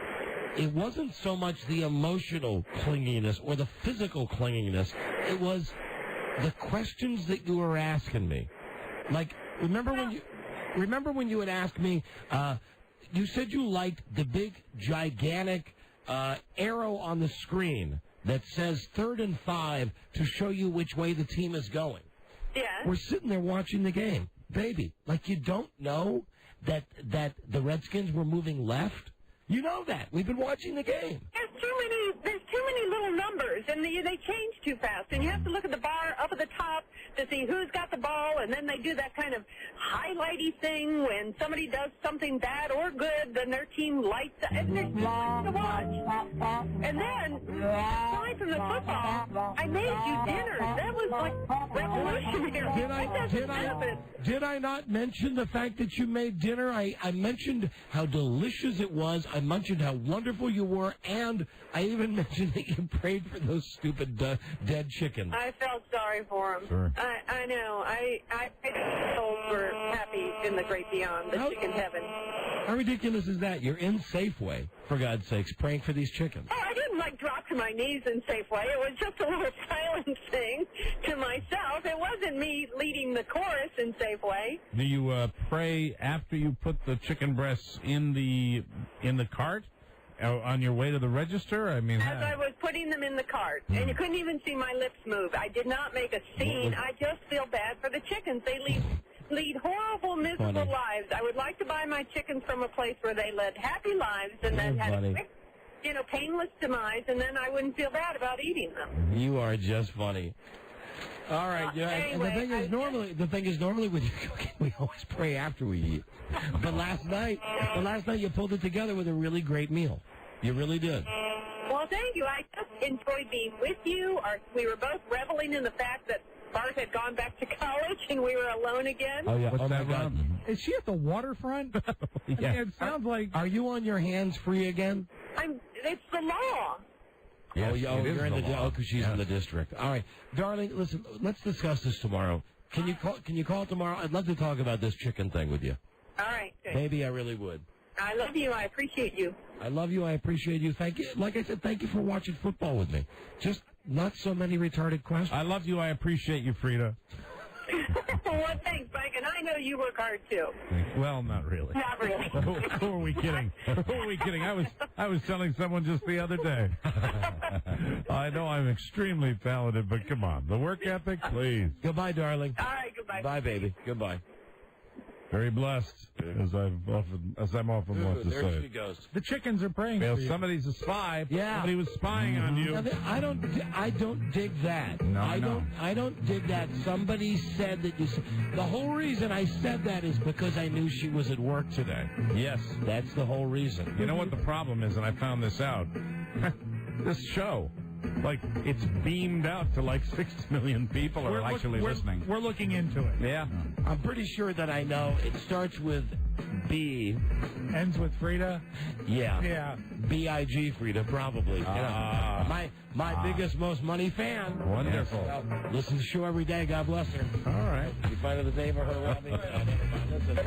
it wasn't so much the emotional clinginess or the physical clinginess. It was the questions that you were asking me. Like, remember when you had asked me, you said you liked the big, gigantic arrow on the screen that says 3rd and 5 to show you which way the team is going. Yeah. We're sitting there watching the game. Baby, like you don't know that the Redskins were moving left? You know that. We've been watching the game. There's too many little numbers, and they change too fast. And you have to look at the bar up at the top to see who's got the ball, and then they do that kind of highlighty thing when somebody does something bad or good, then their team lights up. And it's fun to watch. And then, aside from the football, I made you dinner. That was like revolutionary. Did I not mention the fact that you made dinner? I mentioned how delicious it was. I mentioned how wonderful you were, and I even mentioned that you prayed for those stupid dead chickens. I felt sorry for them. Sure. I know. I were happy in the great beyond, the chicken heaven. How ridiculous is that? You're in Safeway, for God's sakes, praying for these chickens. Oh, I didn't drop to my knees in Safeway. It was just a little silent thing to myself. It wasn't me leading the chorus in Safeway. Do you pray after you put the chicken breasts in the cart on your way to the register? I mean, as I was putting them in the cart, and you couldn't even see my lips move. I did not make a scene. I just feel bad for the chickens. They lead horrible, miserable lives. I would like to buy my chickens from a place where they led happy lives and then had a quick, painless demise, and then I wouldn't feel bad about eating them. You are just funny. All right, anyway, and the thing is normally with you cooking, we always pray after we eat. But last night you pulled it together with a really great meal. You really did. Well, thank you. I just enjoyed being with you. We were both reveling in the fact that Bart had gone back to college and we were alone again. Oh, yeah. What's that, Rob? Is she at the waterfront? Yeah. It sounds like... Are you on your hands free again? It's the law. Yes, you're in the law. Because she's in the district. All right, darling. Listen, let's discuss this tomorrow. Can you call tomorrow? I'd love to talk about this chicken thing with you. All right. Good. Maybe I really would. I love you. I appreciate you. I love you. I appreciate you. Thank you. Like I said, thank you for watching football with me. Just not so many retarded questions. I love you. I appreciate you, Freda. Well, thanks, Mike, and I know you work hard too. Well, not really. Not really. Who are we kidding? Who are we kidding? I was telling someone just the other day. I know I'm extremely talented, but come on, the work ethic, please. Goodbye, darling. All right, goodbye. Bye, baby. Goodbye. Very blessed, as I'm often wont to there say. she goes. The chickens are praying for you. Somebody's a spy. Yeah. Somebody was spying on you. Now, I don't dig that. No, I don't dig that. Somebody said that you. The whole reason I said that is because I knew she was at work today. Yes, that's the whole reason. You know what the problem is, and I found this out. This show, like, it's beamed out to like 6 million people are actually listening. We're looking into it. Yeah. I'm pretty sure that I know. It starts with B. Ends with Freda? Yeah. Yeah. B-I-G Freda, probably. My biggest, most money fan. Wonderful. Yes. Listen to the show every day. God bless her. All right. You find out the name of her, Robbie? Listen.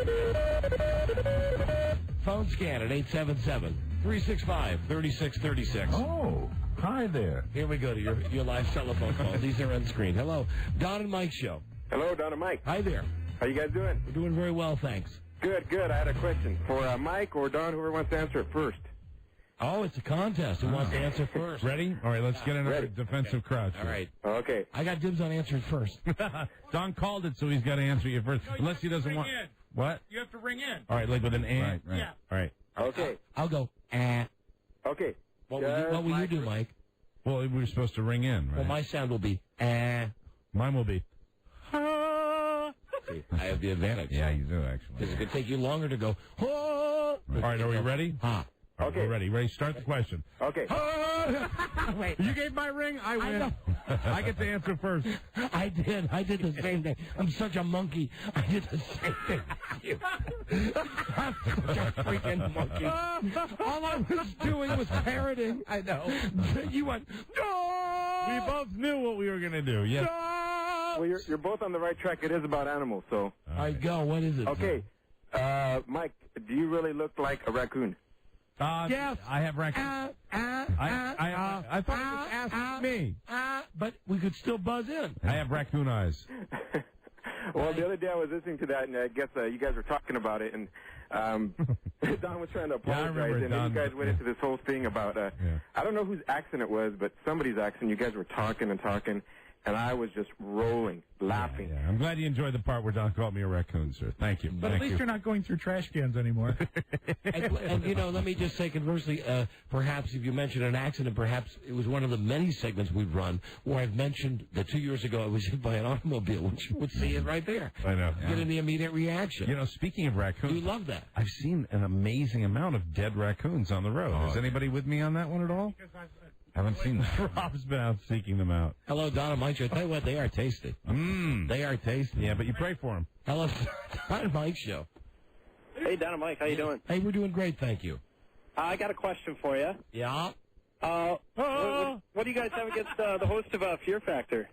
Phone scan at 877-365-3636. Oh, hi there. Here we go to your live telephone call. These are on screen. Hello, Don and Mike show. Hello, Don and Mike. Hi there. How you guys doing? We're doing very well, thanks. Good, good. I had a question for Mike or Don, whoever wants to answer it first. Oh, it's a contest. Who wants to answer first? Ready? All right, let's get in a defensive crouch. All right. Okay. I got dibs on answering first. Don called it, so he's got to answer you first. No, unless he doesn't want... in. What? You have to ring in. All right, like with an A? Right. Yeah. All right. Okay. I'll go, Okay. What will you do, Mike? Well, we were supposed to ring in, right? Well, my sound will be, Mine will be... See, I have the advantage. Yeah, you do, actually. Because it could take you longer to go, All right, are we ready? Okay. We're ready. Ready? Start the question. Okay. Wait. You gave my ring, I win. I get to answer first. I did the same thing. I'm such a monkey. I did the same thing. I'm such a freaking monkey. All I was doing was parroting. I know. You went, no! We both knew what we were going to do. Yes. No! Well, you're both on the right track. It is about animals, so. All right, go. What is it? Okay. Mike, do you really look like a raccoon? Yes. I have raccoons. I thought you just asked me. But we could still buzz in. I have raccoon eyes. Well, the other day I was listening to that, and I guess you guys were talking about it, and Don was trying to apologize, and then you guys went into this whole thing about, I don't know whose accent it was, but somebody's accent. You guys were talking and talking, and I was just rolling, laughing. Yeah. I'm glad you enjoyed the part where Don called me a raccoon, sir. Thank you. But at least you're not going through trash cans anymore. And, you know, let me just say conversely, perhaps if you mentioned an accident, perhaps it was one of the many segments we've run where I've mentioned that 2 years ago I was hit by an automobile, which you would see it right there. I know. Get in the immediate reaction. You know, speaking of raccoons. We love that. I've seen an amazing amount of dead raccoons on the road. Is anybody with me on that one at all? Haven't seen that. Rob's been out seeking them out. Hello, Don and Mike Show. Tell you what, they are tasty. They are tasty. Yeah, but you pray for them. Hello, Don and Mike Show. Hey, Don and Mike, how you doing? Hey, we're doing great, thank you. I got a question for you. Yeah? What do you guys have against the host of Fear Factor?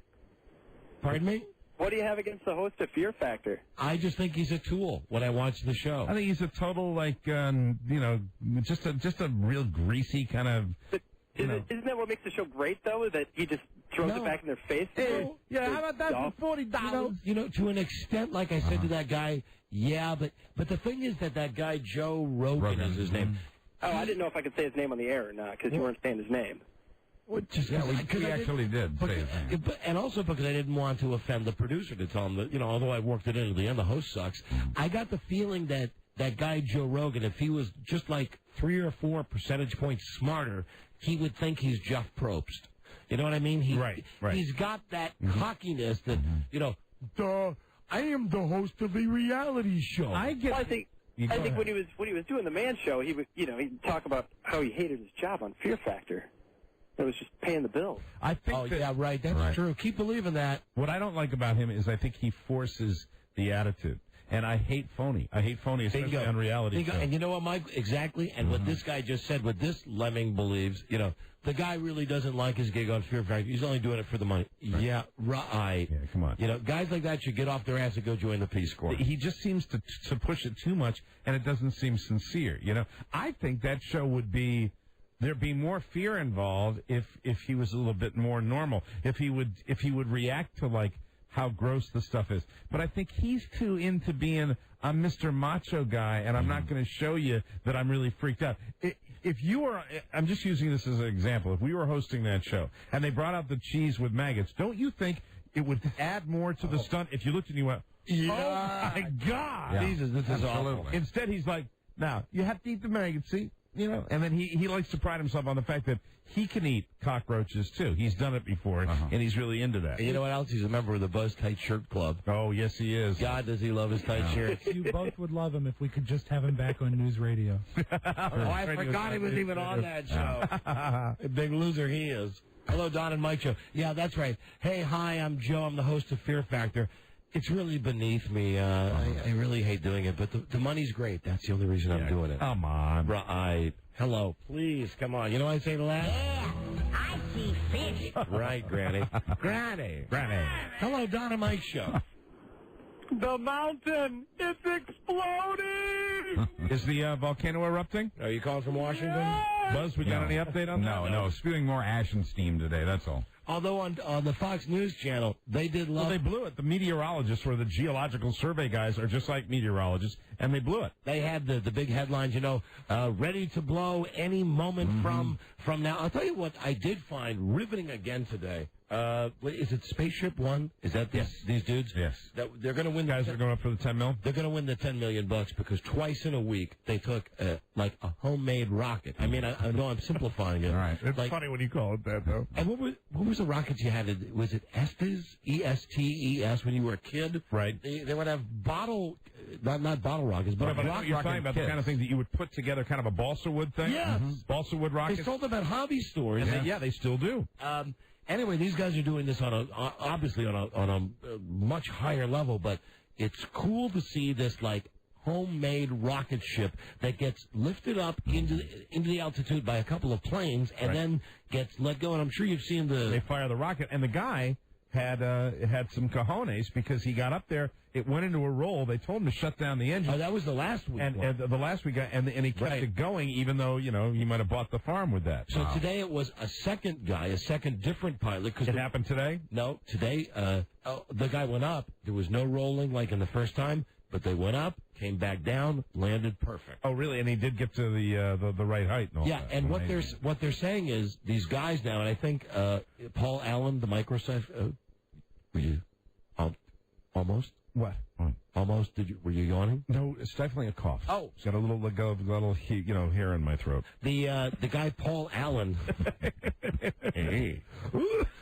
Pardon me? What do you have against the host of Fear Factor? I just think he's a tool when I watch the show. I think he's a total, like, you know, just a real greasy kind of... Isn't that what makes the show great, though, that he just throws it back in their face? Yeah, how about that for $40? You know, to an extent, like I said to that guy, yeah, but the thing is that guy, Joe Rogan is his name. Oh, I didn't know if I could say his name on the air or not, because you weren't saying his name. Well, just we actually did say his name. And also because I didn't want to offend the producer to tell him that, you know, although I worked it into the end, the host sucks. I got the feeling that guy, Joe Rogan, if he was just like 3 or 4 percentage points smarter, he would think he's Jeff Probst. You know what I mean? Right. He's got that cockiness that, you know, I am the host of a reality show. I think when he was doing the Man Show, he would, you know, he'd talk about how he hated his job on Fear Factor. It was just paying the bills. I think yeah, right. That's true. Keep believing that. What I don't like about him is I think he forces the attitude. And I hate phony. Especially on reality shows. And you know what, Mike? Exactly. And what this guy just said, what this lemming believes, you know, the guy really doesn't like his gig on Fear Factor. He's only doing it for the money. Right. Yeah, right. Yeah, come on. You know, guys like that should get off their ass and go join the Peace Corps. He just seems to push it too much, and it doesn't seem sincere. You know, I think that show would be... There'd be more fear involved if he was a little bit more normal. If he would react to, like, how gross the stuff is. But I think he's too into being a Mr. Macho guy, and I'm not going to show you that I'm really freaked out. If you were, I'm just using this as an example, if we were hosting that show, and they brought out the cheese with maggots, don't you think it would add more to the stunt if you looked and you went, oh my God! Yeah. Jesus, this is awful. Instead, he's like, now, you have to eat the maggots, see? You know, and then he likes to pride himself on the fact that he can eat cockroaches, too. He's done it before, and he's really into that. And you know what else? He's a member of the Buzz Tight Shirt Club. Oh, yes, he is. God, does he love his tight shirts. You both would love him if we could just have him back on news radio. I forgot he was even on that show. A big loser he is. Hello, Don and Mike Show. Yeah, that's right. Hey, hi, I'm Joe. I'm the host of Fear Factor. It's really beneath me. I really hate doing it, but the money's great. That's the only reason I'm doing it. Come on. Right. Hello. Please, come on. You know what I say to that? Yeah, I see fish. Right, Granny. Granny. Hello, Don and Mike Show. The mountain, it's exploding! Is the volcano erupting? Are you calling from Washington? Yes! Buzz, we got any update on that? No, spewing more ash and steam today, that's all. Although on the Fox News channel, they did love... Well, they blew it. The meteorologists or the geological survey guys are just like meteorologists, and they blew it. They had the big headlines, you know, ready to blow any moment from now. I'll tell you what I did find riveting again today. Is it Spaceship One? Is that these dudes? Yes. They're going to win. Guys are going up for the $10 million? They're going to win the $10 million because twice in a week they took like a homemade rocket. I mean, I know I'm simplifying it. All right. It's like, funny when you call it that, though. And what was the rockets you had? Was it Estes? E-S-T-E-S when you were a kid? Right. They would have not bottle rockets, but I know what you're talking about, the kind of thing that you would put together, kind of a balsa wood thing? Yes. Balsa wood rockets? They sold them at hobby stores. Yeah, they still do. Anyway, these guys are doing this obviously on a much higher level, but it's cool to see this like homemade rocket ship that gets lifted up into the altitude by a couple of planes and then gets let go. And I'm sure you've seen They fire the rocket, and the guy had some cojones because he got up there. It went into a roll. They told him to shut down the engine. Oh, that was the last week. And the last week, and he kept it going, even though he might have bought the farm with that. So today it was a second different pilot. It happened today? No, today the guy went up. There was no rolling like in the first time, but they went up, came back down, landed perfect. Oh, really? And he did get to the right height and all that. Yeah, and what they're saying is these guys now, and I think Paul Allen, the Microsoft, were you almost? What? Almost? Were you yawning? No, it's definitely a cough. Oh, it's got a little hair in my throat. The guy Paul Allen. Hey.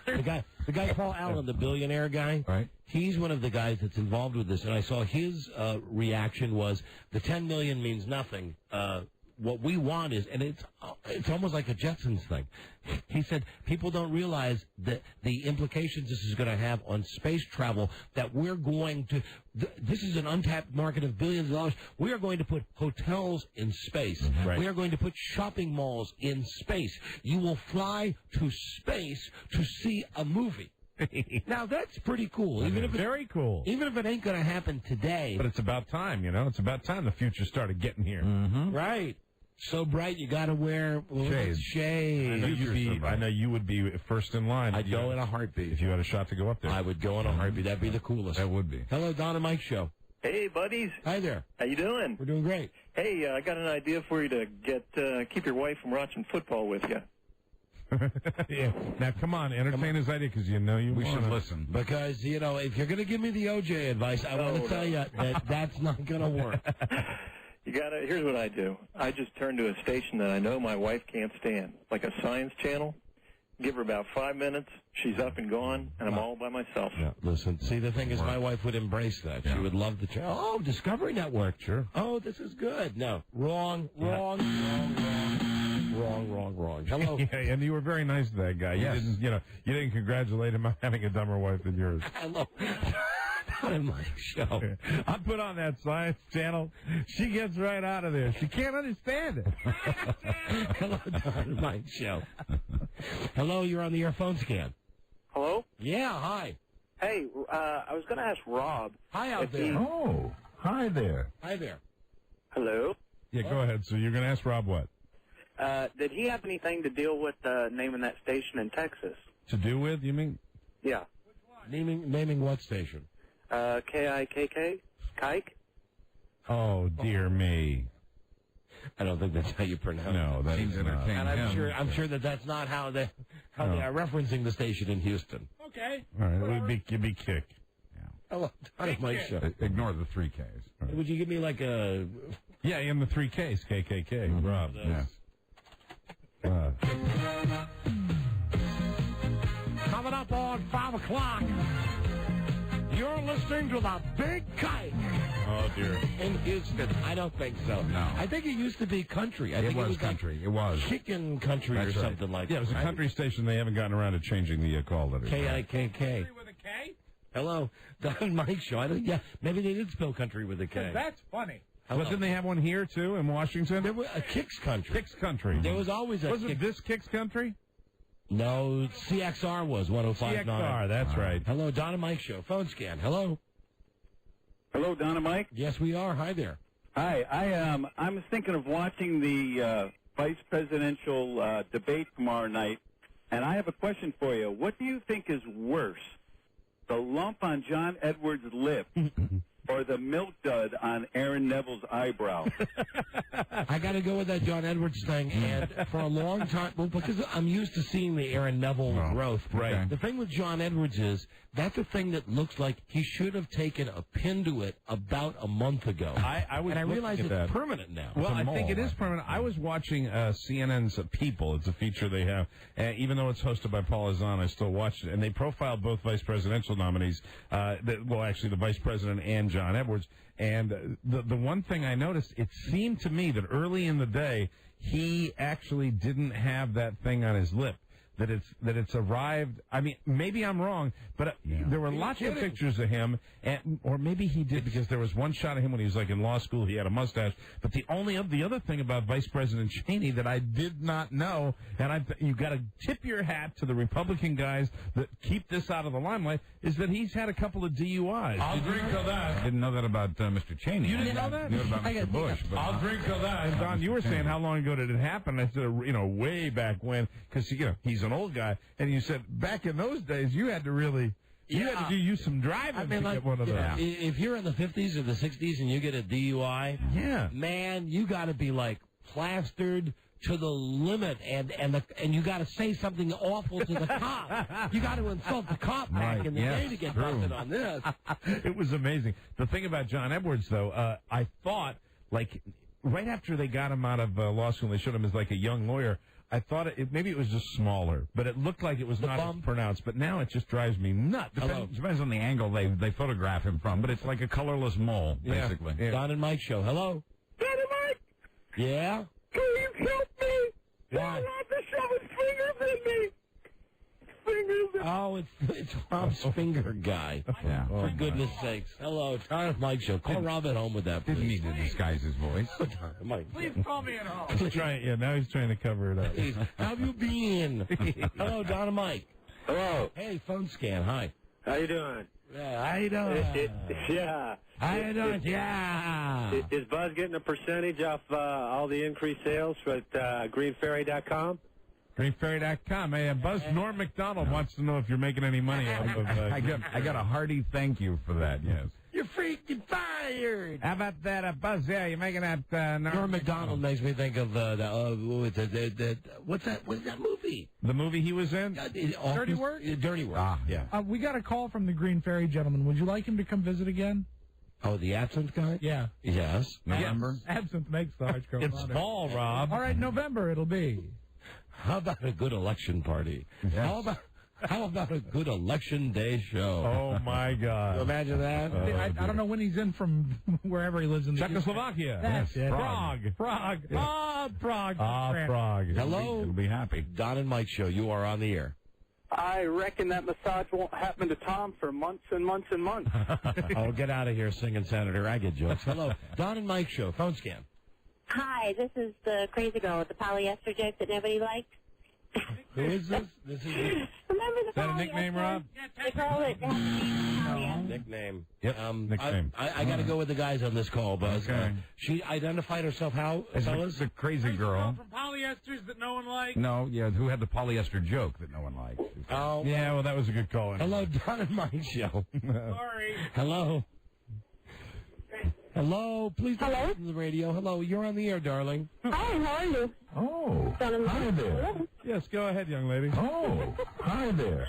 The guy Paul Allen, the billionaire guy. Right. He's one of the guys that's involved with this, and I saw his reaction was the $10 million means nothing. What we want is, and it's almost like a Jetsons thing. He said people don't realize that the implications this is going to have on space travel, that we're going to, this is an untapped market of billions of dollars. We are going to put hotels in space. Right. We are going to put shopping malls in space. You will fly to space to see a movie. Now, that's pretty cool. Very cool. Even if it ain't going to happen today. But it's about time, It's about time the future started getting here. Mm-hmm. Right. So bright, you got to wear shades. I know you would be first in line. I'd go in a heartbeat. If you had a shot to go up there. I would go in a heartbeat. That'd be the coolest. That would be. Hello, Don and Mike Show. Hey, buddies. Hi there. How you doing? We're doing great. Hey, I got an idea for you to keep your wife from watching football with you. Yeah. Now, come on, entertain his idea because we should listen. Because, if you're going to give me the OJ advice, I want to tell you that that's not going to work. Here's what I do. I just turn to a station that I know my wife can't stand, like a science channel. Give her about 5 minutes, she's up and gone, and I'm all by myself. Yeah, listen, see, the thing is, my wife would embrace that. Yeah. She would love the channel. Oh, Discovery Network. Sure. Oh, this is good. No, wrong. Hello. Yeah, and you were very nice to that guy. Yes. You didn't congratulate him on having a dumber wife than yours. Hello. Don and Mike Show. I put on that science channel. She gets right out of there. She can't understand it. Hello, Don and Mike Show. Hello, you're on the air phone scan. Hello? Yeah, hi. Hey, I was going to ask Rob. Hi out there. Oh, hi there. Hi there. Hello? Yeah, go ahead. So you're going to ask Rob what? Did he have anything to deal with naming that station in Texas? To do with, you mean? Yeah. Naming what station? K-I-K-K? Kike? Oh, dear me. I don't think that's how you pronounce it. No, that seems is not. And I'm sure that's not how they are referencing the station in Houston. Okay. All right, you'd be kicked. Hello, Mike Show. Ignore the 3 Ks. Right. Would you give me like a... Yeah, in the 3 Ks, KKK, Rob. Yes. Coming up on 5 o'clock, you're listening to the Big Kite. Oh, dear. In Houston. I don't think so. No. I think it used to be country. I think it was country. It was. Chicken country. That's or something like that. Yeah, it was a country station. They haven't gotten around to changing the call letters. K-I-K-K. With a K? Hello. Don and Mike Show. Maybe they did spell country with a K. That's funny. But didn't they have one here, too, in Washington? There was a Kicks Country. Kicks Country. There was always a... Wasn't this Kicks Country? No, CXR was 105.9. CXR, that's right. Hello, Don and Mike Show. Phone scan. Hello. Hello, Don and Mike. Yes, we are. Hi there. Hi. I was thinking of watching the vice presidential debate tomorrow night, and I have a question for you. What do you think is worse, the lump on John Edwards' lip or the milk dud on Aaron Neville's eyebrow? I got to go with that John Edwards thing, and for a long time, because I'm used to seeing the Aaron Neville growth. Right. The thing with John Edwards is that's a thing that looks like he should have taken a pin to it about a month ago. I realize it's that. permanent now. Well, I think it is permanent. I was watching CNN's People. It's a feature they have. Even though it's hosted by Paul Eisen, I still watched it. And they profiled both vice presidential nominees, actually the vice president and John Edwards. And the one thing I noticed, it seemed to me that early in the day, he actually didn't have that thing on his lip. that it's arrived. I mean, maybe I'm wrong, but there were lots of pictures of him, or maybe he did because there was one shot of him when he was like in law school. He had a mustache. But the other thing about Vice President Cheney that I did not know, and you got to tip your hat to the Republican guys that keep this out of the limelight, is that he's had a couple of DUIs. I'll drink to that. I didn't know that about Mr. Cheney. You didn't know that? I knew about Mr. Bush. But I'll drink to that. And Don, you were saying how long ago did it happen? I said, way back when, because he's an old guy, and you said back in those days you had to really. You had to do some driving to get one of those. If you're in the 50s or the 60s and you get a DUI, man, you got to be like plastered to the limit, and you got to say something awful to the cop. You got to insult the cop back in the day to get busted on this. It was amazing. The thing about John Edwards, though, I thought, like, right after they got him out of law school and they showed him as like a young lawyer, I thought maybe it was just smaller, but it looked like it was not as pronounced. But now it just drives me nuts. Depends on the angle they photograph him from, but it's like a colorless mole, basically. Yeah. Don and Mike show. Hello. Don and Mike. Yeah. Please help me. Why? Don wants to shove his fingers in me. Oh, it's Rob's finger guy. Yeah. For goodness sakes. Hello, Don and Mike show. Call Rob at home with that, please. Didn't need to disguise his voice. Mike. Please call me at home. Now he's trying to cover it up. Please. How have you been? Hello, Don and Mike. Hello. Hey, phone scan. Hi. How you doing? Yeah, how you doing? Yeah. How you doing? Yeah. Is Buzz getting a percentage off all the increased sales at greenferry.com? GreenFairy.com. Hey, Buzz Norm McDonald wants to know if you're making any money off of. I got a hearty thank you for that. Yes. You're freaking fired. How about that, Buzz? Yeah, you're making that. Norm McDonald makes me think of what's that? What's that movie? The movie he was in? Dirty Work? Dirty Work. Ah, yeah. We got a call from the Green Ferry gentleman. Would you like him to come visit again? Oh, the absinthe guy? Yeah. Yes. November? Yes. Absinthe makes the hearts grow It's fonder. fall, Rob. All right, November it'll be. How about a good election party? Yes. How about a good election day show? Oh, my God. You imagine that? I don't know when he's in from wherever he lives in the Czechoslovakia. That's it. Prague. Yeah. Ah, Prague. Prague. Hello. It'll be happy. Don and Mike show. You are on the air. I reckon that massage won't happen to Tom for months and months and months. Oh, get out of here, singing Senator. I get jokes. Hello. Don and Mike show. Phone scan. Hi, this is the crazy girl with the polyester joke that nobody liked. Who is this? This is Remember the Is that a nickname, Rob? The girl that nickname. Yep. Nickname. I got to go with the guys on this call, Buzz. Okay. She identified herself how, fellas? It's a crazy girl. From polyesters that no one likes. No, yeah, who had the polyester joke that no one liked. Oh. Yeah, well, that was a good call. Hello, Don and Mike show. Sorry. Hello. Hello, please don't Hello? listen to the radio. Hello, you're on the air, darling. Hi, how are you? Oh, hi there. Yes, go ahead, young lady. Oh, hi there.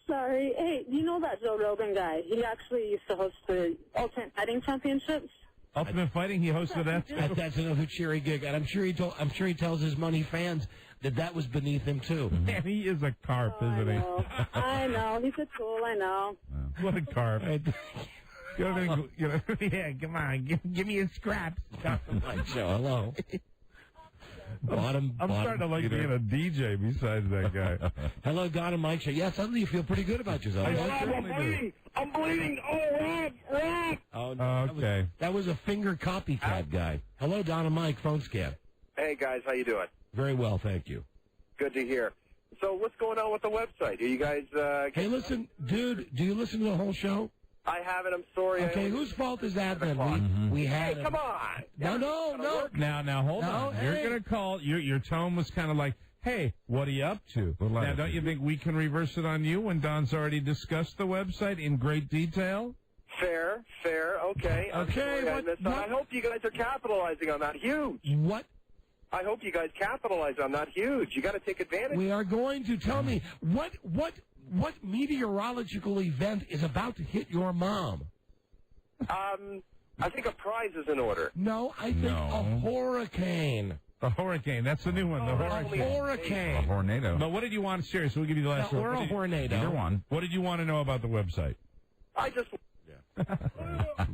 Sorry. Hey, do you know that Joe Rogan guy? He actually used to host the Ultimate Fighting Championships. Ultimate Fighting, he hosted that. That's another cheery gig, and I'm sure he tells his money fans that was beneath him too. Man, he is a carp, isn't he? I know. He's a tool, I know. What a carp. Yeah, come on, give me a scrap. Mike show. Hello. I'm starting to like being a DJ besides that guy. Hello, Don and Mike show. Yeah, suddenly you feel pretty good about yourself. I'm bleeding. Oh, Rob. Oh, no, okay. That was a finger copycat guy. Hello, Don and Mike. Phone scan. Hey, guys. How you doing? Very well, thank you. Good to hear. So what's going on with the website? Are you guys... Hey, listen, dude, do you listen to the whole show? I haven't. I'm sorry. Okay, whose fault is that then? We had... Hey, come on. No. Now, hold on. You're going to call... Your tone was kind of like, hey, what are you up to? Now, don't you think we can reverse it on you when Don's already discussed the website in great detail? Fair. Okay. I hope you guys are capitalizing on that. Huge. What? I hope you guys capitalize on that. Huge. You got to take advantage. We are going to tell me what meteorological event is about to hit your mom? I think a prize is in order. No, I think a hurricane. The hurricane. That's the new one. The hurricane. A tornado. But what did you want? Seriously, we'll give you the last one. Or a tornado. Either one. What did you want to know about the website? I just...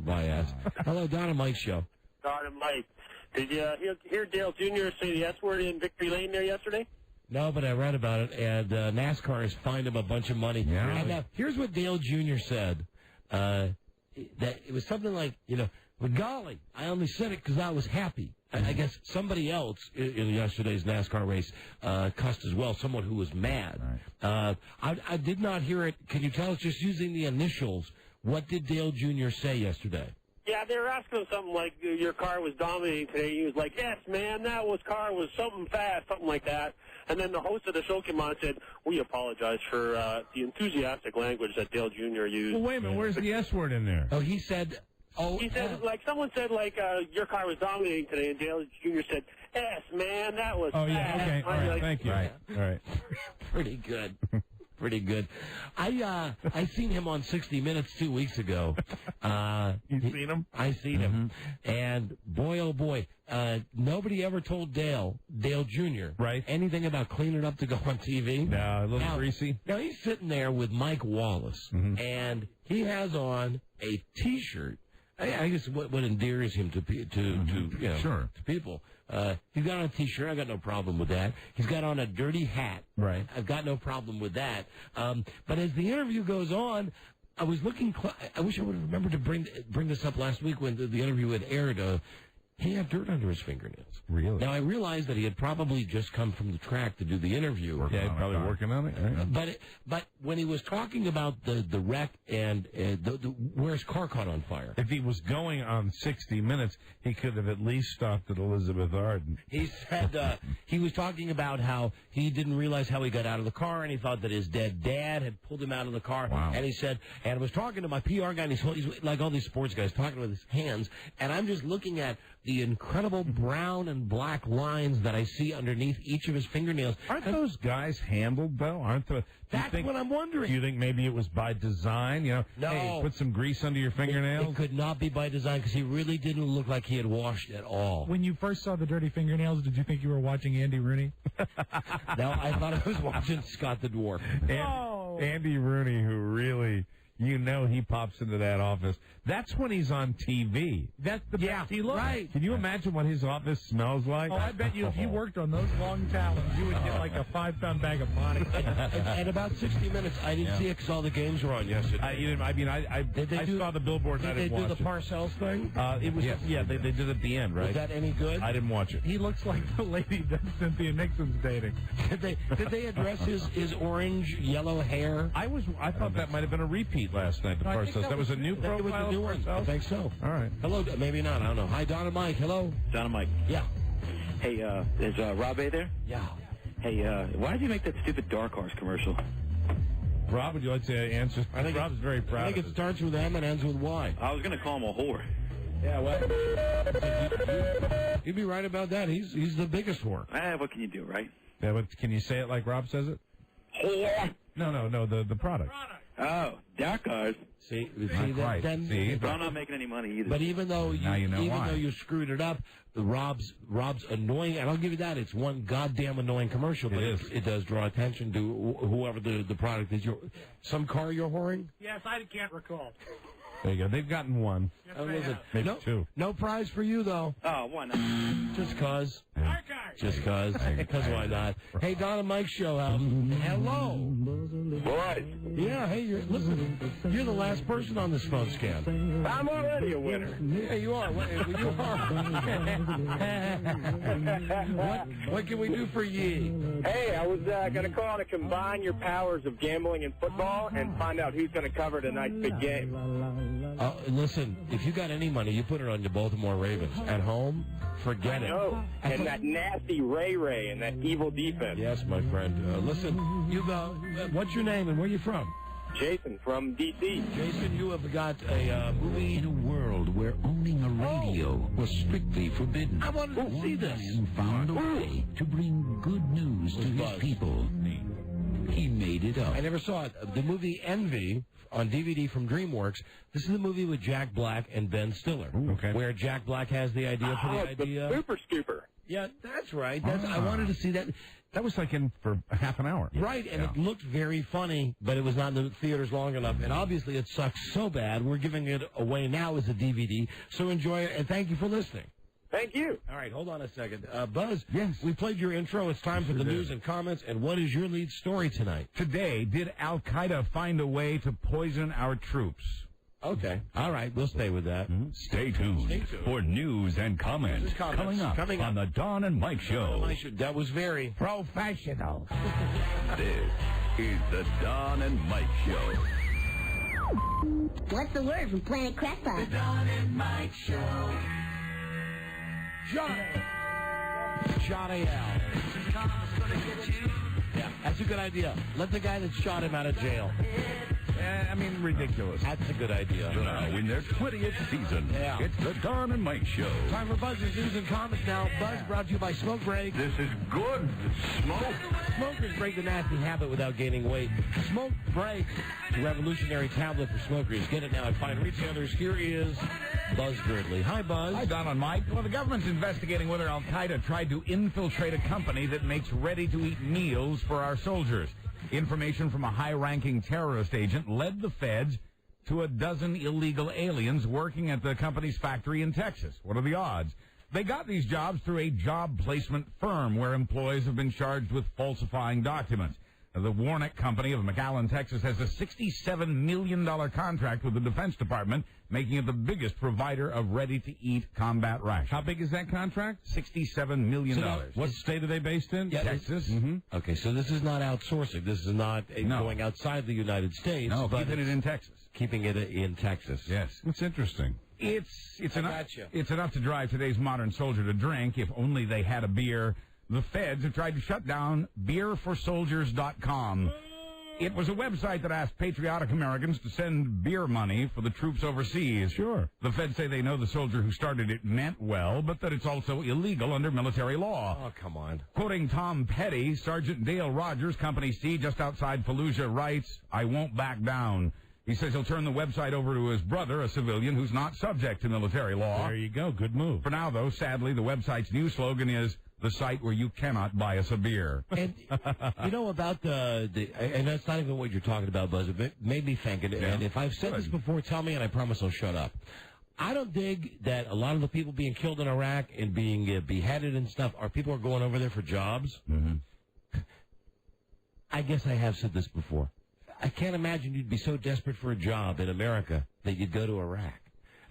My ass. Hello, Don and Mike show. Don and Mike. Did you hear Dale Jr. say the S word in Victory Lane there yesterday? No, but I read about it, and NASCAR has fined him a bunch of money. Yeah. And here's what Dale Jr. said. That it was something like, well, golly, I only said it because I was happy. I guess somebody else in yesterday's NASCAR race cussed as well, someone who was mad. Right. I did not hear it. Can you tell us, just using the initials, what did Dale Jr. say yesterday? Yeah, they were asking him something like, your car was dominating today. He was like, yes, man, car was something fast, something like that. And then the host of the show came on and said, we apologize for the enthusiastic language that Dale Jr. used. Well, wait a minute, where's the S word in there? Oh, he said... he said, someone said, your car was dominating today, and Dale Jr. said, yes, man, that was fast. Yeah, okay, all right, thank you. Right. All right. Pretty good. Pretty good. I seen him on 60 Minutes 2 weeks ago. You seen him? I seen him. And boy, oh boy, nobody ever told Dale Jr., anything about cleaning up to go on TV. No, a little greasy. Now, he's sitting there with Mike Wallace, and he has on a T-shirt. I guess what endears him to people. He's got on a T-shirt. I got no problem with that. He's got on a dirty hat. Right. I've got no problem with that. But as the interview goes on, I was looking. I wish I would have remembered to bring this up last week when the interview had aired. He had dirt under his fingernails. Really? Now, I realized that he had probably just come from the track to do the interview. Probably working on it. Right? But when he was talking about the wreck and where his car caught on fire. If he was going on 60 Minutes, he could have at least stopped at Elizabeth Arden. He said he was talking about how he didn't realize how he got out of the car, and he thought that his dead dad had pulled him out of the car. Wow. And he said, and I was talking to my PR guy, and he's like all these sports guys, talking with his hands, and I'm just looking at the incredible brown and black lines that I see underneath each of his fingernails. Aren't those guys handled, though? That's what I'm wondering. Do you think maybe it was by design? No. Hey, put some grease under your fingernails? It could not be by design, because he really didn't look like he had washed at all. When you first saw the dirty fingernails, did you think you were watching Andy Rooney? No, I thought I was watching Scott the Dwarf. Andy Rooney, who really... he pops into that office. That's when he's on TV. That's the best he looks. Right. Can you imagine what his office smells like? Oh, I bet you if you worked on those long talons, you would get like a 5-pound bag of body. At about 60 Minutes, I didn't see it because all the games were on yesterday. I saw the billboard. Did they do the Parcells thing? It was they did it at the end, right? Was that any good? I didn't watch it. He looks like the lady that Cynthia Nixon's dating. Did they address his orange yellow hair? I thought that might have been a repeat last night. The Parcells. That was a new profile. It was a new one. I think so. All right. Hello. Maybe not. I don't know. Hi, Don and Mike. Hello. Don and Mike. Yeah. Hey, is Rob A there? Yeah. Hey, why did you make that stupid Dark Horse commercial? Rob, would you like to answer? I think Rob's very proud. I think it starts with M and ends with Y. I was going to call him a whore. Yeah, well, you'd be right about that. He's the biggest whore. What can you do, right? Yeah, but can you say it like Rob says it? Whore. No, the product. Oh, Dark Horse. See, I'm not making any money either. But even though you screwed it up, Rob's annoying, and I'll give you that. It's one goddamn annoying commercial, but it does draw attention to whoever the product is. Some car you're whoring? Yes, I can't recall. There you go. They've gotten one. Yes, maybe two. No prize for you, though. Oh, why not? Just cause. Just cause. Because why not? Hey, Don and Mike show. Hello. Boys. Yeah, hey, you're the last person on this phone scam. I'm already a winner. Yeah, you are. You are. What can we do for ye? Hey, I was going to call to combine your powers of gambling and football and find out who's going to cover tonight's big game. Listen, if you got any money, you put it on the Baltimore Ravens. At home, forget it. No, and that nasty Ray and that evil defense. Yes, my friend. Listen, what's your name and where are you from? Jason from D.C. Jason, you have got a movie. In a world where owning a radio was strictly forbidden, I wanted to see this. Man found a way to bring good news to his people. He made it up. I never saw it. The movie Envy on DVD from DreamWorks. This is the movie with Jack Black and Ben Stiller. Ooh, okay. Where Jack Black has the idea for the idea. The Super Scooper. Yeah, that's right. I wanted to see that. That was like in for half an hour. Right, and it looked very funny, but it was not in the theaters long enough. And obviously it sucks so bad, we're giving it away now as a DVD. So enjoy it, and thank you for listening. Thank you. All right, hold on a second. Buzz, yes, we played your intro. It's time for the news and comments. And what is your lead story tonight? Today, did Al-Qaeda find a way to poison our troops? Okay. All right, we'll stay with that. Stay tuned for news and comments coming up on the Don and Mike Show. That was very professional. This is the Don and Mike Show. What's the word from Planet Crackpot? The Don and Mike Show. Johnny L. Yeah, that's a good idea. Let the guy that shot him out of jail. I mean, ridiculous. That's a good idea. Now, in their 20th season, it's the Don and Mike Show. Time for Buzz's news and comments now. Buzz brought to you by Smoke Break. This is good. Smoke. Smokers break the nasty habit without gaining weight. Smoke Break, the revolutionary tablet for smokers. Get it now at fine retailers. Here is Buzz Girdley. Hi, Buzz. Hi, Don and Mike. Well, the government's investigating whether Al-Qaeda tried to infiltrate a company that makes ready-to-eat meals for our soldiers. Information from a high-ranking terrorist agent led the feds to a dozen illegal aliens working at the company's factory in Texas. What are the odds? They got these jobs through a job placement firm where employees have been charged with falsifying documents. The Warnick Company of McAllen, Texas, has a $67 million contract with the Defense Department, making it the biggest provider of ready-to-eat combat rations. How big is that contract? $67 million. What state are they based in? Yeah, Texas. Okay, so this is not outsourcing. This is not going outside the United States. No, but keeping it in Texas. Keeping it in Texas. Yes. It's interesting. It's enough to drive today's modern soldier to drink, if only they had a beer. The feds have tried to shut down beerforsoldiers.com. It was a website that asked patriotic Americans to send beer money for the troops overseas. Sure. The feds say they know the soldier who started it meant well, but that it's also illegal under military law. Oh, come on. Quoting Tom Petty, Sergeant Dale Rogers, Company C, just outside Fallujah, writes, "I won't back down." He says he'll turn the website over to his brother, a civilian who's not subject to military law. There you go. Good move. For now, though, sadly, the website's new slogan is, "The site where you cannot buy us a beer." And you know about and that's not even what you're talking about, Buzz. It made me think, and if I've said this before, tell me, and I promise I'll shut up. I don't dig that a lot of the people being killed in Iraq and being beheaded and stuff are people who are going over there for jobs. I guess I have said this before. I can't imagine you'd be so desperate for a job in America that you'd go to Iraq.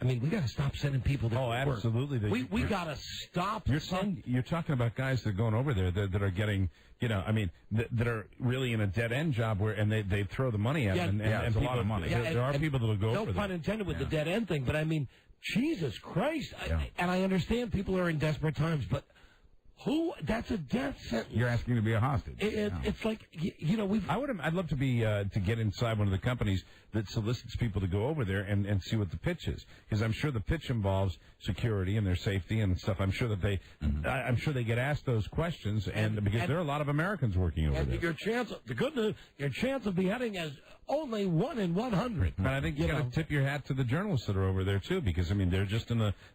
I mean, we got to stop sending people there. Oh, absolutely. We got to stop. You're talking about guys that are going over there that are getting, that are really in a dead end job and they throw the money at them. And it's a lot of money. There are people that will go. No pun intended with the dead end thing, but I mean, Jesus Christ! And I understand people are in desperate times, but. That's a death sentence. You're asking to be a hostage. It's like, I'd love to be to get inside one of the companies that solicits people to go over there and see what the pitch is, because I'm sure the pitch involves security and their safety and stuff. I'm sure that I'm sure they get asked those questions, because there are a lot of Americans working over there. Your chance of beheading is only 1 in 100. And I think you got to tip your hat to the journalists that are over there too, because they're just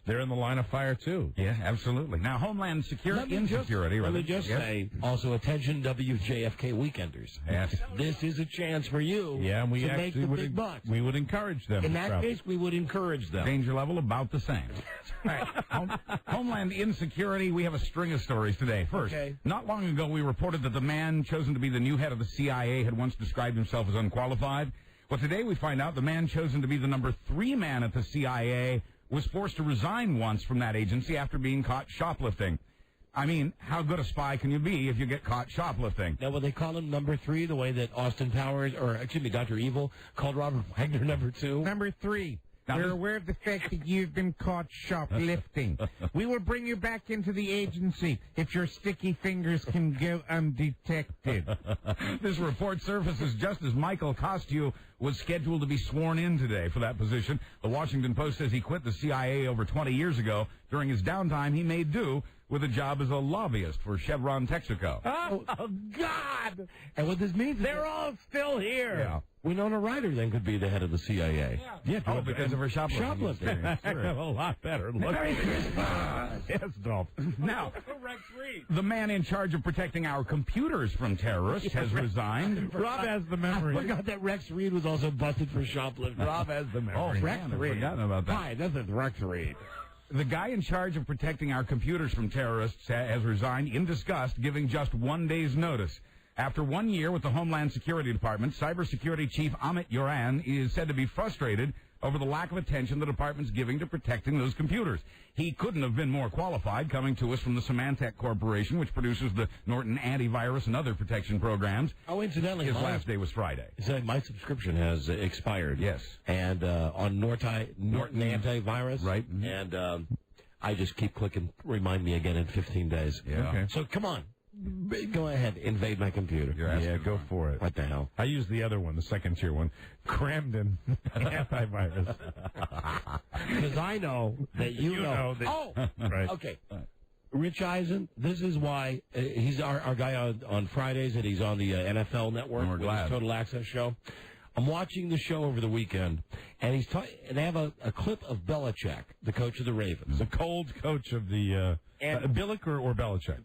they're in the line of fire too. Yeah, absolutely. Now, Homeland Security. Let me just say, also, attention WJFK weekenders. Yes. This is a chance for you to make the big bucks. We would encourage them. In that case, we would encourage them. Danger level about the same. All right. Homeland Insecurity, we have a string of stories today. First, not long ago, we reported that the man chosen to be the new head of the CIA had once described himself as unqualified. Well, today we find out the man chosen to be the number 3 man at the CIA was forced to resign once from that agency after being caught shoplifting. I mean, how good a spy can you be if you get caught shoplifting? Now, will they call him number 3 the way that Austin Powers, Dr. Evil, called Robert Wagner number 2? Number 3. We're aware of the fact that you've been caught shoplifting. We will bring you back into the agency if your sticky fingers can go undetected. This report surfaces just as Michael Costu was scheduled to be sworn in today for that position. The Washington Post says he quit the CIA over 20 years ago. During his downtime, he made do with a job as a lobbyist for Chevron Texaco. Oh, God! And what this means is they're all still here. Yeah. Winona Ryder then could be the head of the CIA. Yeah, because of her shoplifting. A lot better. Merry Christmas! Yes, Dolph. Now, Rex Reed. the man in charge of protecting our computers from terrorists has resigned. Rob has the memory. I forgot that Rex Reed was also busted for shoplifting. Rob has the memory. Oh, Rex Reed. I've forgotten about that. Hi, this is Rex Reed. The guy in charge of protecting our computers from terrorists has resigned in disgust, giving just 1 day's notice. After 1 year with the Homeland Security Department, Cybersecurity Chief Inane is said to be frustrated over the lack of attention the department's giving to protecting those computers. He couldn't have been more qualified, coming to us from the Symantec Corporation, which produces the Norton antivirus and other protection programs. Oh, incidentally, his last day was Friday. My subscription has expired. Yes. And on Norton antivirus. Right. And I just keep clicking, remind me again in 15 days. Yeah. Okay. So come on. Go ahead, invade my computer. Yeah, go for it. What the hell? I use the other one, the second tier one, Cramden antivirus. Because I know that you know. Right. Okay. Rich Eisen, this is why he's our guy on Fridays, and he's on the NFL Network with his Total Access show. I'm watching the show over the weekend, and and they have a clip of Belichick, the coach of the Ravens. The cold coach of the Billick or Belichick?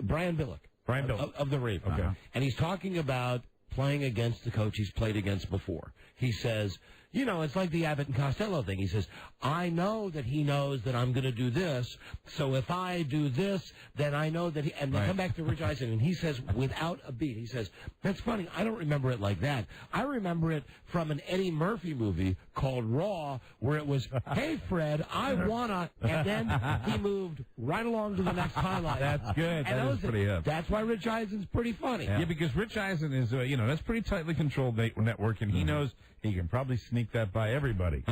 Brian Billick. Brian Billick. Of the Ravens. Okay. And he's talking about playing against the coach he's played against before. He says, it's like the Abbott and Costello thing. He says, I know that he knows that I'm going to do this, so if I do this, then I know that and they come back to Rich Eisen, and he says, without a beat, he says, that's funny, I don't remember it like that. I remember it from an Eddie Murphy movie called Raw, where it was, hey, Fred, I wanna, and then he moved right along to the next highlight. That's good. That is pretty hip. That's why Rich Eisen's pretty funny. Yeah, because Rich Eisen is, that's pretty tightly controlled network, and he knows he can probably sneak that by everybody.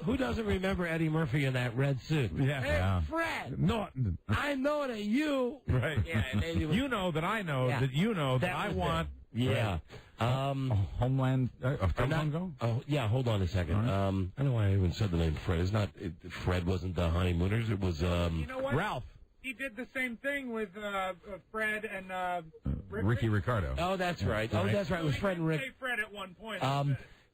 Who doesn't remember Eddie Murphy in that red suit? Yeah. Hey, Fred! Norton. I know that you... Right. Yeah, you know that I know that you know that I want... Yeah. Homeland... Oh, yeah, hold on a second. Right. I don't know why I even said the name Fred. Fred wasn't the Honeymooners. It was... You know what? Ralph. He did the same thing with Fred and Ricky Ricardo. Oh, that's right. Oh, that's right. It was Fred and Rick. Say Fred at one point.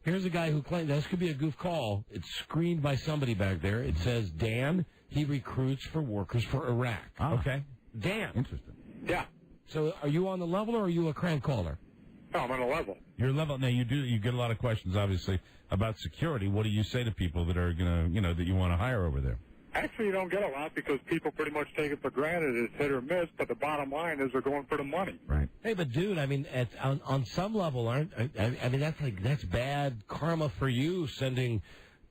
Here's a guy who claims this could be a goof call. It's screened by somebody back there. It says, Dan, he recruits for workers for Iraq. Okay. Dan. Interesting. Yeah. So are you on the level, or are you a crank caller? No, I'm on the level. You're level. Now, you get a lot of questions, obviously, about security. What do you say to people that are going to, that you want to hire over there? Actually, you don't get a lot because people pretty much take it for granted. It's hit or miss, but the bottom line is they're going for the money. Right. Hey, but dude, I mean, on some level, that's bad karma for you sending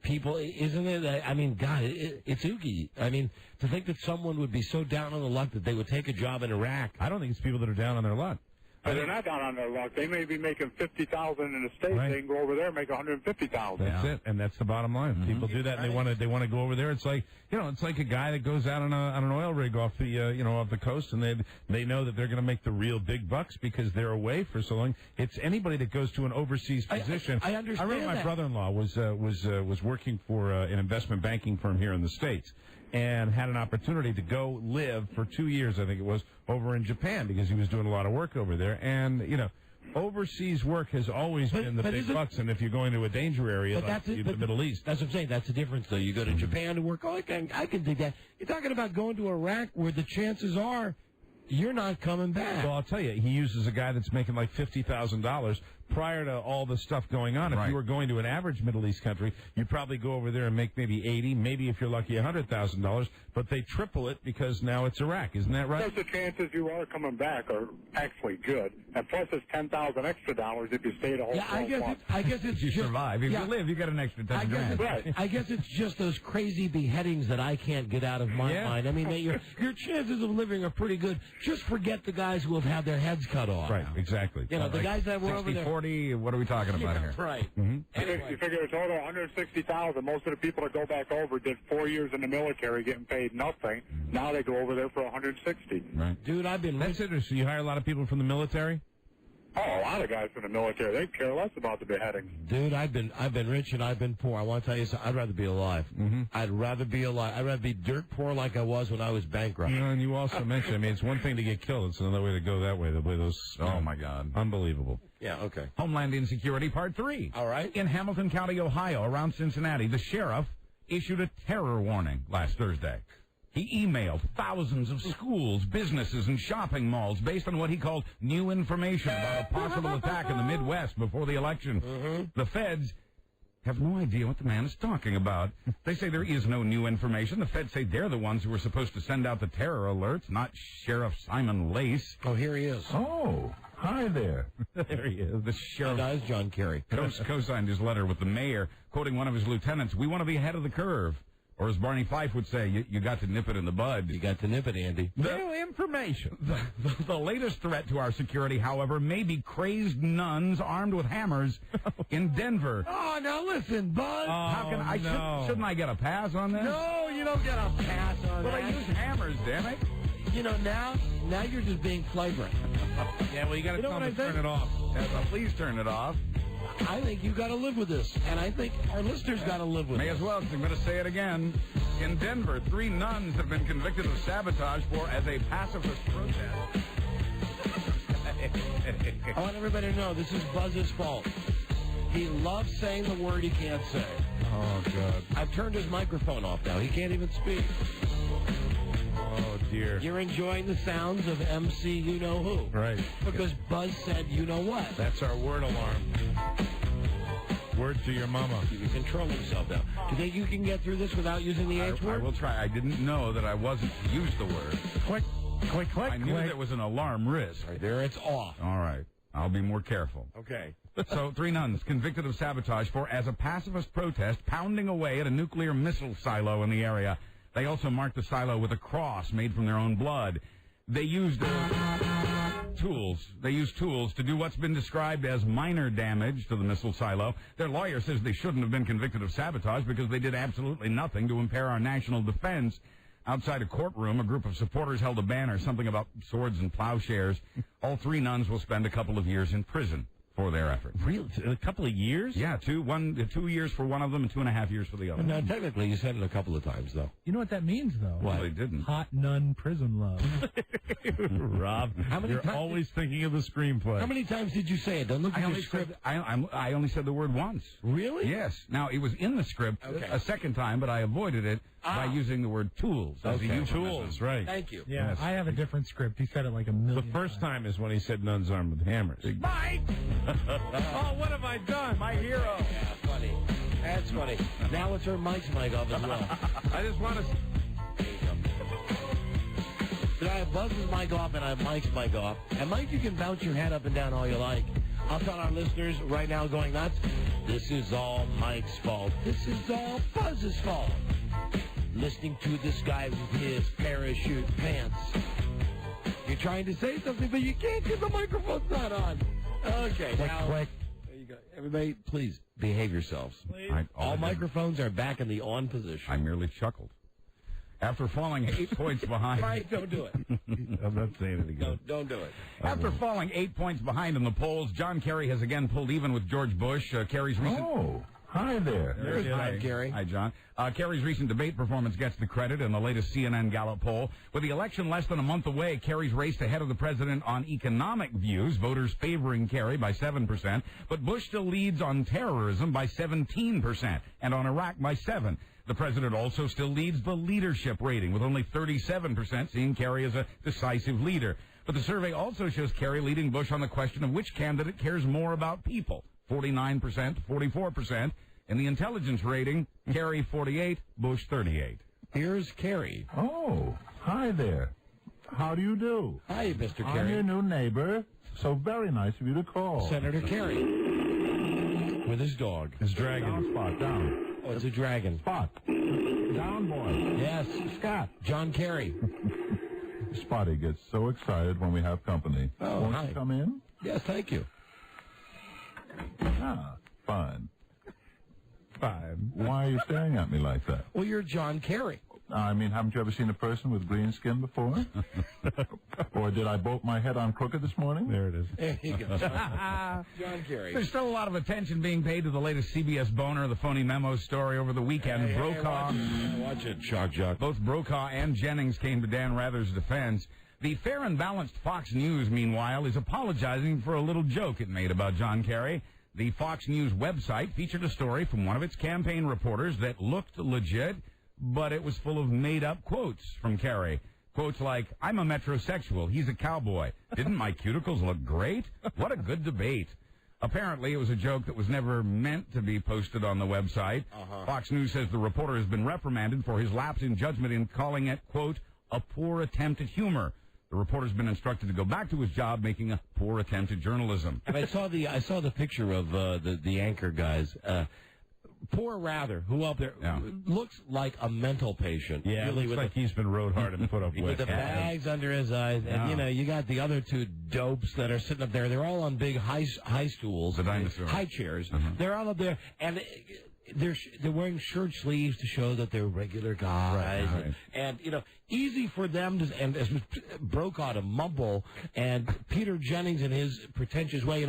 people, isn't it? I mean, God, it's oogie. I mean, to think that someone would be so down on the luck that they would take a job in Iraq. I don't think it's people that are down on their luck. But they're not down on their luck. They may be making $50,000 in the States. Right. They can go over there and make $150,000. That's it, and that's the bottom line. Mm-hmm. People do that, and they want to go over there. It's like it's like a guy that goes out on an oil rig off the off the coast, and they know that they're going to make the real big bucks because they're away for so long. It's anybody that goes to an overseas position. I understand. I remember my brother-in-law was working for an investment banking firm here in the States, and had an opportunity to go live for 2 years, I think it was, over in Japan because he was doing a lot of work over there. And, overseas work has always been the big bucks, and if you're going to a danger area like the Middle East. That's what I'm saying. That's the difference, though. You go to Japan to work. Oh, I can do that. You're talking about going to Iraq where the chances are you're not coming back. Well, I'll tell you, he uses a guy that's making like $50,000 prior to all this stuff going on. If you were going to an average Middle East country, you'd probably go over there and make maybe $80,000, maybe if you're lucky $100,000, but they triple it because now it's Iraq. Isn't that right? Plus the chances you are coming back are actually good. And plus it's $10,000 extra if you stay the whole 12 months. I guess it's you survive. If you live, you get an extra $10,000. I guess it's just those crazy beheadings that I can't get out of my mind. I mean, your chances of living are pretty good. Just forget the guys who have had their heads cut off. Right, exactly. The guys that were over there. 40, what are we talking about here? Right. Mm-hmm. Anyway. You figure a total of $160,000. Most of the people that go back over did 4 years in the military getting paid nothing. Now they go over there for $160,000. Right. Dude, That's interesting. You hire a lot of people from the military? Oh, a lot of guys from the military. They care less about the beheadings. Dude, I've been rich and I've been poor. I want to tell you something. I'd rather be alive. Mm-hmm. I'd rather be alive. I'd rather be dirt poor like I was when I was bankrupt. And you also mentioned, I mean, it's one thing to get killed. It's another way to go that way. The way those. Oh, my God. Unbelievable. Yeah, okay. Homeland Insecurity Part 3. All right. In Hamilton County, Ohio, around Cincinnati, the sheriff issued a terror warning last Thursday. He emailed thousands of schools, businesses, and shopping malls based on what he called new information about a possible attack in the Midwest before the election. Mm-hmm. The feds have no idea what the man is talking about. They say there is no new information. The feds say they're the ones who are supposed to send out the terror alerts, not Sheriff Simon Lace. Oh, here he is. Oh, hi there. There he is. The sheriff. That is John Kerry. Co-signed his letter with the mayor, quoting one of his lieutenants, "We want to be ahead of the curve." Or as Barney Fife would say, you got to nip it in the bud. You got to nip it, Andy. New information. The latest threat to our security, however, may be crazed nuns armed with hammers in Denver. Oh, now listen, Bud. How can I? Shouldn't I get a pass on this? No, you don't get a pass on that. But I use hammers, damn it. You know, now you're just being flagrant. Yeah, well, you got to tell them to turn it off. Yeah, well, please turn it off. I think you got to live with this, and I think our listeners got to live with it. May as well, I'm going to say it again. In Denver, 3 nuns have been convicted of sabotage as a pacifist protest. I want everybody to know this is Buzz's fault. He loves saying the word he can't say. Oh, God. I've turned his microphone off now. He can't even speak. Oh, dear. You're enjoying the sounds of MC you-know-who. Right. Because Buzz said you-know-what. That's our word alarm. Word to your mama. He can control himself now. Do you think you can get through this without using the H word? I will try. I didn't know that I wasn't to use the word. Click, click, click, I knew there was an alarm risk. Right there, it's off. All right. I'll be more careful. Okay. So, 3 nuns convicted of sabotage as a pacifist protest, pounding away at a nuclear missile silo in the area. They also marked the silo with a cross made from their own blood. They used tools. They used tools to do what's been described as minor damage to the missile silo. Their lawyer says they shouldn't have been convicted of sabotage because they did absolutely nothing to impair our national defense. Outside a courtroom, a group of supporters held a banner, something about swords and plowshares. All 3 nuns will spend a couple of years in prison for their effort. Really? A couple of years? Yeah, 2 years for one of them and 2.5 years for the other. No, technically, you said it a couple of times, though. You know what that means, though? Well, they didn't. Hot nun prison love. Rob, you're always thinking of the screenplay. How many times did you say it? Don't look at your script. I only said the word once. Really? Yes. Now, it was in the script a second time, but I avoided it by using the word tools. Okay. Tools, right. Thank you. Yeah, yes. I have a different script. He said it like a million The first times. time is when he said nuns armed with hammers. Mike! Oh, what have I done? My hero. Yeah, funny. That's funny. Now let's turn Mike's mic off as well. I just want to... I have Buzz's mic off and I have Mike's mic off. And Mike, you can bounce your head up and down all you like. I'll tell our listeners right now going nuts, this is all Mike's fault. This is all Buzz's fault. Listening to this guy with his parachute pants. You're trying to say something, but you can't because the microphone's not on. Okay, now... Click. There you go. Everybody, please behave yourselves. Please. All microphones are back in the on position. I merely chuckled. After falling 8 points behind... Right, don't do it. I'm not saying it again. Don't do it. After falling 8 points behind in the polls, John Kerry has again pulled even with George Bush. Kerry's recent... Oh, hi there. There's John Kerry. Hi, John. Kerry's recent debate performance gets the credit in the latest CNN Gallup poll. With the election less than a month away, Kerry's raced ahead of the president on economic views, voters favoring Kerry by 7%, but Bush still leads on terrorism by 17%, and on Iraq by 7%. The president also still leads the leadership rating, with only 37% seeing Kerry as a decisive leader. But the survey also shows Kerry leading Bush on the question of which candidate cares more about people, 49% to 44%. In the intelligence rating, Kerry 48, Bush 38. Here's Kerry. Oh, hi there. How do you do? Hi, Mr. I'm Kerry. your new neighbor, so very nice of you to call. Senator Kerry. With his dog. His dragon. Down, Spot, down. Oh, it's a dragon. Spot. Down, boy. Yes. Scott. John Kerry. Spotty gets so excited when we have company. Oh, Won't hi. you come in? Yes, thank you. Ah, fine. Fine. Why are you staring at me like that? Well, you're John Kerry. I mean, haven't you ever seen a person with green skin before? Or did I bolt my head on crooked this morning? There it is. There you go. John Kerry. There's still a lot of attention being paid to the latest CBS Boner, the phony memo story over the weekend. Brokaw. Watch it, Shock Jock. Both Brokaw and Jennings came to Dan Rather's defense. The fair and balanced Fox News, meanwhile, is apologizing for a little joke it made about John Kerry. The Fox News website featured a story from one of its campaign reporters that looked legit, but it was full of made-up quotes from Kerry. Quotes like, I'm a metrosexual, he's a cowboy. Didn't my cuticles look great? What a good debate. Apparently, it was a joke that was never meant to be posted on the website. Fox News says the reporter has been reprimanded for his lapse in judgment in calling it, quote, a poor attempt at humor. The reporter's been instructed to go back to his job making a poor attempt at journalism. And I saw the picture of the anchor guys. Poor Rather, who up there looks like a mental patient. Yeah, really, looks like he's been rode hard and put up with. With the bags under his eyes, and you got the other two dopes that are sitting up there. They're all on big high stools, the dinosaurs, high chairs. They're all up there, and they're wearing shirt sleeves to show that they're regular guys. Right. And easy for them to, and as Brokaw to mumble, and Peter Jennings in his pretentious way,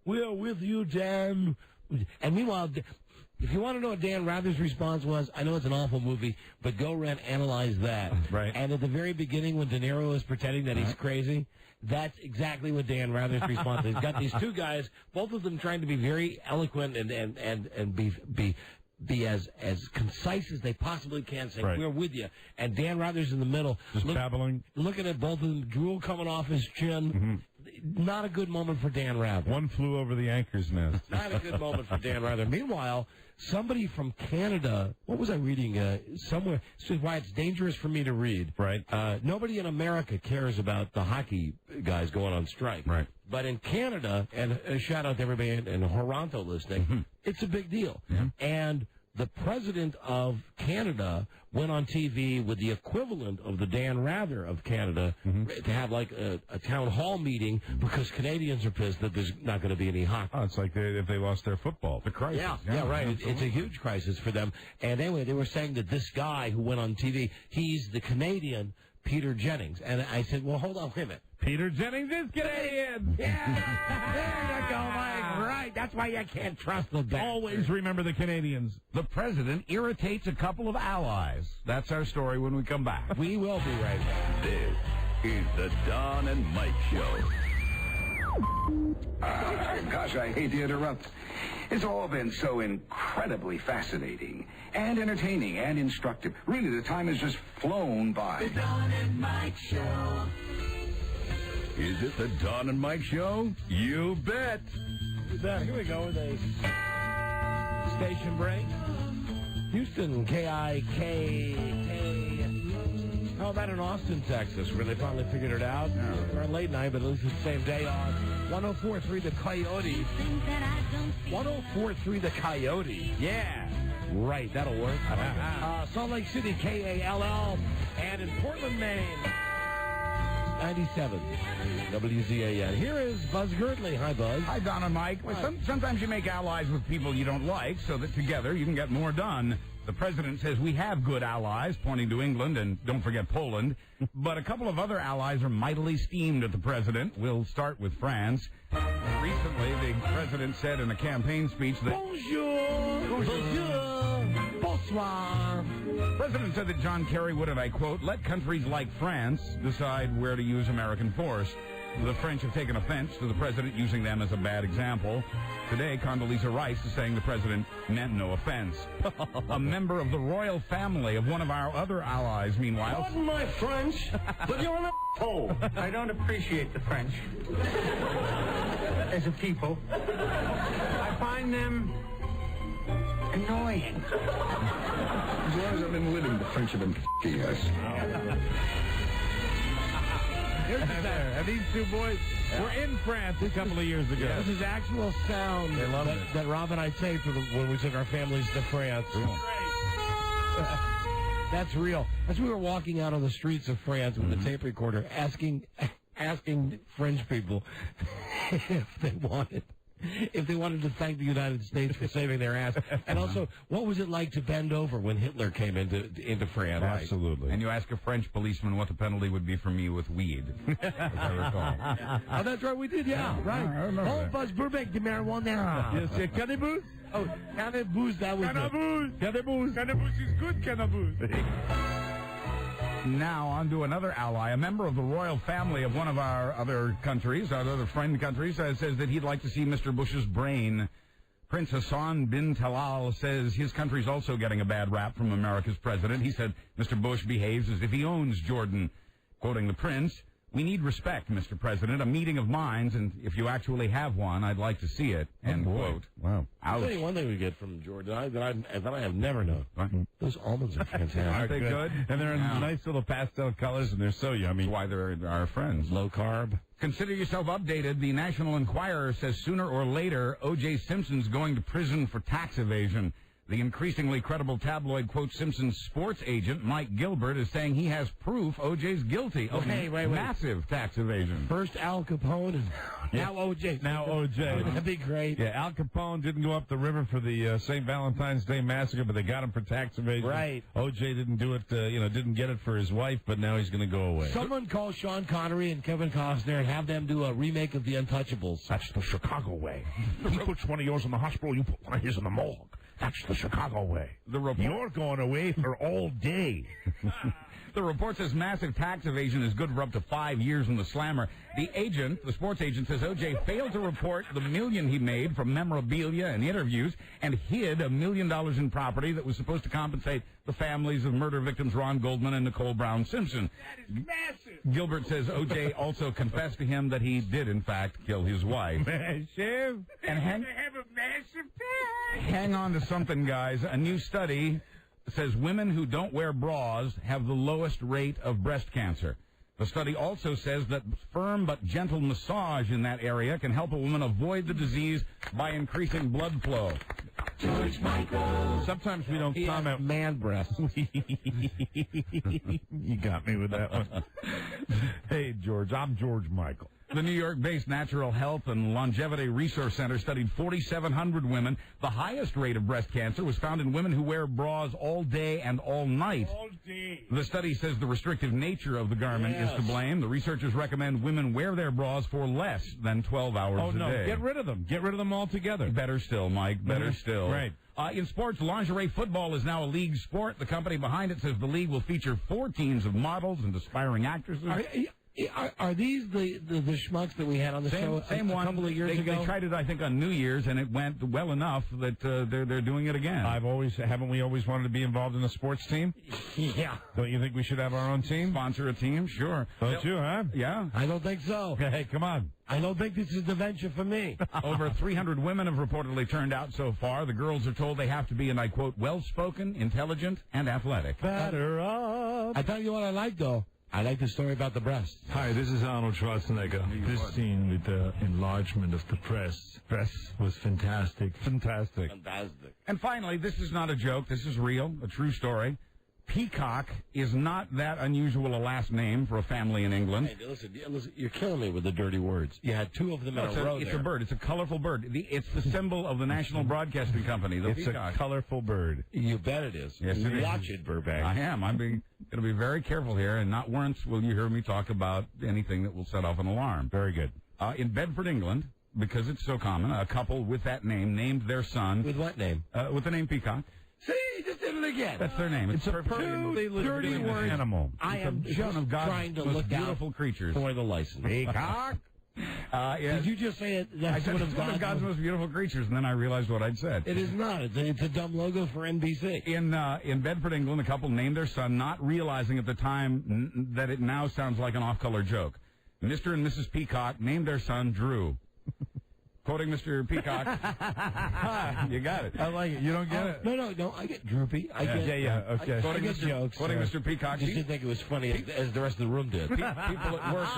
we're with you, Dan. And meanwhile, if you want to know what Dan Rather's response was, I know it's an awful movie, but go and analyze that. Right. And at the very beginning, when De Niro is pretending that he's crazy, that's exactly what Dan Rather's response is. He's got these two guys, both of them trying to be very eloquent and be as concise as they possibly can, saying, we're with you. And Dan Rather's in the middle. Just babbling. Looking at both of them, drool coming off his chin. Not a good moment for Dan Rather. One flew over the anchor's nest. Not a good moment for Dan Rather. Meanwhile, somebody from Canada, what was I reading somewhere? This is why it's dangerous for me to read. Right. Nobody in America cares about the hockey guys going on strike. Right. But in Canada, and a shout out to everybody in Toronto listening, it's a big deal. Yeah. And the president of Canada went on TV with the equivalent of the Dan Rather of Canada to have like a town hall meeting because Canadians are pissed that there's not going to be any hockey. Oh, it's like if they lost their football. The crisis. Yeah, right. It's a huge crisis for them. And anyway, they were saying that this guy who went on TV, he's the Canadian Peter Jennings. And I said, well, hold on, wait a minute. Peter Jennings is Canadian. Yeah, there you go, Mike. Right, that's why you can't trust the best. Always remember the Canadians. The president irritates a couple of allies. That's our story when we come back. We will be right back. This is the Don and Mike Show. Gosh, I hate to interrupt. It's all been so incredibly fascinating and entertaining and instructive. Really, the time has just flown by. The Don and Mike Show. Is it the Don and Mike Show? You bet. Here we go with a station break. Houston, KIKK. How about in Austin, Texas, where they finally figured it out? We're on late night, but at least it's the same day on 104.3 The Coyote. 104.3 The Coyote. Yeah. Right, that'll work. Salt Lake City, KALL. And in Portland, Maine, 97 WZAN. Here is Buzz Girdley. Hi, Buzz. Hi, Don and Mike. Well, sometimes you make allies with people you don't like so that together you can get more done. The president says we have good allies, pointing to England and don't forget Poland. But a couple of other allies are mightily steamed at the president. We'll start with France. Recently, the president said in a campaign speech that... Bonjour. Bonjour. Bonsoir. The president said that John Kerry would, and I quote, let countries like France decide where to use American force. The French have taken offense to the president using them as a bad example. Today, Condoleezza Rice is saying the president meant no offense. A member of the royal family of one of our other allies, meanwhile... Pardon my French, but you're an asshole. I don't appreciate the French as a people. I find them annoying. As long as I've been living, the French have been f***ing us. Here's the matter. And these two boys were in France a couple of years ago. This is actual sound that Rob and I taped when we took our families to France. Cool. That's real. As we were walking out on the streets of France with the tape recorder, asking French people if they wanted to thank the United States for saving their ass. And also, what was it like to bend over when Hitler came into France? Absolutely. And you ask a French policeman what the penalty would be for me with weed, as I recall. Oh, that's right, we did, yeah, right. Oh, Buzz Burbank, the marijuana. Yes, cannabis? Oh, cannabis, that was Cannabis is good, cannabis. Now, on to another ally. A member of the royal family of one of our other countries, our other friend countries, says that he'd like to see Mr. Bush's brain. Prince Hassan bin Talal says his country's also getting a bad rap from America's president. He said Mr. Bush behaves as if he owns Jordan. Quoting the prince, We need respect, Mr. President, a meeting of minds, and if you actually have one, I'd like to see it, end quote. Wow. I'll tell you one thing we get from George that I have never known. Those almonds are fantastic. Aren't they good? And they're in nice little pastel colors, and they're so yummy. That's why they're our friends. Low carb. Consider yourself updated. The National Enquirer says sooner or later, O.J. Simpson's going to prison for tax evasion. The increasingly credible tabloid, quote, Simpson's sports agent, Mike Gilbert, is saying he has proof O.J.'s guilty of massive tax evasion. First Al Capone, and now O.J. Now O.J. That'd be great. Yeah, Al Capone didn't go up the river for the St. Valentine's Day massacre, but they got him for tax evasion. Right. O.J. didn't do it, didn't get it for his wife, but now he's going to go away. Someone call Sean Connery and Kevin Costner and have them do a remake of The Untouchables. That's the Chicago way. He puts one of yours in the hospital, you put one of his in the morgue. That's the Chicago way. You're going away for all day. The report says massive tax evasion is good for up to 5 years in the slammer. The sports agent, says O.J. failed to report the $1 million he made from memorabilia and interviews and hid $1 million in property that was supposed to compensate the families of murder victims Ron Goldman and Nicole Brown Simpson. That is massive. Gilbert says O.J. also confessed to him that he did, in fact, kill his wife. Massive? And have a massive tax. Hang on to something, guys. A new study says women who don't wear bras have the lowest rate of breast cancer. The study also says that firm but gentle massage in that area can help a woman avoid the disease by increasing blood flow. George Michael. Sometimes we don't comment. Man breasts. You got me with that one. Hey, George, I'm George Michael. The New York-based Natural Health and Longevity Resource Center studied 4,700 women. The highest rate of breast cancer was found in women who wear bras all day and all night. All day. The study says the restrictive nature of the garment is to blame. The researchers recommend women wear their bras for less than 12 hours a day. Get rid of them. Get rid of them altogether. Better still, Mike. Better still. Right. In sports, lingerie football is now a league sport. The company behind it says the league will feature 4 teams of models and aspiring actresses. Are these the schmucks that we had on the show a couple of years ago? They tried it, I think, on New Year's, and it went well enough that they're doing it again. Haven't we always wanted to be involved in a sports team? Yeah. Don't you think we should have our own team? Sponsor a team? Sure. Don't you, huh? Yeah. I don't think so. Hey, come on. I don't think this is the venture for me. Over 300 women have reportedly turned out so far. The girls are told they have to be, and I quote, well-spoken, intelligent, and athletic. Batter up. I tell you what I like, though. I like the story about the breasts. Hi, this is Arnold Schwarzenegger. This scene with the enlargement of the breasts was fantastic. Fantastic. And finally, this is not a joke. This is real, a true story. Peacock is not that unusual a last name for a family in England. Hey, listen, you're killing me with the dirty words. You had 2 of them in a row. It's a bird. It's a colorful bird. It's the symbol of the National Broadcasting Company, the peacock. It's a colorful bird. You bet it is. Yes, it is. Watch it, Burbank. I am. I'm going to be very careful here, and not once will you hear me talk about anything that will set off an alarm. Very good. In Bedford, England, because it's so common, a couple with that name named their son. With what name? With the name Peacock. See, you just did it again. That's their name. It's a dirty word. Animal. I am just one of God's trying to most look beautiful out creatures. for the license. Peacock. Did you just say it? That's one of God's most beautiful creatures, and then I realized what I'd said. It is not. It's a dumb logo for NBC. In Bedford, England, a couple named their son, not realizing at the time that it now sounds like an off-color joke. Mr. and Mrs. Peacock named their son Drew. Quoting Mr. Peacock. You got it. I like it. You don't get it? No. I get droopy. I get okay. I get jokes. Quoting Mr. Peacock. I just didn't think it was funny as the rest of the room did. People at work.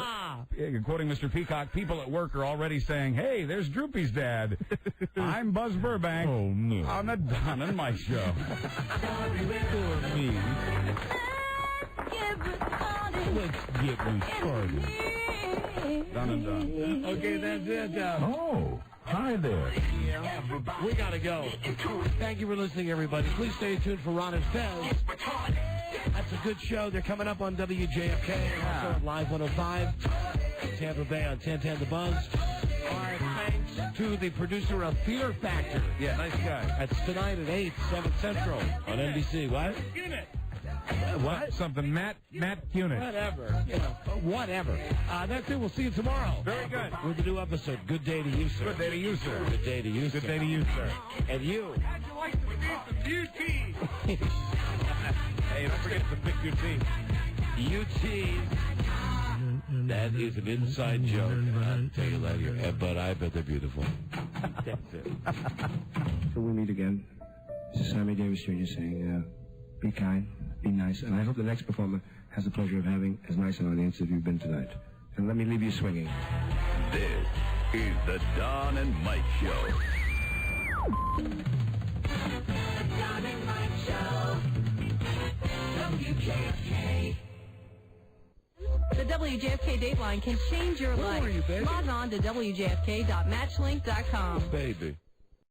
Quoting Mr. Peacock, people at work are already saying, "Hey, there's Droopy's dad." I'm Buzz Burbank. Oh no. On the Don and Mike show. Let's get me started. Done and done. Okay, that's it. Oh, hi there. Yeah, we got to go. Thank you for listening, everybody. Please stay tuned for Ron and Fez. That's a good show. They're coming up on WJFK, also Live 105, Tampa Bay on 1010 The Buzz. Our thanks to the producer of Fear Factor. Yeah, nice guy. That's tonight at 8, 7 Central on NBC. What? What? Something. Matt Cunit. Whatever. Whatever. That's it. We'll see you tomorrow. Very good. With a new episode. Good day to you, sir. Good day to you, sir. Good day to you, sir. Good day to you, sir. And you. How'd you like to see some beauty? Hey, don't forget to pick your teeth. UT. That is an inside joke. I'll tell you later. But I bet they're beautiful. That's it. Till we meet again, this is Sammy Davis Jr. saying, be kind, be nice, and I hope the next performer has the pleasure of having as nice an audience as you've been tonight. And let me leave you swinging. This is the Don and Mike Show. The Don and Mike Show. WJFK. The WJFK Dateline can change your life. Log on to WJFK.matchlink.com. Baby.